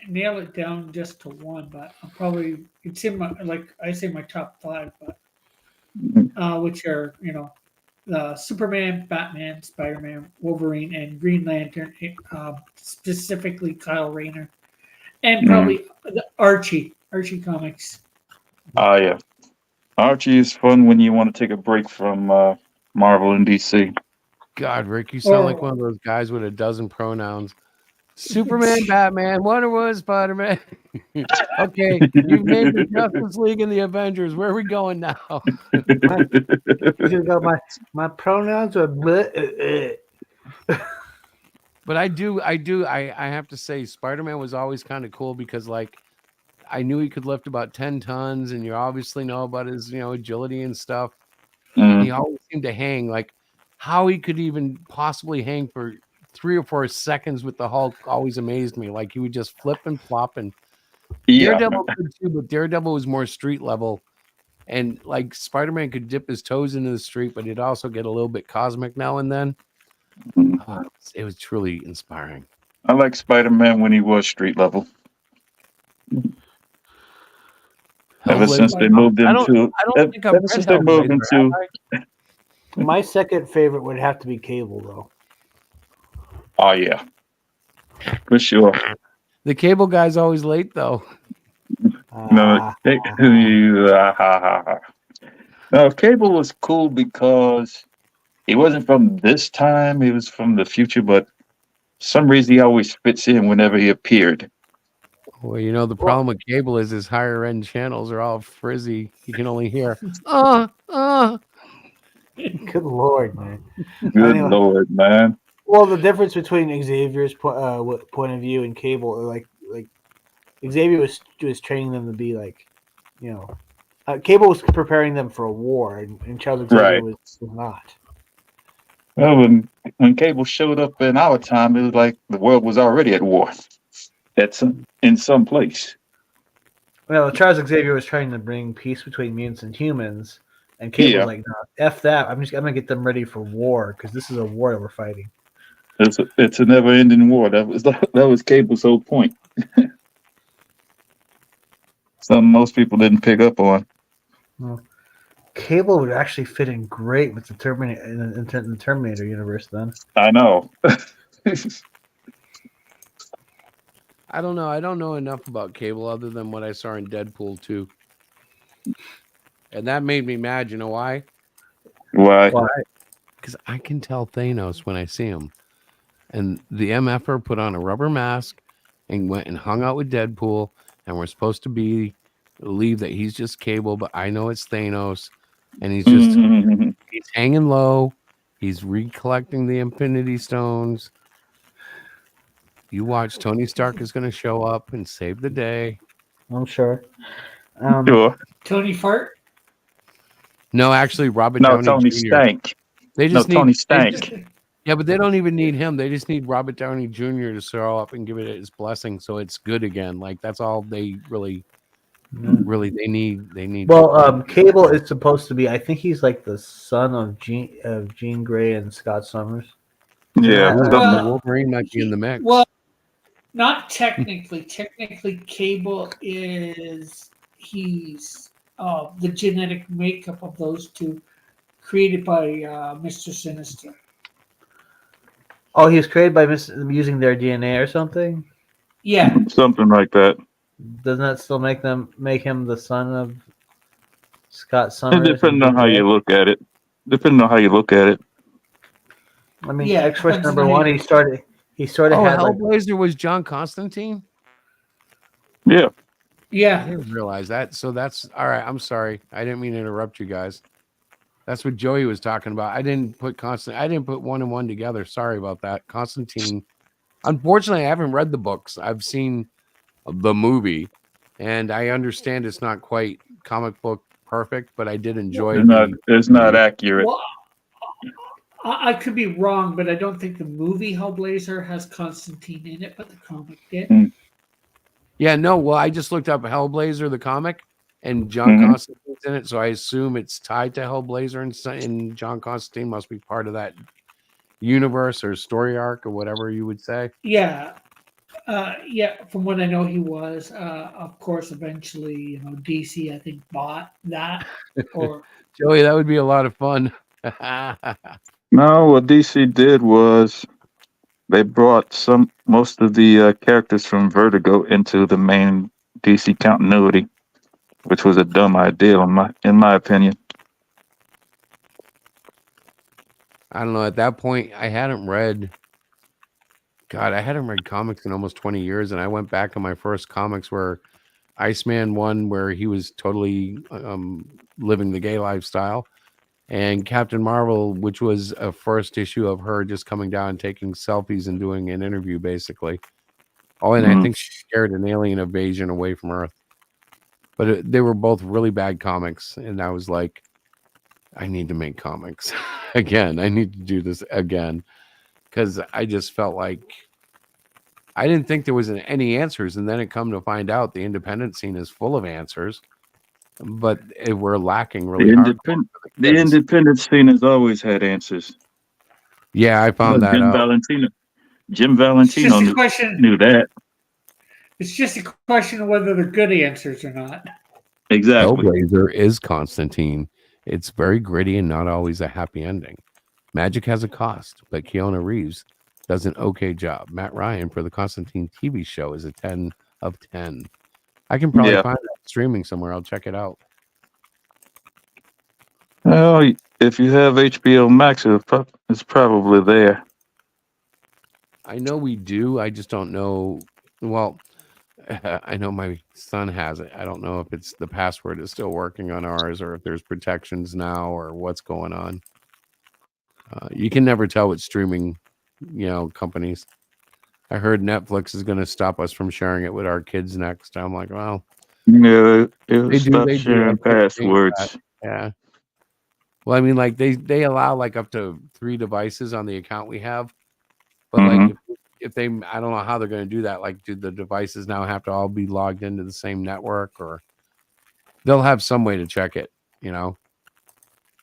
nail it down just to one, but I'm probably it's in my my top 5, but which are Superman, Batman, Spider-Man, Wolverine, and Green Lantern, specifically Kyle Rayner, and probably the Archie comics. Oh yeah, Archie is fun when you want to take a break from Marvel and DC. God, Rick, you sound like one of those guys with a dozen pronouns. Superman, Batman, Wonder Woman, Spider-Man. Okay, you've named the Justice League and the Avengers. Where are we going now? My pronouns are But I have to say, Spider-Man was always kind of cool because, like, I knew he could lift about 10 tons, and you obviously know about his, agility and stuff. And he always seemed to hang. Like, how he could even possibly hang for 3 or 4 seconds with the Hulk always amazed me. Like, he would just flip and flop. And Yeah. Daredevil could too, but Daredevil was more street level. And like Spider-Man could dip his toes into the street, but he'd also get a little bit cosmic now and then. It was truly inspiring. I like Spider-Man when he was street level. Ever since they moved him to, ever since they moved him to, My second favorite would have to be Cable, though. oh yeah, for sure. The Cable guy's always late though. No, no, Cable was cool because he wasn't from this time; he was from the future. But for some reason, he always fits in whenever he appeared. Well, the problem with Cable is his higher end channels are all frizzy. You can only hear, Good Lord, man. Good Lord, man. Well, the difference between Xavier's point of view and Cable, like Xavier was training them to be like, Cable was preparing them for a war, and Charles Xavier was not. Well, when Cable showed up in our time, it was like the world was already at war. In some place. Well, Charles Xavier was trying to bring peace between mutants and humans, and Cable was like, "No, F that! I'm gonna get them ready for war because this is a war that we're fighting." It's a never-ending war. That was Cable's whole point. Something most people didn't pick up on. Well, Cable would actually fit in great with the Terminator in the Terminator universe. Then I know. I don't know. I don't know enough about Cable other than what I saw in Deadpool 2. And that made me mad. You know why? Why? Because I can tell Thanos when I see him. And the MFer put on a rubber mask and went and hung out with Deadpool. And we're supposed to believe that he's just Cable, but I know it's Thanos. And he's just he's hanging low. He's recollecting the Infinity Stones. You watch, Tony Stark is going to show up and save the day. I'm sure. Sure. Tony Fart? No, actually, Robert Downey Tony Jr. Stank. They just need Tony Stank. Yeah, but they don't even need him. They just need Robert Downey Jr. to show up and give it his blessing, so it's good again. Like that's all they really they need. Well, Cable is supposed to be. I think he's like the son of Jean Grey and Scott Summers. Yeah, Wolverine might be in the mix. Well, not technically. Technically, Cable he's the genetic makeup of those two, created by Mr. Sinister. Oh, he was created by using their DNA or something. Yeah, something like that. Doesn't that still make him the son of Scott Summers? Depending on how you look at it. I mean, Yeah, X-Force depends number on one. how He sort of had Hellblazer was John Constantine. Yeah. I yeah. didn't realize that. So that's all right. I'm sorry. I didn't mean to interrupt you guys. That's what Joey was talking about. I didn't put one and one together. Sorry about that. Constantine. Unfortunately, I haven't read the books. I've seen the movie, and I understand it's not quite comic book perfect, but I did enjoy it. It's not accurate. Well, I could be wrong, but I don't think the movie Hellblazer has Constantine in it, but the comic did. Yeah, no. Well, I just looked up Hellblazer, the comic, and John Constantine's in it, so I assume it's tied to Hellblazer, and John Constantine must be part of that universe or story arc or whatever you would say. Yeah. From what I know, he was. Of course, eventually, DC, I think, bought that. Or Joey, that would be a lot of fun. No, what DC did was they brought most of the characters from Vertigo into the main DC continuity, which was a dumb idea in my opinion. I don't know. At that point, I hadn't read God, I hadn't read comics in almost 20 years, and I went back on my first comics where Iceman one, where he was totally living the gay lifestyle, and Captain Marvel, which was a first issue of her just coming down, taking selfies, and doing an interview, basically. Oh, and I think she scared an alien invasion away from Earth. But they were both really bad comics, and I was like, I need to make comics again. I need to do this again because I just felt like I didn't think there was any answers, and then it come to find out the independent scene is full of answers, but we're lacking really hard. The independent scene has always had answers. Yeah, I found that out. Jim Valentino knew that. It's just a question of whether they're good answers or not. Exactly. Hellblazer is Constantine. It's very gritty and not always a happy ending. Magic has a cost, but Keanu Reeves does an okay job. Matt Ryan for the Constantine TV show is a 10 of 10. I can probably find it streaming somewhere. I'll check it out. Well, if you have HBO Max, it's probably there. I know we do. I just don't know. Well, I know my son has it. I don't know if it's the password is still working on ours or if there's protections now or what's going on. You can never tell with streaming, companies. I heard Netflix is going to stop us from sharing it with our kids next. I'm like, well, yeah, they stop sharing passwords. Yeah. Well, I mean, like they allow like up to 3 devices on the account we have, but like if they, I don't know how they're going to do that. Like, do the devices now have to all be logged into the same network, or they'll have some way to check it?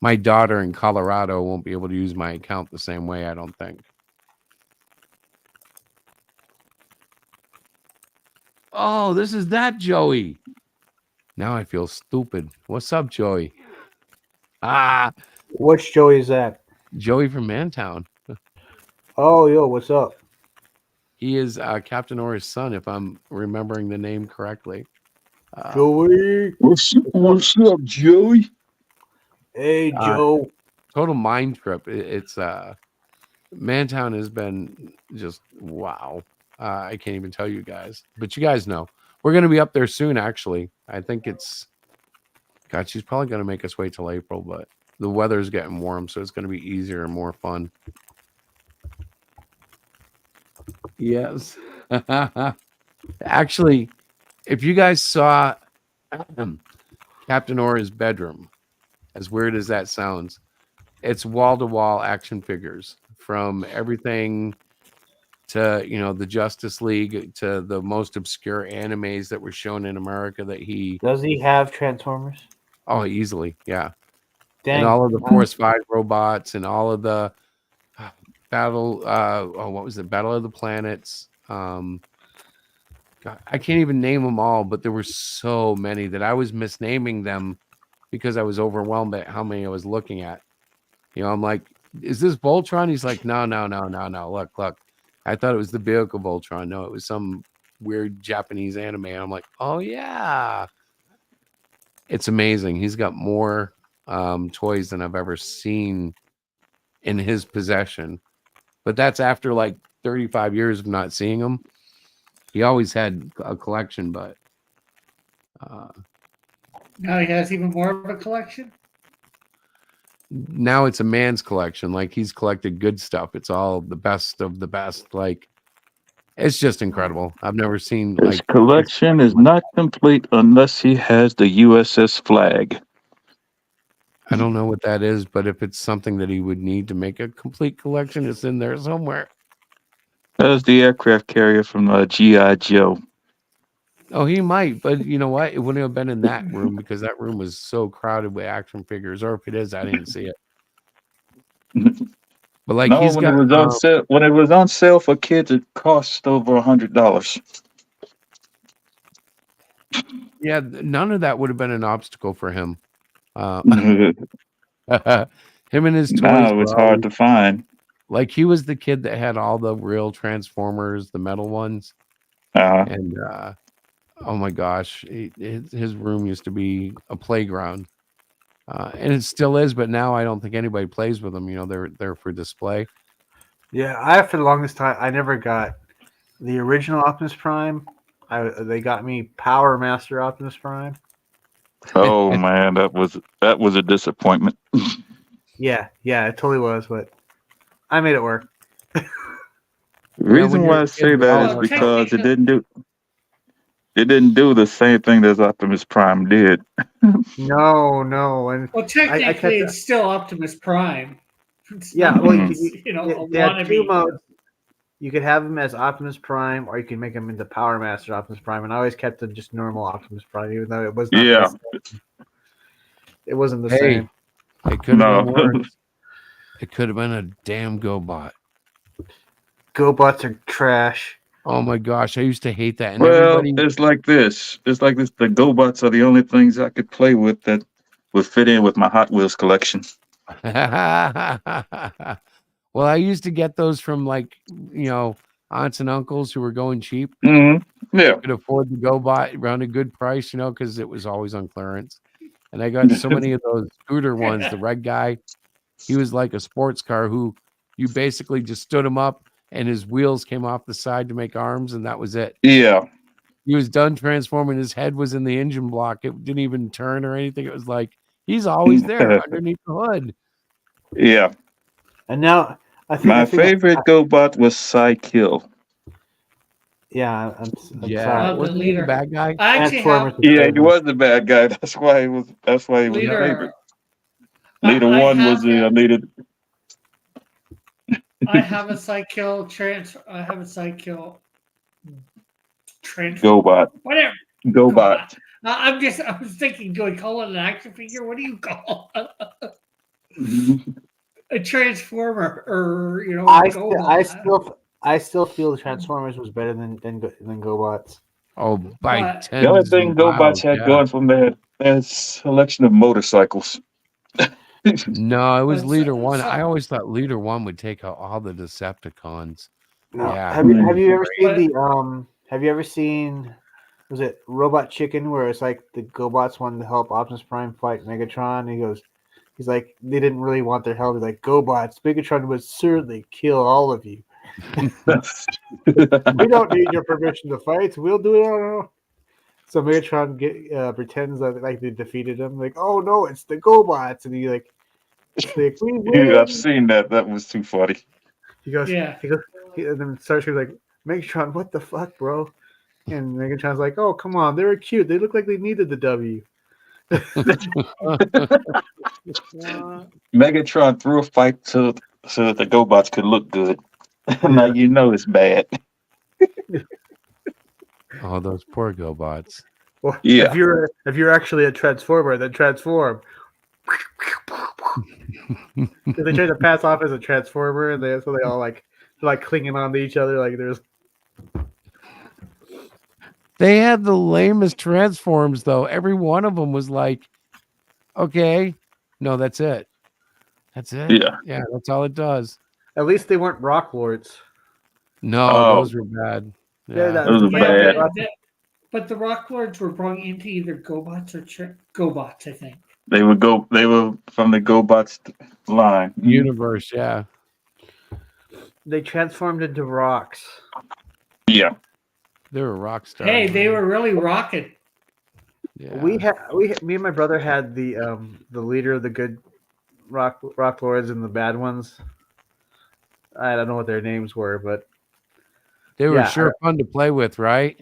My daughter in Colorado won't be able to use my account the same way, I don't think. Oh, this is that Joey. Now I feel stupid. What's up, Joey? Which Joey is that? Joey from Mantown. Oh, yo, what's up? He is Captain Ora's son, if I'm remembering the name correctly. Joey. What's up, Joey? Hey, Joe. Total mind trip. It's Mantown has been just wow. I can't even tell you guys, but you guys know we're going to be up there soon. Actually, I think it's. God, she's probably going to make us wait till April, but the weather's getting warm, so it's going to be easier and more fun. Yes. Actually, if you guys saw Captain Ora's bedroom, as weird as that sounds, it's wall-to-wall action figures from everything to, the Justice League to the most obscure animes that were shown in America that he... Does he have Transformers? Oh, easily, yeah. Dang. And all of the Force 5 robots and all of the Battle of the Planets. God, I can't even name them all, but there were so many that I was misnaming them because I was overwhelmed at how many I was looking at. I'm like, is this Voltron? He's like, no. Look. I thought it was the vehicle Voltron. No, it was some weird Japanese anime. And I'm like, oh yeah. It's amazing. He's got more toys than I've ever seen in his possession. But that's after like 35 years of not seeing him. He always had a collection, but now he has even more of a collection. Now it's a man's collection. Like, he's collected good stuff. It's all the best of the best. Like, it's just incredible. I've never seen his collection is not complete unless he has the USS flag. I don't know what that is, but if it's something that he would need to make a complete collection, it's in there somewhere. That was the aircraft carrier from G.I. Joe. Oh, he might, but you know what? It wouldn't have been in that room because that room was so crowded with action figures. Or if it is, I didn't see it. But like, no, when it was on sale for kids, it cost over $100. Yeah, none of that would have been an obstacle for him. Him and his toys. No, it's hard to find. Like, he was the kid that had all the real Transformers, the metal ones, and oh my gosh, his room used to be a playground, and it still is. But now I don't think anybody plays with them. They're for display. Yeah, I for the longest time I never got the original Optimus Prime. They got me Power Master Optimus Prime. Oh man, that was a disappointment. Yeah, it totally was, but I made it work. The Yeah, when reason you're why I a kid, say they that all is Well, work out. because technically, it didn't do the same thing that Optimus Prime did. No, and well, I kept technically, it's still Optimus Prime. It's yeah. not Well, like Mhm. it's a they had two wannabe. modes. You could have him as Optimus Prime, or you can make him into Power Master Optimus Prime. And I always kept him just normal Optimus Prime, even though it was not the Yeah, same. It wasn't the Hey, same. it could have been no. worse. It could have been a damn GoBot. GoBots are trash. Oh my gosh, I used to hate that. And Well, everybody, it's like this. It's like this. The GoBots are the only things I could play with that would fit in with my Hot Wheels collection. well, I used to get those from like, aunts and uncles who were going cheap, Yeah. could afford to go buy around a good price, because it was always on clearance. And I got so many of those scooter ones. The red guy, he was like a sports car who you basically just stood him up and his wheels came off the side to make arms, and that was it. Yeah. He was done transforming. His head was in the engine block. It didn't even turn or anything. It was like he's always there underneath the hood. Yeah. And now I My think favorite GoBot was Psykill. yeah, I'm Yeah, sorry. The wasn't he the leader. bad guy? I actually Transformers have is Yeah, better he than was the bad guy. That's why he was my favorite. leader. Leader I one was have the leader. I have a Psykill trans. I have a Psykill transformer. GoBot. Whatever. GoBot. GoBot. I was thinking, do I call it an action figure? What do you call it? A transformer or a GoBot? I still feel the Transformers was better than GoBots. Oh, by But The only tens thing and GoBots miles. had Yeah. going from their selection of motorcycles. No, it was but so, Leader One. I so always thought Leader One would take out all the Decepticons. No, Yeah. have you ever seen was it Robot Chicken where it's like the GoBots wanted to help Optimus Prime fight Megatron? And he's like they didn't really want their help. He's like GoBots, Megatron would certainly kill all of you. We don't need your permission to fight. We'll do it on our own. So Megatron pretends that like they defeated him. Like, oh no, it's the GoBots, and like we Yeah, I've win. seen that. That was too funny. He goes, yeah. and then Starscream's like, Megatron, what the fuck, bro? And Megatron's like, oh, come on, they were cute. They look like they needed the W. Megatron threw a fight so that the GoBots could look good. Now Yeah. you know it's bad. Oh, those poor GoBots. Well, Yeah. if you're actually a transformer, then transform. If they try to pass off as a transformer, and so they all they're like clinging on to each other, like there's They had the lamest transforms, though. Every one of them was like, okay, no, that's it. That's it. Yeah. Yeah, that's all it does. at least they weren't rock lords. No, Oh. those were bad. Yeah, Yeah. Those are Yeah, bad. but the Rock Lords were brought into either GoBots or GoBots, I think. They were from the GoBots line. Universe, yeah. They transformed into rocks. Yeah. They were rock stars. Hey, they man. were really rocking. Yeah. Me and my brother had the leader of the good rock lords and the bad ones. I don't know what their names were, but They were yeah, sure fun to play with, right?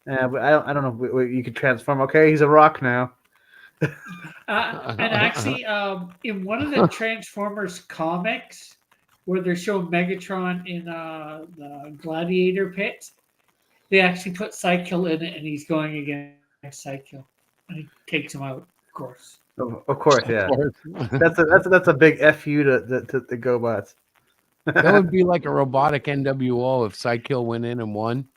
but I don't know if you could transform. Okay, he's a rock now. And actually, in one of the Transformers comics, where they're showing Megatron in the Gladiator pit, they actually put Psykill in it, and he's going against Psykill, and he takes him out, of course. Of course, yeah. That's a big fu to the GoBots. That would be like a robotic NWO if Psykill went in and won.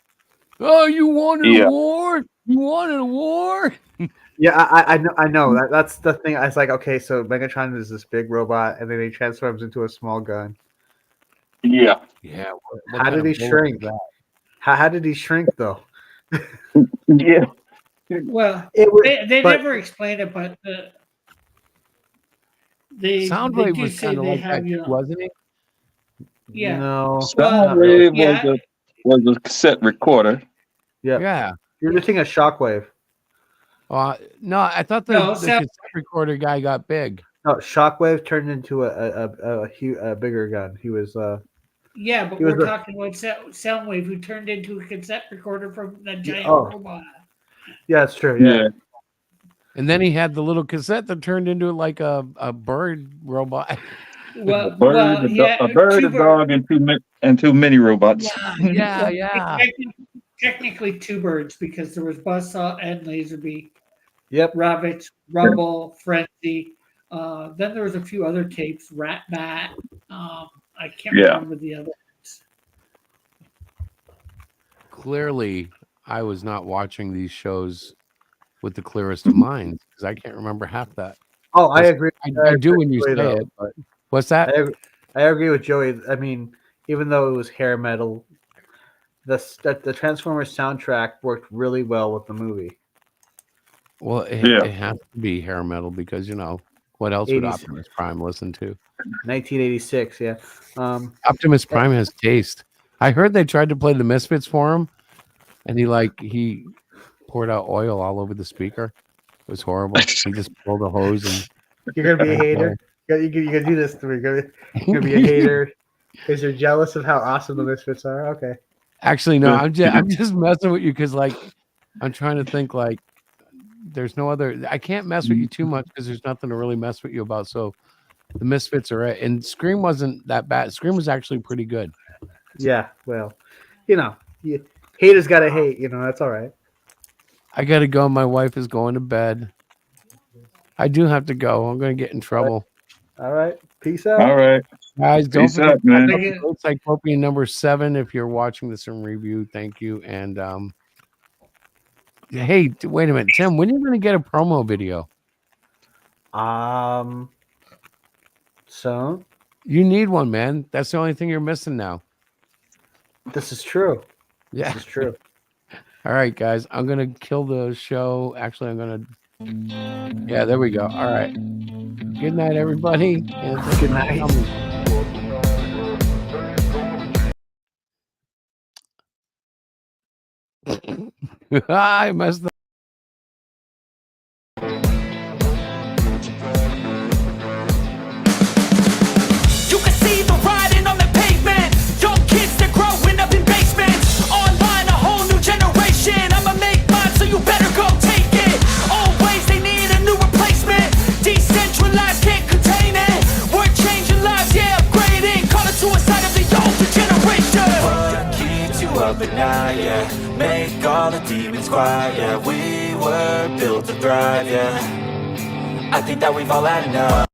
Oh, you wanted Yeah. a war? You wanted a war? Yeah, I know that's the thing. I was like, okay, so Megatron is this big robot, and then he transforms into a small gun. Yeah. Yeah. How did he shrink? How did he shrink though? Yeah. Well, It was, they but- never explain it, but they Soundwave do was say kind of they like have that, wasn't it? Yeah. No. Soundwave Yeah. was a cassette recorder. Yeah. Yeah. You're missing a Shockwave. No, I thought No, the cassette recorder guy got big. No, Shockwave turned into a bigger gun. He was Yeah, but He was we're a- talking about Soundwave, who turned into a cassette recorder from the giant oh. robot. Yeah, it's true. Yeah. And then he had the little cassette that turned into like a bird robot. Well, A bird, a bird, a dog, and two mini robots. Yeah. Technically, two birds because there was Buzzsaw and Laserbeak. Yep. Ravage, Rumble, Frenzy. Then there was a few other tapes. Rat Bat. I can't remember the others. Clearly, I was not watching these shows with the clearest of minds because I can't remember half that. Oh, I agree. I do when you say it, but what's that? I agree with Joey. I mean, even though it was hair metal, the Transformers soundtrack worked really well with the movie. Well, it has to be hair metal because what else would 80s. Optimus Prime listen to? 1986, yeah. Optimus Prime has taste. I heard they tried to play the Misfits for him, and he poured out oil all over the speaker. It was horrible. He just pulled a hose and. You're gonna be a hater. You can do this to me. You're gonna be a hater because you're jealous of how awesome the Misfits are. Okay. Actually, no. I'm just messing with you because I'm trying to think there's no other. I can't mess with you too much because there's nothing to really mess with you about. So the Misfits are it, and Scream wasn't that bad. Scream was actually pretty good. Yeah. Well, haters gotta hate. That's all right. I gotta go. My wife is going to bed. I do have to go. I'm going to get in trouble. All right. Peace out. All right. Guys, don't Peace forget out, man. Cyclopean number 7 if you're watching this in review. Thank you. And hey, wait a minute. Tim, when are you going to get a promo video? So? You need one, man. That's the only thing you're missing now. This is true. Yeah. This is true. All right, guys. I'm going to kill the show. Actually, I'm going to... Yeah, there we go. All right. Good night, everybody. And good night. I messed up. You can see the writing on the pavement. Young kids, they're growing up in basements. Online, a whole new generation. I'ma make mine, so you better go take it. Always, they need a new replacement. Decentralized, can't contain it. We're changing lives, yeah, upgrading. Call it suicide of the older generation. What keeps you up at night, yeah? Make all the demons quiet, yeah. We were built to thrive, yeah. I think that we've all had enough.